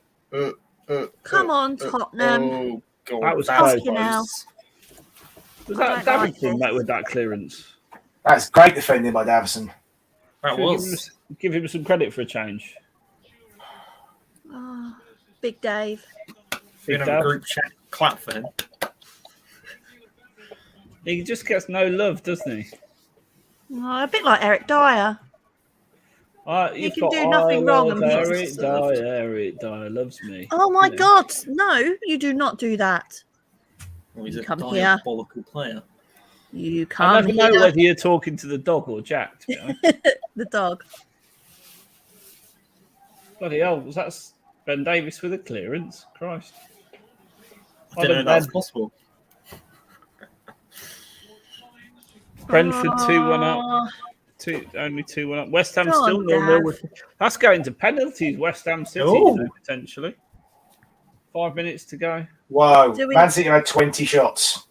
Come on, Tottenham. Oh, God. That was close. Was that Davidson met with that clearance? That's great defending by Davison. That was. Give him some credit for a change. Oh, Big Dave. Big Dave. A group chat clap for him. He just gets no love, doesn't he? Oh, a bit like Eric Dyer. You can do nothing wrong and beats Eric us served. Dyer. Eric Dyer loves me. Oh my You know. God! No, you do not do that. Well, he's a Come here. diabolical player. You I come never know here. whether you're talking to the dog or Jack. To be honest. The dog. Bloody hell, was that Ben Davis with a clearance? Christ. I didn't know that was possible. Brentford 2-1 up. Only 2-1 up. West Ham Go still on, 0-0. Gav. That's going to penalties. West Ham City, potentially. 5 minutes to go. Whoa. Do we- Man City had 20 shots.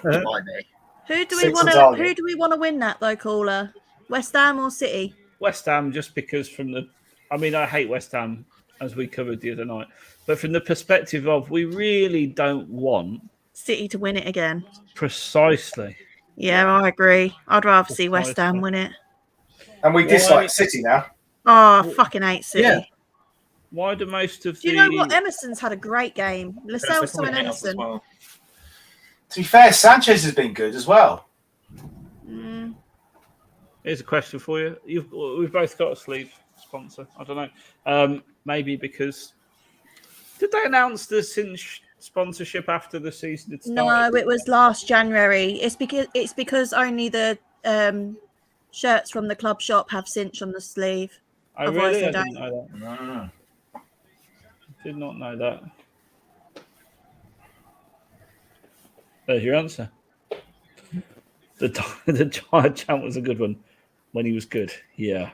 Who do we Six want on to? target. Who do we want to win that though, caller? West Ham or City? West Ham, just because I hate West Ham, as we covered the other night. But from the perspective of, we really don't want City to win it again. precisely. Yeah, I agree. I'd rather see West Ham win it. And we dislike City now. Oh, I fucking hate City. Yeah. Why do most of Do you know what? Emerson's had a great game. Lo Celso and Emerson. Well. To be fair, Sanchez has been good as well. Here's a question for you. We've both got a sleeve sponsor. I don't know. Maybe because... Did they announce the Cinch sponsorship after the season had started? No, it was last January. It's because only the shirts from the club shop have Cinch on the sleeve. I Otherwise really they didn't don't. know that. Did not know that. There's your answer. The Giant Chant was a good one when he was good. Yeah.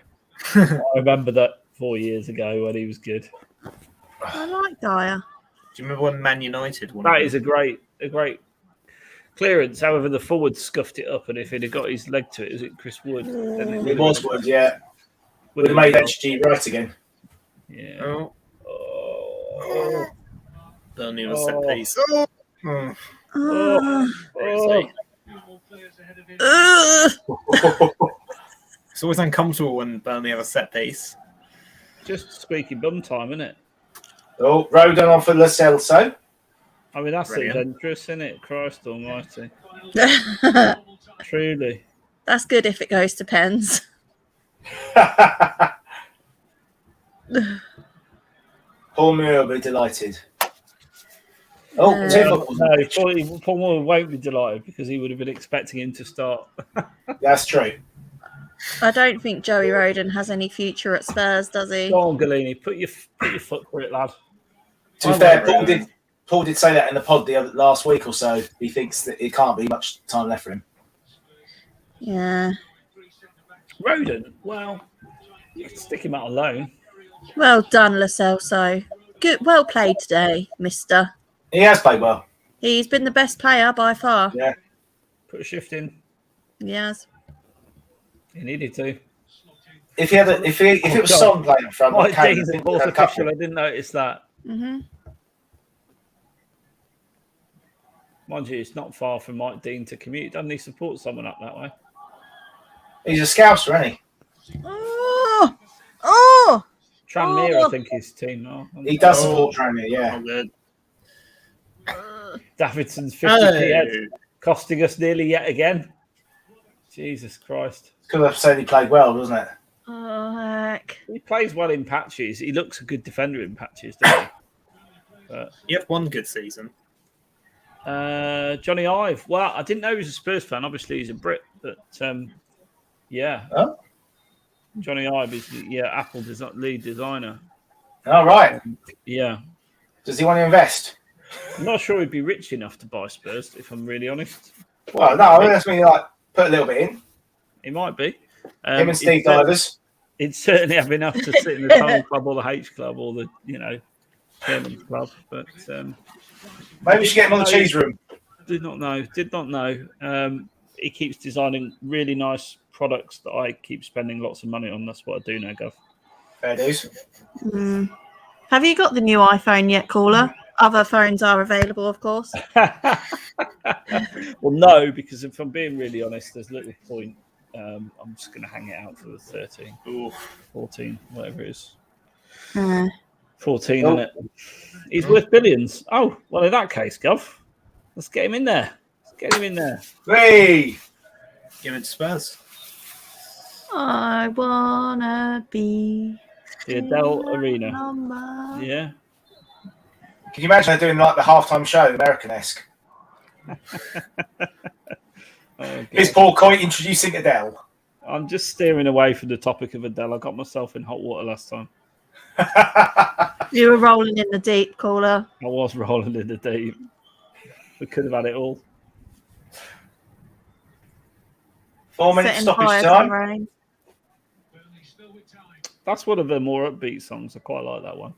I remember that 4 years ago when he was good. I like Dyer. Do you remember when Man United won? That is a great clearance. However, the forward scuffed it up, and if he'd have got his leg to it, was it Chris Wood? Then It was Wood, yeah. Would have made HG right again. Yeah. Burnley on a set piece. It's always uncomfortable when Burnley have a set piece. Just squeaky bum time, isn't it? Oh, Rodon on for Lo Celso. I mean, that's Brilliant. adventurous, isn't it? Christ almighty. Truly. That's good if it goes to pens. Paul Moore will be delighted. Oh, No, Paul Moore won't be delighted because he would have been expecting him to start. that's true. I don't think Joey Roden has any future at Spurs, does he? Go on, Galini, put your foot for it, lad. To be fair, Paul did say that in the pod last week or so. He thinks that it can't be much time left for him. Yeah. Roden, well, you can stick him out alone. Well done, Lo Celso. Good, well played today, mister. He has played well. He's been the best player by far. Yeah. Put a shift in. Yes. He needed to. If it was Son playing in front, Mike Kane, Dean's I the think fourth we'd have a official. couple. I didn't notice that. Mm-hmm. Mind you, it's not far from Mike Dean to commute. Doesn't he support someone up that way? He's a scouser, isn't he? Oh! Oh! Tranmere, I think, his team. Oh, He does support Tranmere, yeah. Oh, good. Davidson's 50p head, costing us nearly yet again. Jesus Christ. Could have said he played well, doesn't it? Oh, heck. He plays well in patches. He looks a good defender in patches, doesn't he? But, You had one good season. Johnny Ive. Well, I didn't know he was a Spurs fan. Obviously, he's a Brit. But, yeah. Oh. Johnny Ive is, Apple lead designer. All right. Yeah. Does he want to invest? I'm not sure he'd be rich enough to buy Spurs, if I'm really honest. Well, no, I mean, that's me put a little bit in. He might be. Him and Steve Divers. He'd certainly have enough to sit in the Tunnel Club or the H Club or the, Chairman's Club. But maybe we should get him on the cheese room. Did not know. He keeps designing really nice products that I keep spending lots of money on. That's what I do now, Gov. Fair dues. Have you got the new iPhone yet, caller? Other phones are available, of course. Well, no, because if I'm being really honest, there's little point. I'm just going to hang it out for the 13, 14, whatever it is. 14, isn't it? He's worth billions. Oh, well, in that case, Gov, let's get him in there. Hey! Give it to Spurs. I wanna be The Adele in Arena. number. Yeah. Can you imagine her doing like the halftime show, American-esque? Oh, Here's God. Paul Coy introducing Adele. I'm just steering away from the topic of Adele. I got myself in hot water last time. You were rolling in the deep, caller. I was rolling in the deep. We could have had it all. 4 minutes Setting stoppage fire to time. the rain. That's one of the more upbeat songs. I quite like that one.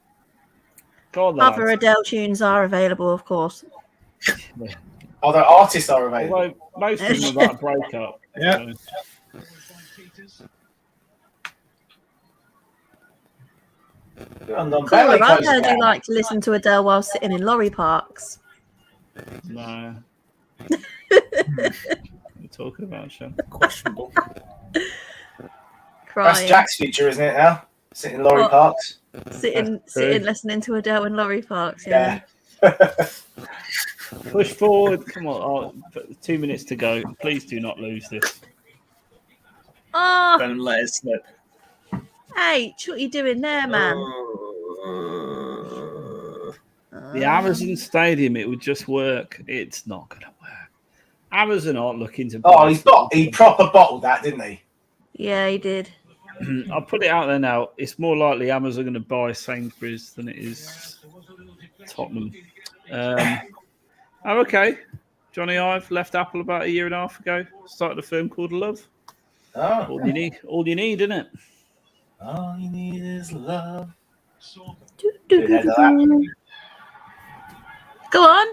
Go on, Other lads. Adele tunes are available, of course. Although artists are available. Although most of them are about a breakup. Yeah. So. Caller, I heard you like to listen to Adele while sitting in lorry parks. No. What are you talking about, Shan? Questionable. Crying. That's Jack's future, isn't it now? Sitting in lorry What? parks. Sitting listening to Adele in lorry parks, Yeah. Push forward. Come on. 2 minutes to go. Please do not lose this. Oh, Don't let it slip. H, what are you doing there, man? The Amazon Stadium, it would just work. It's not going to work. Amazon aren't looking to. Oh, he proper bottled that, didn't he? Yeah, he did. I'll put it out there now. It's more likely Amazon going to buy Sainsbury's than it is Tottenham. Okay. Johnny Ive left Apple about a year and a half ago. Started a firm called Love. Oh. All you need, isn't it? All you need is love. Go on.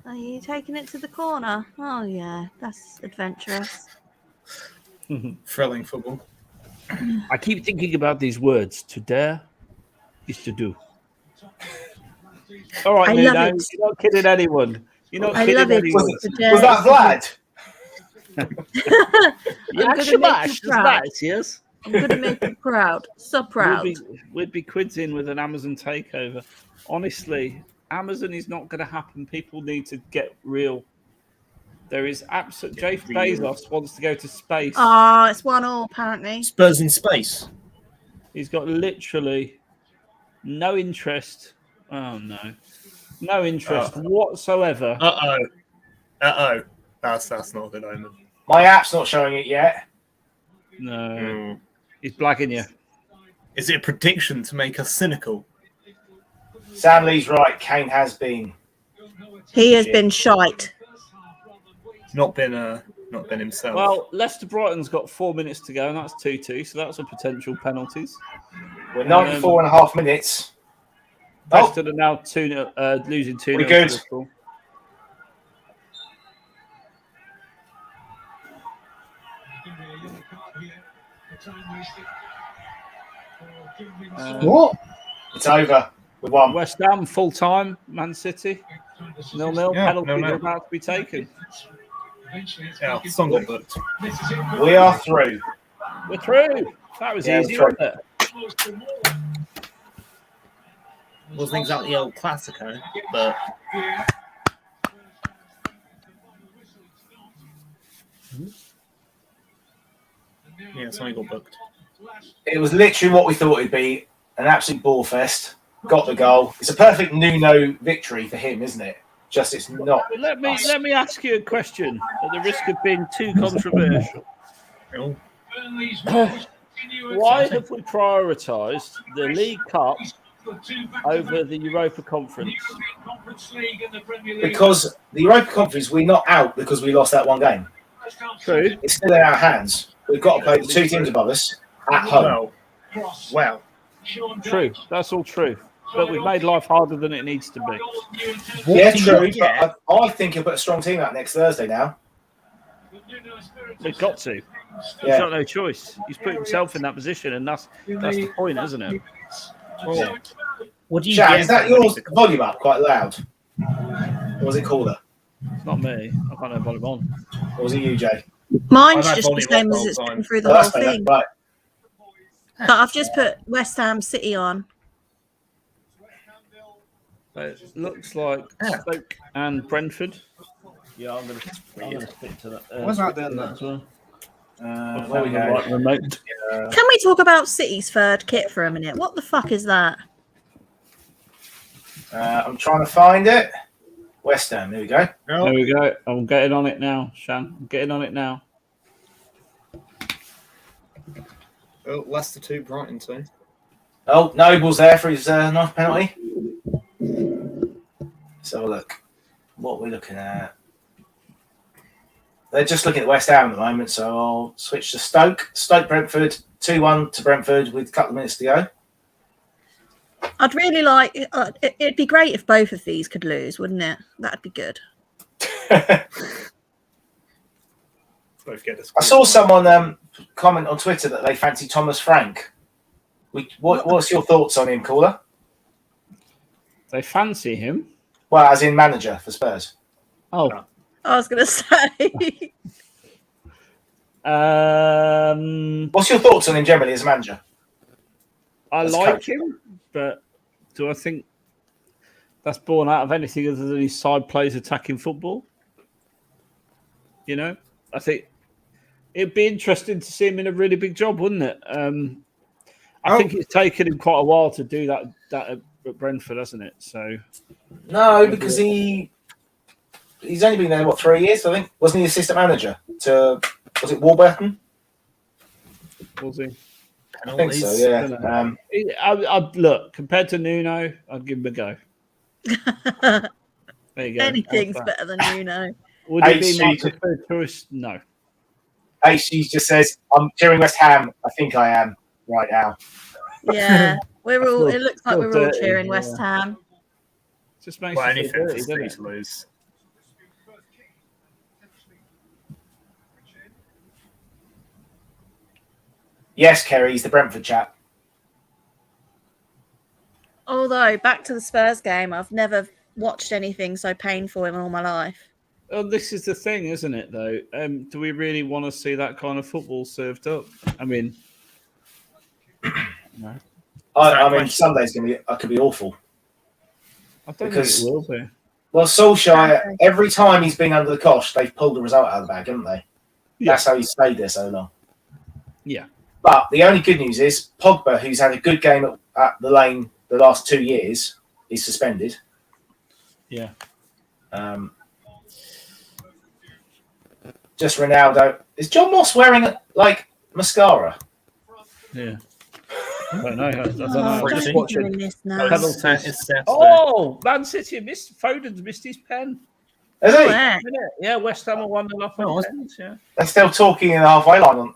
Are you taking it to the corner? Oh, yeah, that's adventurous. Thrilling football. I keep thinking about these words. To dare is to do. All right, I Nuno, love it. you're not kidding anyone. You're not I kidding love it. anyone. Was that Vlad? I'm going to make you proud. Yes. I'm going to make you proud. So proud. We'd be quids in with an Amazon takeover. Honestly, Amazon is not going to happen. People need to get real. There is absolute. Jeff Bezos wants to go to space. Oh, it's 1-1 apparently. Spurs in space. He's got literally no interest. Oh no, no interest whatsoever. That's not a good omen. My app's not showing it yet. No, he's blagging you. Is it a prediction to make us cynical? Sam Lee's right. Kane has been. He has been shite. Not been himself. Well, Leicester Brighton's got 4 minutes to go, and that's 2-2. So that's a potential penalties. We're 94 and a half minutes. Leicester are now losing 2-0. We're good. What? It's over. We won. West Ham full time. Man City 0-0. Yeah, Penalties 0-0. are about to be taken. Yeah, song got booked. We are through. We're through. That was easy, wasn't it? Wasn't exactly El Clasico, but yeah, something got booked. It was literally what we thought it'd be. An absolute ball fest. Got the goal. It's a perfect Nuno victory for him, isn't it? Just it's not. Let me ask you a question at the risk of being too controversial. Why have we prioritised the League Cup over the Europa Conference? Because the Europa Conference, we're not out because we lost that one game. True. It's still in our hands. We've got to play the two teams above us at home. Well, True. That's all true. But we've made life harder than it needs to be. Yeah, true. But I think he'll put a strong team out next Thursday now. We've got to. He's Yeah. got no choice. He's put himself in that position, and that's the point, isn't it? well, what do you Shan, get? is that your volume up quite loud? Or was it cooler? It's not me. I can't have volume on. Or was it you, Jay? Mine's I've had just the volume same up as the it's whole been time. through the Oh, whole that's better. thing. Right. But I've just put West Ham City on. So it looks like Stoke and Brentford. Yeah, I'm going to stick to that. Why's that doing stick to that? as well. There we go. Right remote. Can we talk about City's third kit for a minute? What the fuck is that? I'm trying to find it. West Ham. There we go. There we go. I'm getting on it now, Shan. I'm getting on it now. Oh, Leicester 2, Brighton 2. Oh, Noble's there for his knife penalty. Let's have a look. What are we looking at? They're just looking at West Ham at the moment, so I'll switch to Stoke. Stoke Brentford, 2-1 to Brentford with a couple of minutes to go. I'd really like. It'd be great if both of these could lose, wouldn't it? That'd be good. I saw someone comment on Twitter that they fancy Thomas Frank. What's your thoughts on him, caller? They fancy him? Well, as in manager for Spurs. Oh. I was going to say. What's your thoughts on him generally as a manager? I As like coach. him, but do I think that's born out of anything other than his side plays attacking football? You know, I think it'd be interesting to see him in a really big job, wouldn't it? I think it's taken him quite a while to do that at Brentford, hasn't it? So No, because he's only been there, 3 years, I think? Wasn't he assistant manager to, was it Warburton? was he? I think so, yeah. I'd look, compared to Nuno, I'd give him a go. There you go. Anything's better than Nuno. Would he be my HG preferred choice? No. HG just says, I'm cheering West Ham. I think I am right now. Yeah, we're all. It looks like feel we're all dirty, cheering yeah. West Ham. Just makes Well, you feel anything for dirty, doesn't City it? to lose. Yes, Kerry, he's the Brentford chap. Although, back to the Spurs game, I've never watched anything so painful in all my life. Oh, this is the thing, isn't it, though? Do we really want to see that kind of football served up? I mean, no. I mean, Sunday's could be awful. I don't Because- think it will be. Well, Solskjaer, every time he's been under the cosh, they've pulled the result out of the bag, haven't they? Yeah. That's how he's stayed there so long. Yeah. But the only good news is Pogba, who's had a good game at the Lane the last 2 years, is suspended. Yeah. Just Ronaldo. Is John Moss wearing mascara? Yeah. I don't know. I don't know. Oh, I'm just don't be watching. doing this now. Penalties. Oh, Man City missed. Foden's missed his pen. Is he? Yeah. Yeah, West Ham are 1-0 up on pens. Yeah. They're still talking in the halfway line.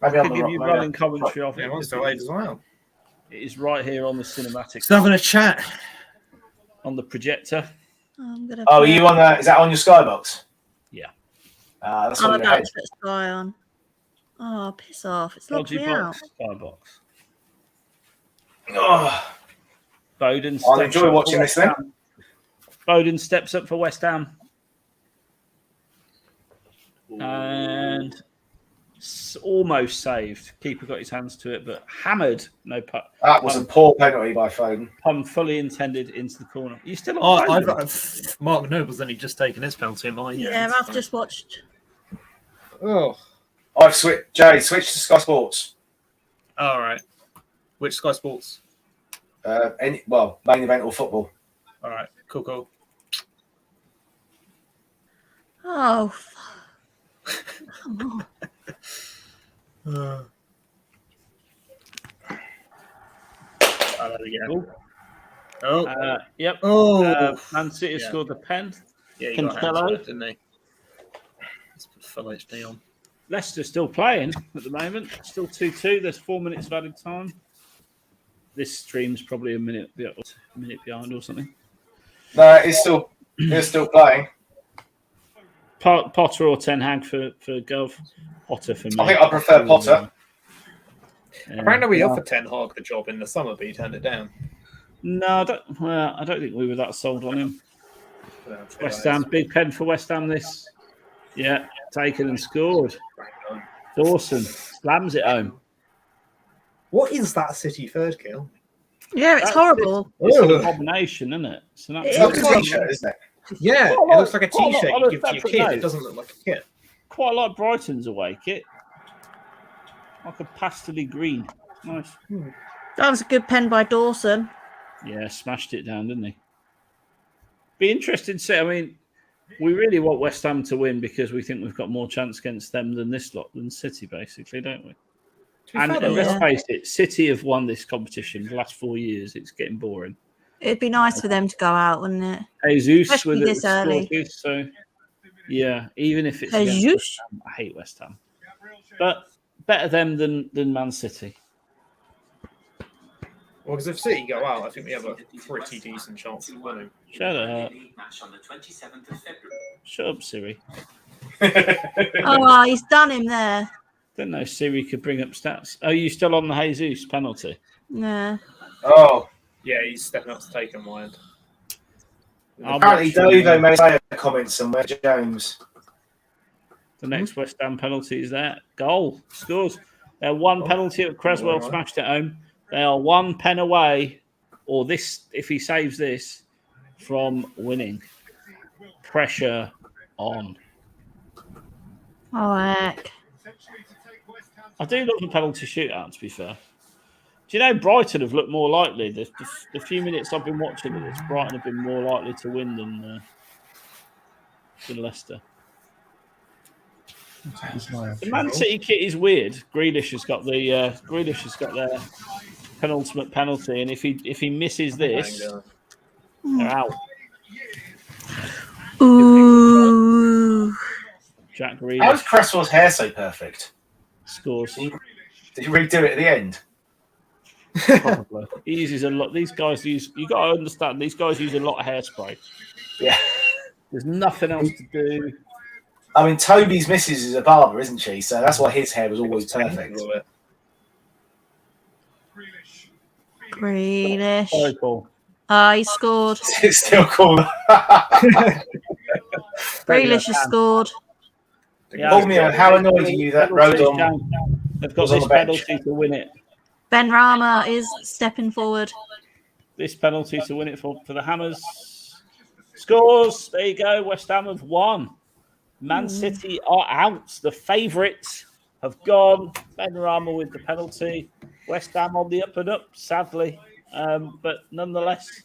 Maybe I'm Could give you the running commentary off Yeah, it. one's delayed as well. It is right here on the cinematic, Still having a chat. on the projector. I'm gonna. Oh, are you on? Is that on your Skybox? Yeah. That's I'm on your about head. to put Sky on. Oh, piss off! It's locked Dodgy me out. box. Skybox. Oh, Foden. I'll steps enjoy up watching for this West then. Ham. Foden steps up for West Ham. And almost saved. Keeper got his hands to it, but hammered. No putt. That was a poor penalty by Foden. Pun fully intended into the corner. You still on Foden? Mark Noble's only just taken his penalty in mine. Yeah, I've just watched. Oh, I've switched. Jay, switch to Sky Sports. all right. Which Sky Sports? Main event or football. All right, cool. Oh, come on. There we go. Oh, Yep. oh, Man City Yeah. scored the pen. yeah, you got hands Cancelo. on it, didn't they? Let's put full HD on. Leicester still playing at the moment. Still 2-2. There's 4 minutes of added time. This stream's probably a minute behind or something. No, it's still playing. Potter or Ten Hag for Gov. Potter for me. I think I prefer Potter. Apparently, we offered Ten Hag the job in the summer, but he turned it down. No, I don't think we were that sold on him. West Ham, big pen for West Ham. This, yeah, taken and scored. Dawson slams it home. What is that City third kill? Yeah, it's horrible. It's an Ugh. abomination, isn't it? It's an It's absolute like a t-shirt, isn't it? Yeah, Quite it like- looks like a quite like T-shirt on you a give to your separate kid. note. It doesn't look like a kit. quite like Brighton's away kit. like a pastely green. Nice. That was a good pen by Dawson. Yeah, smashed it down, didn't he? Be interesting to see. I mean, we really want West Ham to win because we think we've got more chance against them than this lot, than City, basically, don't we? And let's face it, City have won this competition the last 4 years. It's getting boring. It'd be nice for them to go out, wouldn't it? Jesus Especially with this it early. scored, so yeah, even if it's against Jesus. West Ham, I hate West Ham, but better them than Man City. Well, because if City go out, I think we have a pretty decent chance of winning. Shut up. Shut up, Siri. Oh, he's done him there. Didn't know Siri could bring up stats. Are you still on the Jesus penalty? Yeah. Oh, Yeah, he's stepping up to take him wide. apparently Dovo may say a comment somewhere. James. The next West Ham penalty is that goal. Scores. They're one penalty at Creswell smashed it home. They are 1 pen away, or this, if he saves this, from winning. Pressure on. Oh, heck. I do love the penalty shootout, to be fair. Do you know Brighton have looked more likely? The few minutes I've been watching of this, Brighton have been more likely to win than Leicester. The Man City kit is weird. Grealish has got their penultimate penalty, and if he misses this, they're out. Ooh. Jack How's Grealish Cresswell's hair so perfect? scores. Did you redo it at the end? Probably. He uses a lot. These guys use. You got to understand. These guys use a lot of hairspray. Yeah. There's nothing else to do. I mean, Toby's missus is a barber, isn't she? So that's why his hair was always perfect. Grealish. Sorry, Paul. He scored. It's still cool. Grealish has scored. Call me on how annoyed are you that Rodon They've got was on this the bench? penalty to win it. Ben Rama is stepping forward. This penalty to win it for the Hammers. Scores. There you go. West Ham have won. Man City are out. The favourites have gone. Benrahma with the penalty. West Ham on the up and up, sadly. But nonetheless,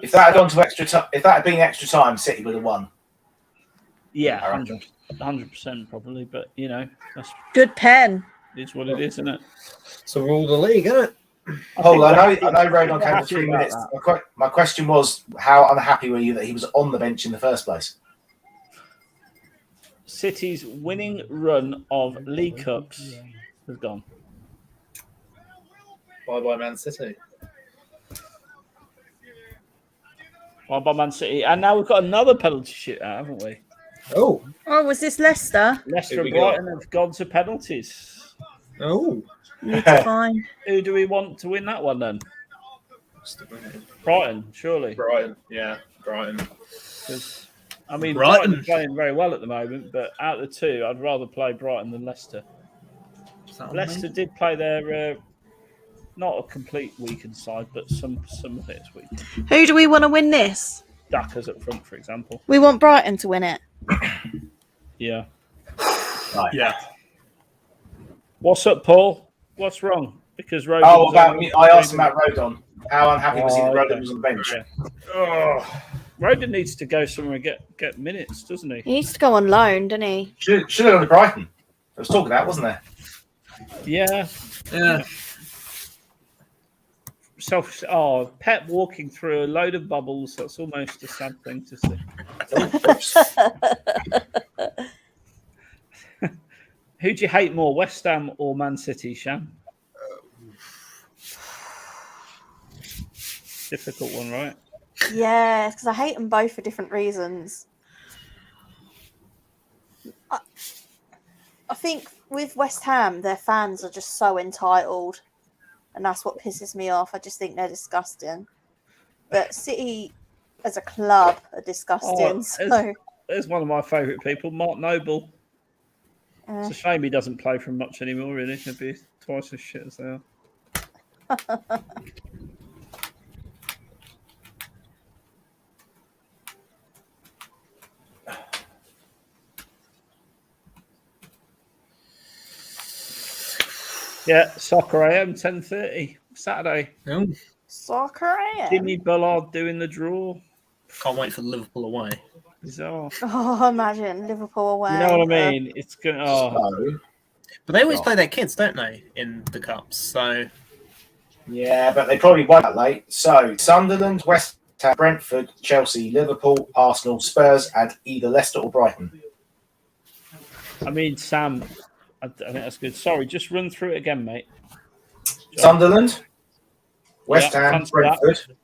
If that had gone to extra time, if that had been extra time, City would have won. Yeah, 100% probably. But you know, that's Good pen. it's what it is, isn't it? So we're all the league, isn't it? Hold on, I know Rodon came for happy 3 about minutes. My question was, how unhappy were you that he was on the bench in the first place? City's winning run of League Cups has gone. Bye, Man City. By Man City, and now we've got another penalty shootout, haven't we? Oh, Was this Leicester? Leicester Who and we got? Brighton have gone to penalties. oh. Need to find. Who do we want to win that one then? Brighton, surely. Brighton, yeah, Brighton. 'Cause, I mean, Brighton. Brighton are playing very well at the moment, but out of the two, I'd rather play Brighton than Leicester. Leicester did play their not a complete weakened side, but some of it's weak. Who do we want to win this? Duckers up front, for example. We want Brighton to win it. Yeah. Right. Yeah. What's up, Paul? What's wrong? Because Rodon. Oh, about me. I asked him about Rodon. How unhappy was he that Rodon was on the bench? Yeah. Oh, Rodon needs to go somewhere and get minutes, doesn't he? He needs to go on loan, doesn't he? Should have gone to Brighton. There was talk of that, wasn't there? Yeah. Yeah. Pep walking through a load of bubbles. That's almost a sad thing to see. Who do you hate more, West Ham or Man City, Shan? Difficult one, right? Yeah, because I hate them both for different reasons. I think with West Ham, their fans are just so entitled, and that's what pisses me off. I just think they're disgusting. But City, as a club, are disgusting. There's one of my favourite people, Mark Noble. It's a shame he doesn't play for much anymore, really. He'd be twice as shit as they are. Yeah, Soccer AM, 10:30 Saturday. Oh, Soccer AM. Jimmy Bullard doing the draw. can't wait for Liverpool away. Bizarre. Oh, imagine Liverpool away. You know what I mean? It's gonna. Oh, So, But they always God. play their kids, don't they, in the cups? So yeah, but they probably won't that late. So Sunderland, West Ham, Brentford, Chelsea, Liverpool, Arsenal, Spurs, and either Leicester or Brighton. I mean, Sam, I think that's good. Sorry, just run through it again, mate. John. Sunderland, West Yeah, Ham, fancy that. Brentford,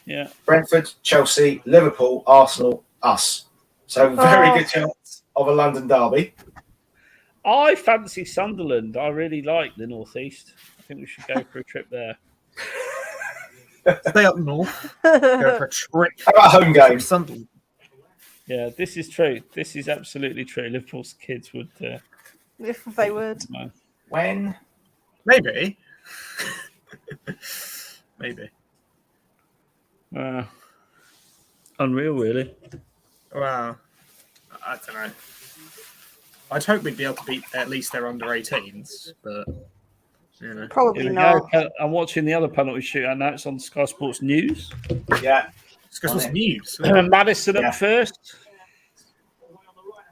Yeah. Brentford, Chelsea, Liverpool, Arsenal, us. So very good chance of a London derby. I fancy Sunderland. I really like the Northeast. I think we should go for a trip there. stay up north, go for a trip. How about a home game? Sunderland. Yeah, this is true. This is absolutely true. Liverpool's kids would. If they would. No. When? Maybe. Maybe. Unreal, really. Well, I don't know. I'd hope we'd be able to beat at least their under 18s, but you know. Probably Here we not. go. I'm watching the other penalty shootout now. It's on Sky Sports News. Yeah. It's because it's news. Madison Yeah. up first.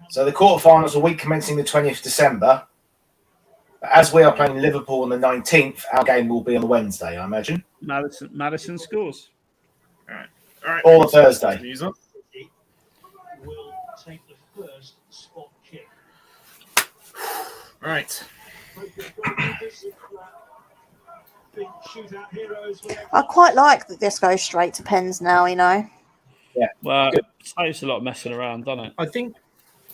So the quarterfinals are week commencing the 20th December. But as we are playing Liverpool on the 19th, our game will be on the Wednesday, I imagine. Madison scores. All right. Or the Thursday. News on. Will take the first spot kick. All right. Big shootout heroes. I quite like that this goes straight to pens now, you know. Well, it saves a lot of messing around, doesn't it?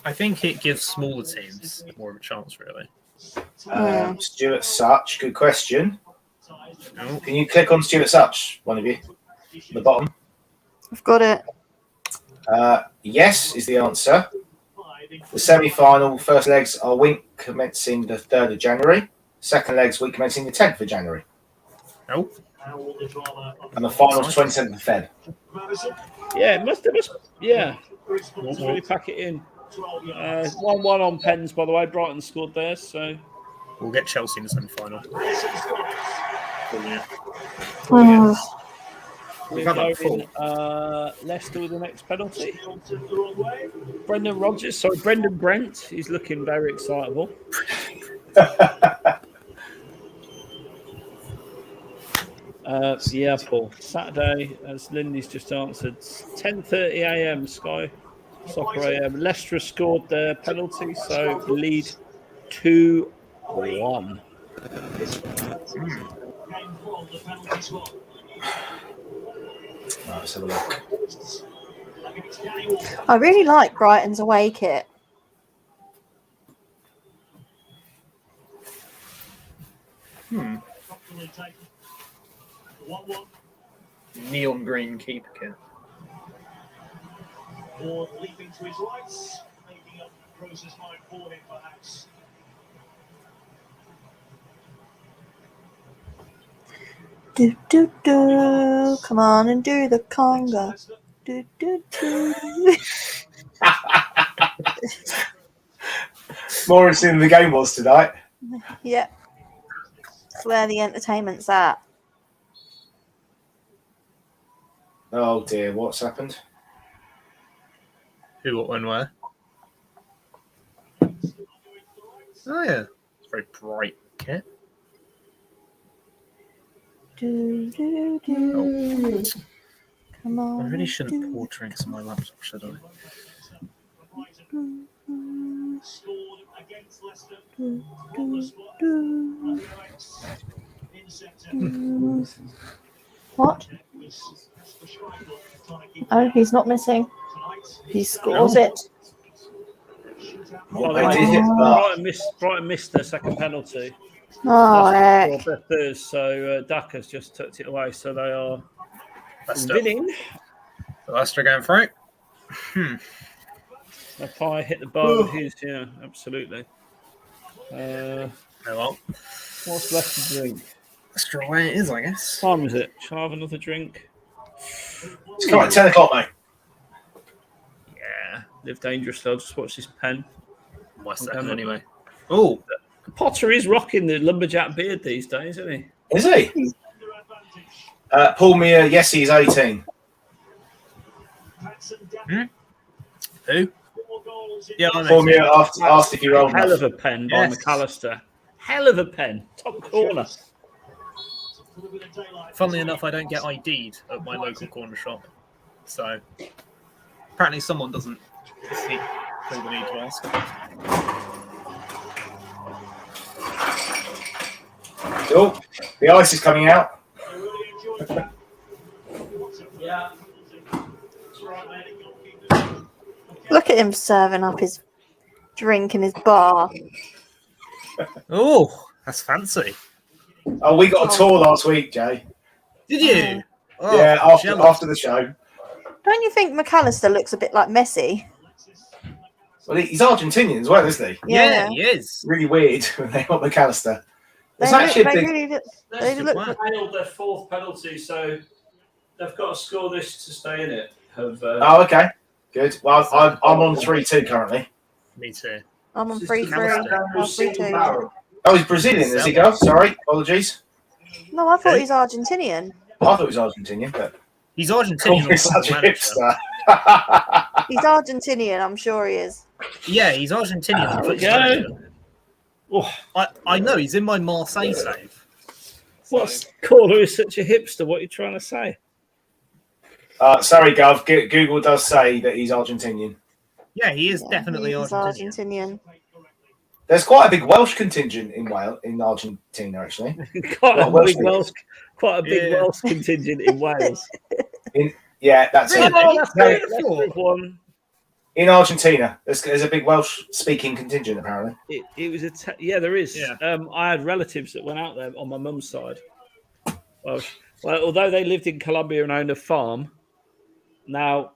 I think it gives smaller teams more of a chance, really. Stuart Such, good question. Oh, Can you click on Stuart Such, one of you? The bottom. I've got it. Yes is the answer. The semi-final first legs are week commencing the 3rd of January. Second legs week commencing the 10th of January. oh. And the finals 27th of Feb. Yeah, it must. Yeah, let's really pack it in. 1-1 on pens, by the way. Brighton scored there, so We'll get Chelsea in the semi-final. we're got that going Leicester with the next penalty. Brendan Brent. He's looking very excitable. Yeah, Paul. Saturday, as Lindy's just answered, 10:30 a.m. Sky Soccer AM. Leicester scored their penalty, so lead 2-1. Let's have a look. I really like Brighton's away kit. Neon green keeper kit. Or leaping to his rights, making up the process line for him, perhaps. Do do do. Come on and do the conga. Do do do. More interesting than the game was tonight. Yep. That's where the entertainment's at. Oh dear, what's happened? Who, what, when, where? Oh, yeah. It's a very bright kit. Do do do. Come on. I really shouldn't pour drinks on my laptop, should I? Scored against Leicester Do, on the do, spot. do. In September. What? Oh, he's not missing. He scores it. Well, they did hit Brighton missed their second penalty. Oh, heck. So Daka's just tucked it away, so they are Leicester. winning. Leicester going for it. If I hit the bar with his, yeah, absolutely. Oh, well. What's left to drink? Leicester away it is, I guess. What time is it? Shall I have another drink? It's come at 10 o'clock, mate. Yeah, live dangerously. I'll just watch this pen. West Ham anyway. Oh, Potter is rocking the lumberjack beard these days, isn't he? Is he? Paul Mear, yes, he's 18. Who? Yeah, I Paul know. Mear asked if you're old Hell enough. of a pen by Yes. McAllister. Hell of a pen. Top corner. Funnily enough, I don't get ID'd at my local corner shop. So apparently someone doesn't feel the need to ask. Oh, the ice is coming out. Look at him serving up his drink in his bar. Oh, that's fancy. Oh, we got a tour last week, Jay. Did you? Oh, Yeah, jealous. after the show. Don't you think McAllister looks a bit like Messi? Well, he's Argentinian as well, isn't he? Yeah, he is. Really weird when they got McAllister. They, It's look, actually a they big. really look. They They've look. failed their fourth penalty, so they've got to score this to stay in it. Oh, okay. Good. Well, I'm on 3-2 currently. Me too. I'm on It's 3-3. just I'm 3-2. Oh, he's Brazilian, is he, Gov? Sorry, apologies. No, I thought he's Argentinian. I thought he was Argentinian, but He's Argentinian. he's on such a Football Manager. hipster. He's Argentinian. I'm sure he is. Yeah, he's Argentinian. on Football go. Manager. Oh, I know he's in my Marseille save. what's caller is such a hipster? What are you trying to say? Sorry, Gov. Google does say that he's Argentinian. Yeah, he is Yeah, definitely he is Argentinian. Argentinian. There's quite a big Welsh contingent in Argentina, actually. quite a Welsh big people. Welsh, Welsh contingent in Wales. Yeah, that's Really? it. Oh, that's No, it. That's the big one. In Argentina, there's a big Welsh-speaking contingent, apparently. It was yeah, there is. Yeah. I had relatives that went out there on my mum's side. Well, although they lived in Colombia and owned a farm, now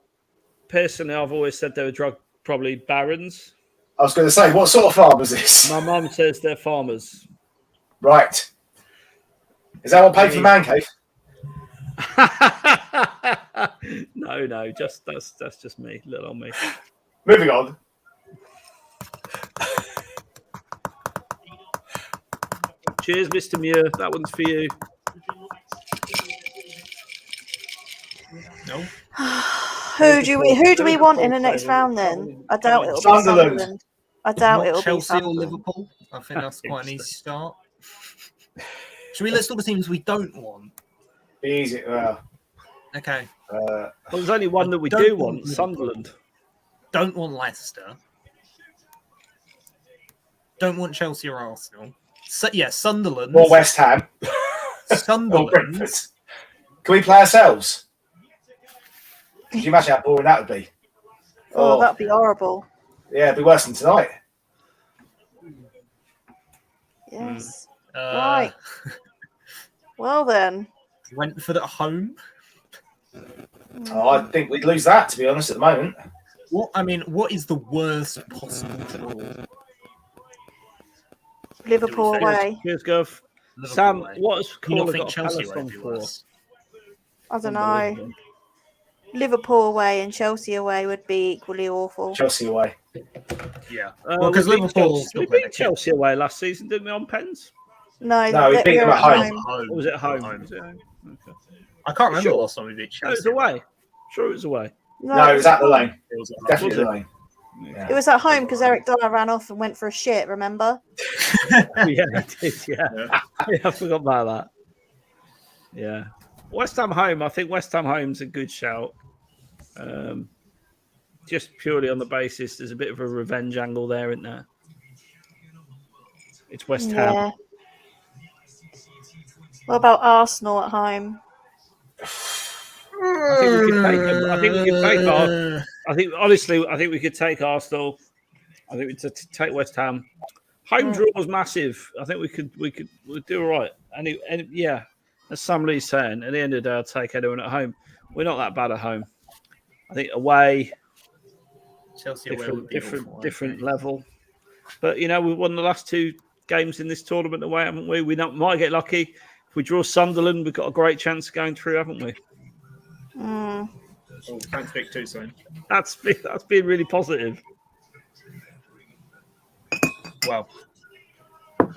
personally, I've always said they were probably barons. I was going to say, what sort of farm is this? My mum says they're farmers. Right. Is that what paid for Man Cave? no, just that's just me, little on me. Moving on. Cheers, Mr. Muir. That one's for you. No. Who do we want in the next round then? I doubt it'll be Sunderland. Sunderland. I doubt Not it'll be Chelsea or Sunderland. Liverpool. I think that's quite an easy start. Should we list all the teams we don't want? Be easy. Okay. Well, there's only one that we Don't do want want, Sunderland. Don't want Leicester. Don't want Chelsea or Arsenal. Sunderland. Or West Ham. Or Sunderland. Brentford. Can we play ourselves? Can you imagine how boring that would be? Oh, that'd be horrible. Yeah, it'd be worse than tonight. Yes. Uh, Right. Well then. Brentford at home. Oh, I think we'd lose that, to be honest, at the moment. What is the worst possible draw? Liverpool Do we say- away. Cheers, Gov. Liverpool Sam, away. what's Do you not caller think got Chelsea Palace won't on be for? worse? I don't know. Unbelievable. Liverpool away and Chelsea away would be equally awful. Chelsea away. Yeah. Well, because we beat Liverpool Chelsea- still we play beat their Chelsea away last season, didn't we? On pens, No, we they- beat we're them at at home. or was it at home? Home. Was it at home? Okay. I can't remember Sure. the last time we beat No, it was Chelsea. away. Sure, it was away. No, it was at the lane. It was at home. Definitely Was the it? lane. It was at home because Eric Dyer ran off and went for a shit, remember? Yeah, it did. Yeah. Yeah. Yeah, I forgot about that. Yeah, West Ham home. I think West Ham home's a good shout. Just purely on the basis there's a bit of a revenge angle there, isn't there? It's West Ham. Yeah. What about Arsenal at home? I think we could take them. I think we could take our. I think honestly, I think we could take Arsenal. I think we could take West Ham. Home draw was massive. I think we'd do all right. And yeah, as Sam Lee's saying, at the end of the day, I'll take anyone at home. We're not that bad at home. I think away, Chelsea away would be awful, I different think. level. But you know, we've won the last two games in this tournament away, haven't we? We might get lucky. If we draw Sunderland, we've got a great chance of going through, haven't we? Mm. Oh, can't speak too soon. That's been really positive. Well,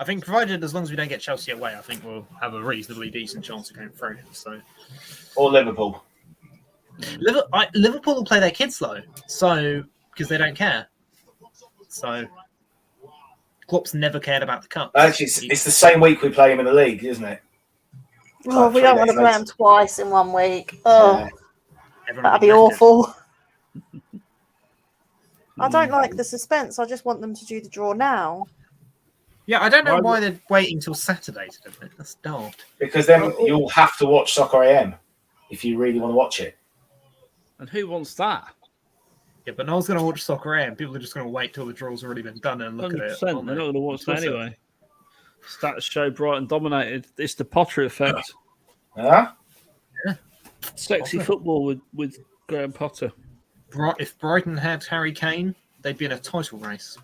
I think provided as long as we don't get Chelsea away, I think we'll have a reasonably decent chance of going through. So, Or Liverpool. Liverpool will play their kids low, so because they don't care. So, Klopp's never cared about the cup. Actually, it's the same week we play him in the league, isn't it? Oh, we don't want to play them twice in 1 week. Oh, that'd be awful. I don't like the suspense. I just want them to do the draw now. Yeah, I don't know why they're waiting till Saturday to do it. That's daft. Because then you'll have to watch Soccer AM if you really want to watch it. And who wants that? Yeah, but no one's going to watch Soccer AM. People are just going to wait till the draw's already been done and look at it. 100%. They're not going to watch that anyway. Stats show Brighton dominated. It's the Potter effect. Huh? Yeah. Sexy football with Graham Potter. If Brighton had Harry Kane, they'd be in a title race.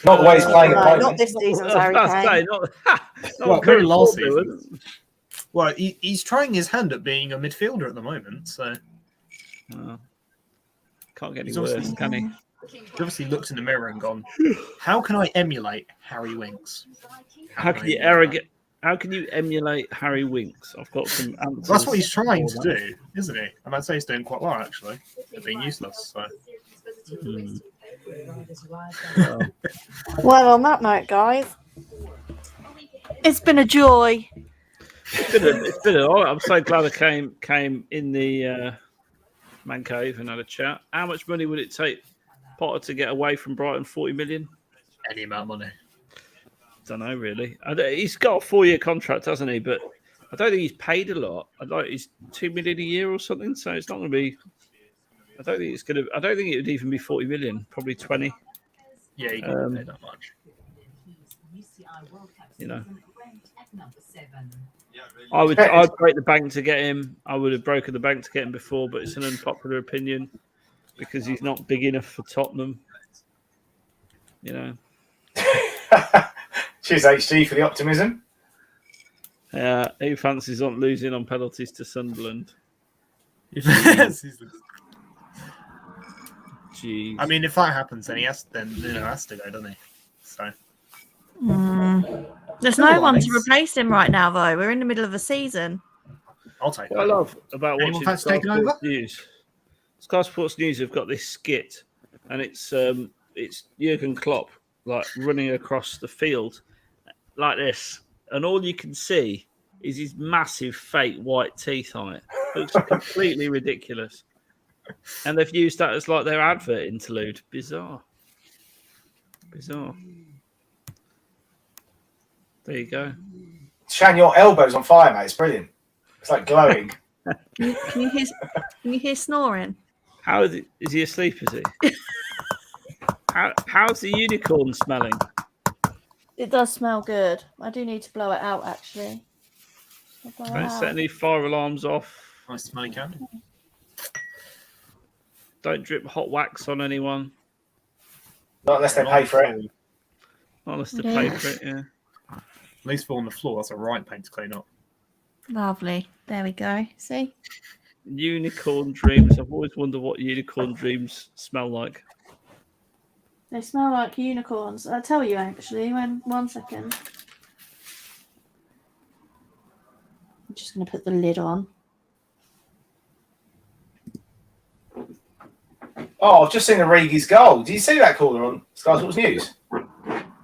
Not the way he's playing at Brighton. Not this season's Harry Kane. Not very last season. Well, he's trying his hand at being a midfielder at the moment, so can't get any worse, can he? He obviously looked in the mirror and gone, "How can I emulate Harry Winks? How can you emulate Harry Winks? I've got some answers. That's what he's trying to do, isn't he? And I'd say he's doing quite well actually. They're being useless. So. Well, on that note, guys, it's been a joy. It's been all right. I'm so glad I came in the man cave and had a chat. How much money would it take Potter to get away from Brighton? 40 million? Any amount of money. Don't know really. He's got a 4-year contract, hasn't he? But I don't think he's paid a lot. He's 2 million a year or something. So it's not going to be. I don't think it would even be 40 million. Probably 20. Yeah, he can't pay that much. You know, I'd break the bank to get him. I would have broken the bank to get him before, but it's an unpopular opinion because he's not big enough for Tottenham. You know. Cheers, HG, for the optimism. He fancies on losing on penalties to Sunderland. Jeez. I mean, if that happens, then he has to go, doesn't he? So. There's no one to replace him right now, though. We're in the middle of a season. I'll take it. What I love about watching Sky Sports News. Sky Sports News have got this skit, and it's Jurgen Klopp like running across the field like this, and all you can see is his massive fake white teeth on it. It looks completely ridiculous. And they've used that as like their advert interlude. Bizarre. There you go. Shan, your elbow's on fire, mate. It's brilliant. It's like glowing. Can you hear snoring? How is it? Is he asleep? Is he? How's the unicorn smelling? It does smell good. I do need to blow it out, actually. Don't set any fire alarms off. Nice smelling candle. Don't drip hot wax on anyone. Not unless they pay for it. Not unless they pay for it, yeah. At least fall on the floor. That's a right paint to clean up. Lovely. There we go. See? Unicorn dreams. I've always wondered what unicorn dreams smell like. They smell like unicorns. I'll tell you, actually. 1 second. I'm just going to put the lid on. Oh, I've just seen Origi's goal. Did you see that caller on Sky Sports News?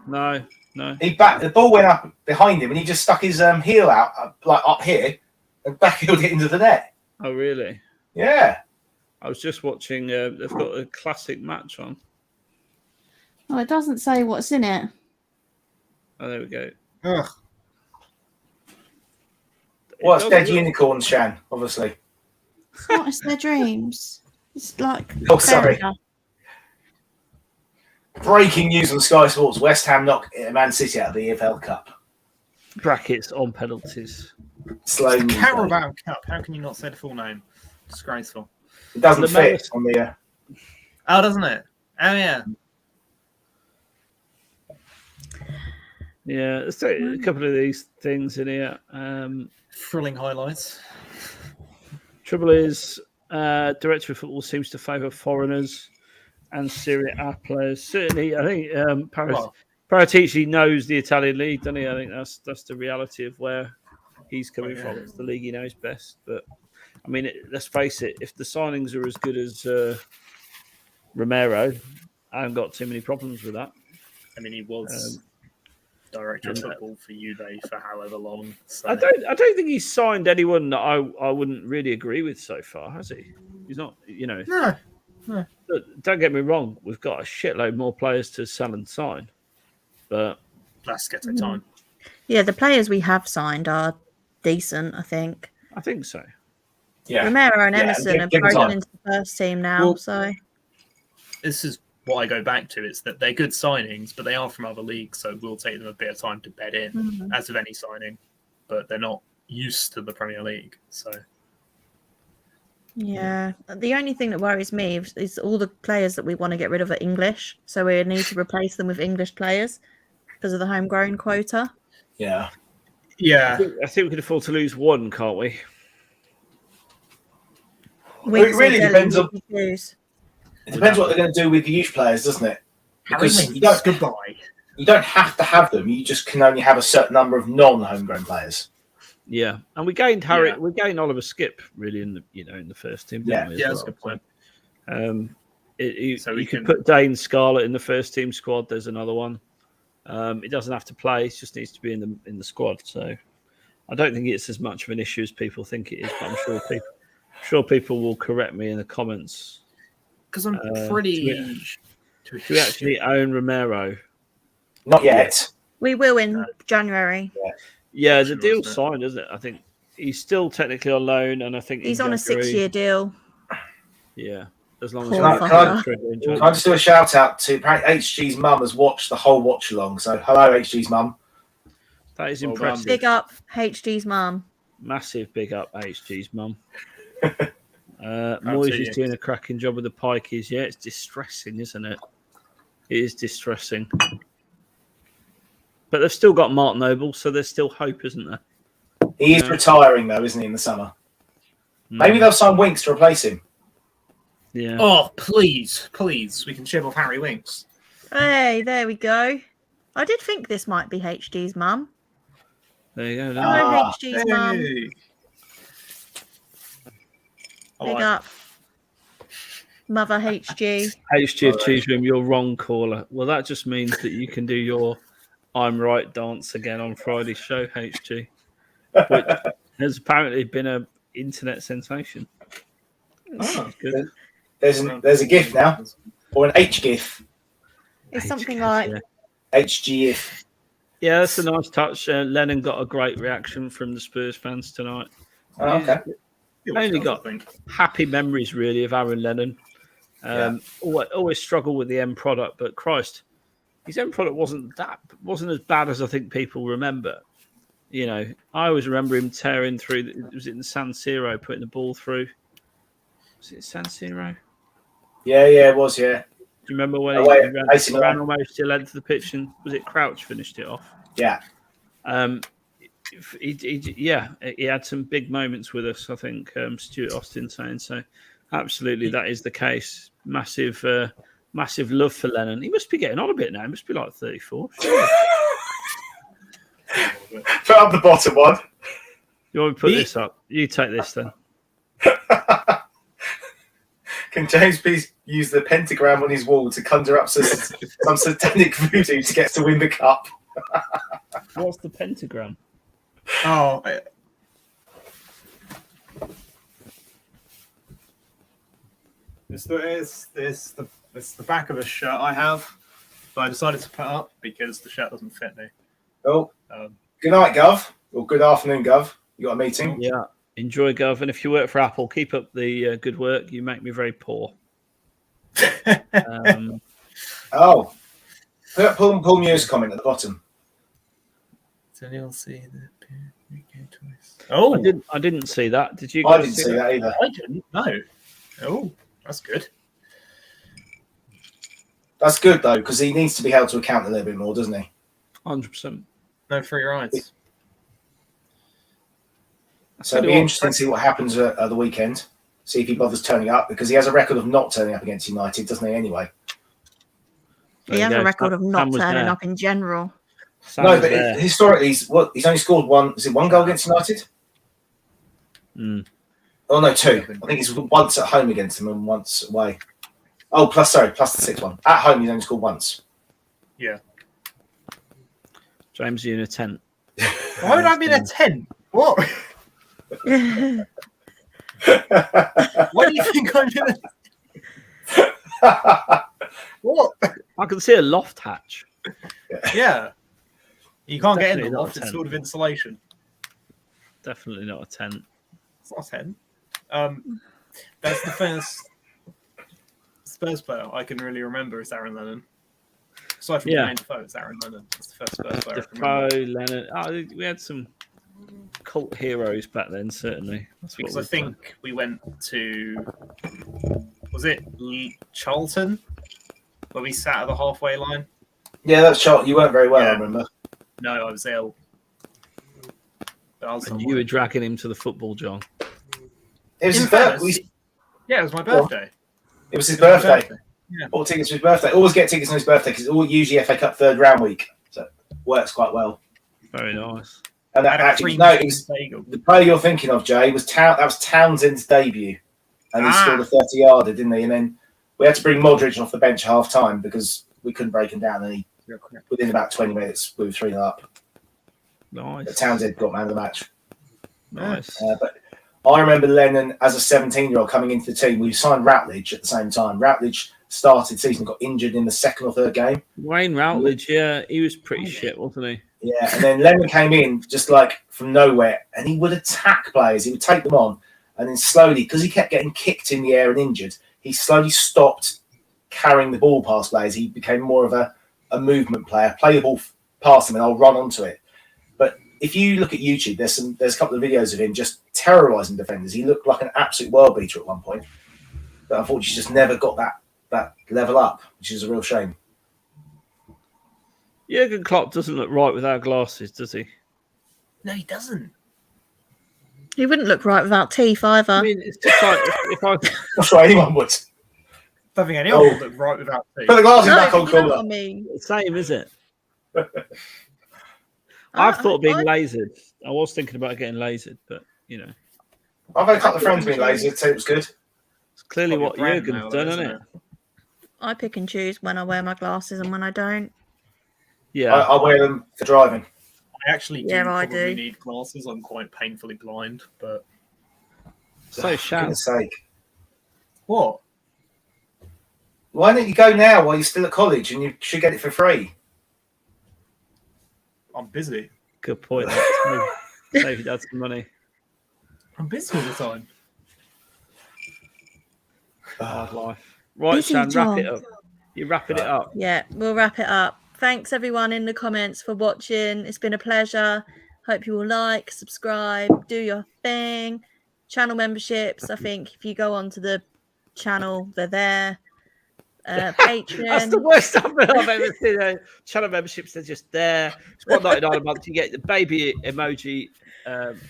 No. The ball went up behind him and he just stuck his heel out, like up here, and backheeled it into the net. Oh, really? Yeah. I was just watching, they've got a classic match on. Oh, it doesn't say what's in it. Oh, there we go. Ugh. Well, it's dead unicorns, Shan, obviously. It's not. It's their dreams. It's like... Oh, sorry. Breaking news on Sky Sports. West Ham knocked Man City out of the EFL Cup. Brackets on penalties. Slow news. Carabao Cup. How can you not say the full name? Disgraceful. It doesn't fit on the... Oh, doesn't it? Oh, yeah. Yeah, let's take a couple of these things in here. Thrilling highlights. Trouble is, Director of Football seems to favour foreigners and Serie A players. Certainly, I think Paris Paratici knows the Italian league, doesn't he? I think that's the reality of where he's coming from. It's the league he knows best. But I mean, let's face it. If the signings are as good as Romero, I haven't got too many problems with that. I mean, he was director of football for Juve for however long. So. I don't think he's signed anyone that I wouldn't really agree with so far, has he? He's not, No. Don't get me wrong. We've got a shitload more players to sell and sign, but that's going to take time. Yeah, the players we have signed are decent, I think. I think so. Yeah. Romero and Emerson are broken into the first team now, Well, so this is what I go back to. It's that they're good signings, but they are from other leagues, so we'll take them a bit of time to bed in, as with any signing. But they're not used to the Premier League, so. Yeah, the only thing that worries me is all the players that we want to get rid of are English, so we need to replace them with English players because of the homegrown quota. Yeah. I think we can afford to lose one, can't we? It really depends on. Lose. It depends what they're going to do with the youth players, doesn't it? Because goodbye. You don't have to have them. You just can only have a certain number of non-homegrown players. Yeah, and we gained Harry. We gained Oliver Skip really in the first team. Didn't we, that's a good point. So you can put Dane Scarlett in the first team squad. There's another one. He doesn't have to play; he just needs to be in the squad. So I don't think it's as much of an issue as people think it is. But I'm sure people will correct me in the comments. Because I'm pretty. Do we actually own Romero? Not yet. We will in January. Yeah, the deal's signed, isn't it? I think he's still technically on loan, and I think he's on a 6-year deal. Yeah, as long as can I just do a shout out to HG's mum has watched the whole watch along. So hello, HG's mum. That is impressive. Big up HG's mum. Massive big up HG's mum. Moyes is doing a cracking job with the Pikeys. Yeah, it's distressing, isn't it? It is distressing. But they've still got Mark Noble, so there's still hope, isn't there? He is retiring, though, isn't he, in the summer? Maybe they'll sign Winks to replace him. Yeah. Oh, please. We can ship off Harry Winks. Hey, there we go. I did think this might be HG's mum. There you go. Hello, HG's mum. Big up. Mother HG. HG of Cheese Room, you're wrong, caller. Well, that just means that you can do your I'm Right dance again on Friday's show, HG, which has apparently been an internet sensation. Oh, good. There's a GIF now, or an H GIF. It's something like HGIF. Yeah, that's a nice touch. Lennon got a great reaction from the Spurs fans tonight. Oh, okay. Only got happy memories, really, of Aaron Lennon. Always struggle with the end product, but Christ, his end product wasn't as bad as I think people remember. You know, I always remember him tearing through. Was it in San Siro, putting the ball through? Was it San Siro? Yeah, it was. Yeah. Do you remember when he ran almost to the length of the pitch and was it Crouch finished it off? Yeah. He had some big moments with us. I think Stuart Austin saying so. Absolutely, that is the case. Massive love for Lennon. He must be getting on a bit now. He must be like 34. Sure. Put up the bottom one. You want me to put this up? You take this then. Can James please use the pentagram on his wall to conjure up some satanic voodoo to get to win the cup? What's the pentagram? Oh, it's the back of a shirt I have, but I decided to put up because the shirt doesn't fit me. Oh, good night, Gov, or good afternoon, Gov. You got a meeting? Yeah. Enjoy, Gov. And if you work for Apple, keep up the good work. You make me very poor. Paul Muir's comment at the bottom. Did anyone see the choice? Oh, I didn't see that. Did you? I didn't see that either. I didn't. No. Oh, that's good. That's good though, because he needs to be held to account a little bit more, doesn't he? 100%. No free rides. So it'll be interesting to see what happens at the weekend. See if he bothers turning up, because he has a record of not turning up against United, doesn't he? Anyway. He has a record of not turning up in general. No, but historically, he's only scored one. Is it one goal against United? Oh no, 2. I think he's once at home against them and once away. Oh, plus the 6-1. At home, he's only scored once. Yeah. James, you're in a tent. Why would I be in a tent? What? Why do you think I'm in a... What? I can see a loft hatch. Yeah. You can't get in Definitely the not a loft. It's tent. sort of insulation. Definitely not a tent. It's not a tent. That's the first Spurs player I can really remember is Aaron Lennon. Aside from the main Defoe, it's Aaron Lennon. That's the first Spurs player I can remember. Lennon. Oh, we had some cult heroes back then, certainly. That's because I think we went to... Was it Charlton? Where we sat at the halfway line? Yeah, that's Charlton. You weren't very well, I remember. No, I was ill. And you were dragging him to the football, John. It was his birthday. Yeah, it was my birthday. It was his birthday. Yeah. Bought tickets for his birthday. Always get tickets on his birthday because it's usually FA Cup third round week, so it works quite well. Very nice. And that actually, the player you're thinking of, Jay, was that was Townsend's debut, and he scored a 30-yarder, didn't he? And then we had to bring Modric off the bench at half time because we couldn't break him down, and he within about 20 minutes we were 3-0 up. Nice. But Townsend got man of the match. Nice. But I remember Lennon as a 17-year-old coming into the team. We signed Routledge at the same time. Routledge started the season, got injured in the second or third game. Wayne Routledge, yeah, he was pretty shit, wasn't he? Yeah, and then Lennon came in just like from nowhere, and he would attack players. He would take them on, and then slowly, because he kept getting kicked in the air and injured, he slowly stopped carrying the ball past players. He became more of a movement player. Play the ball past him, and I'll run onto it. But if you look at YouTube, there's a couple of videos of him just terrorising defenders. He looked like an absolute world beater at one point, but unfortunately, just never got that level up, which is a real shame. Jurgen Klopp doesn't look right without glasses, does he? No, he doesn't. He wouldn't look right without teeth either. I mean, it's just like if I. That's right, anyone would. I don't think anyone would look right without teeth. Put the glasses back on, you know cooler. what I mean. Same, is it? I've thought of being lasered. I was thinking about getting lasered, but you know. I've had a couple of friends being lasered, so it was good. It's clearly what Jurgen's done, isn't it? I pick and choose when I wear my glasses and when I don't. Yeah, I wear them for driving. I actually do I probably do. need glasses. I'm quite painfully blind, but so For Shan. goodness sake. what? Why don't you go now while you're still at college and you should get it for free? I'm busy. Good point. Save your dad some money. I'm busy all the time. Hard life. Right, Busy, Shan, John. wrap it up. You're wrapping it up. Yeah, we'll wrap it up. Thanks everyone in the comments for watching. It's been a pleasure. Hope you will like, subscribe, do your thing. Channel memberships, I think if you go onto the channel, they're there. Patreon. That's the worst stuff I've ever seen. Channel memberships, they're just there. It's $1.99 a month. You get the baby emoji,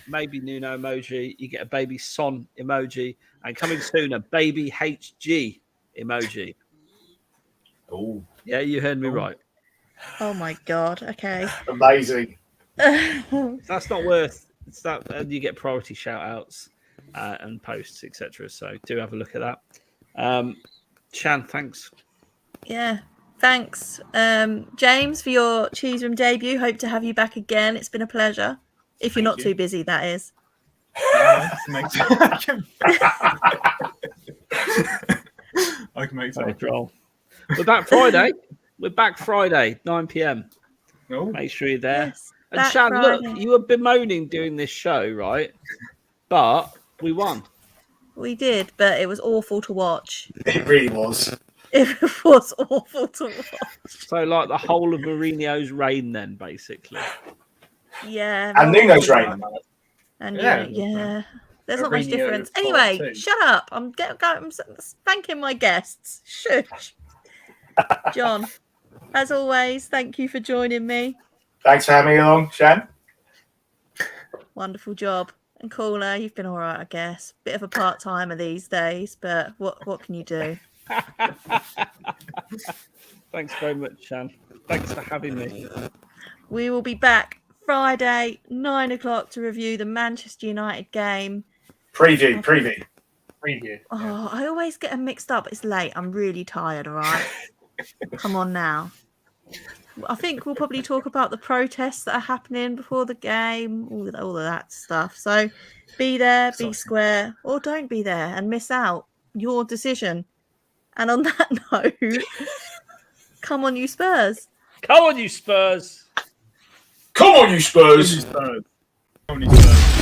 maybe Nuno emoji. You get a baby Son emoji. And coming soon, a baby HG emoji. Oh, Yeah, you heard me right. Oh my god. Okay. amazing. That's not worth. It's that, and you get priority shout outs and posts, etc. So do have a look at that. Shan, thanks. Yeah. Thanks, James, for your Cheese Room debut. Hope to have you back again. It's been a pleasure. If you're not too busy, that is. I can make Very time. droll. We're back Friday. We're back Friday, 9 p.m. Oh. Make sure you're there. Yes, And back Shan, Friday. look, you were bemoaning doing this show, right? But we won. We did, but it was awful to watch. It really was. It was awful to watch. So, like the whole of Mourinho's reign, then basically. Yeah. And Nuno's reign. And Yeah. yeah. There's not much Mourinho difference. part Anyway, two. shut up. I'm thanking my guests. Shush. John, as always, thank you for joining me. Thanks for having me along, Shan. Wonderful job. And Caller, you've been all right, I guess. Bit of a part-timer these days, but what can you do? Thanks very much, Shan. Thanks for having me. We will be back Friday, 9 o'clock, to review the Manchester United game. Preview. Preview. Oh, I always get them mixed up. It's late. I'm really tired, all right? Come on now. I think we'll probably talk about the protests that are happening before the game, all of that stuff. So be there, be square, or don't be there and miss out. Your decision. And on that note, come on, you Spurs. Come on, you Spurs. Come on, you Spurs. Come on, you Spurs.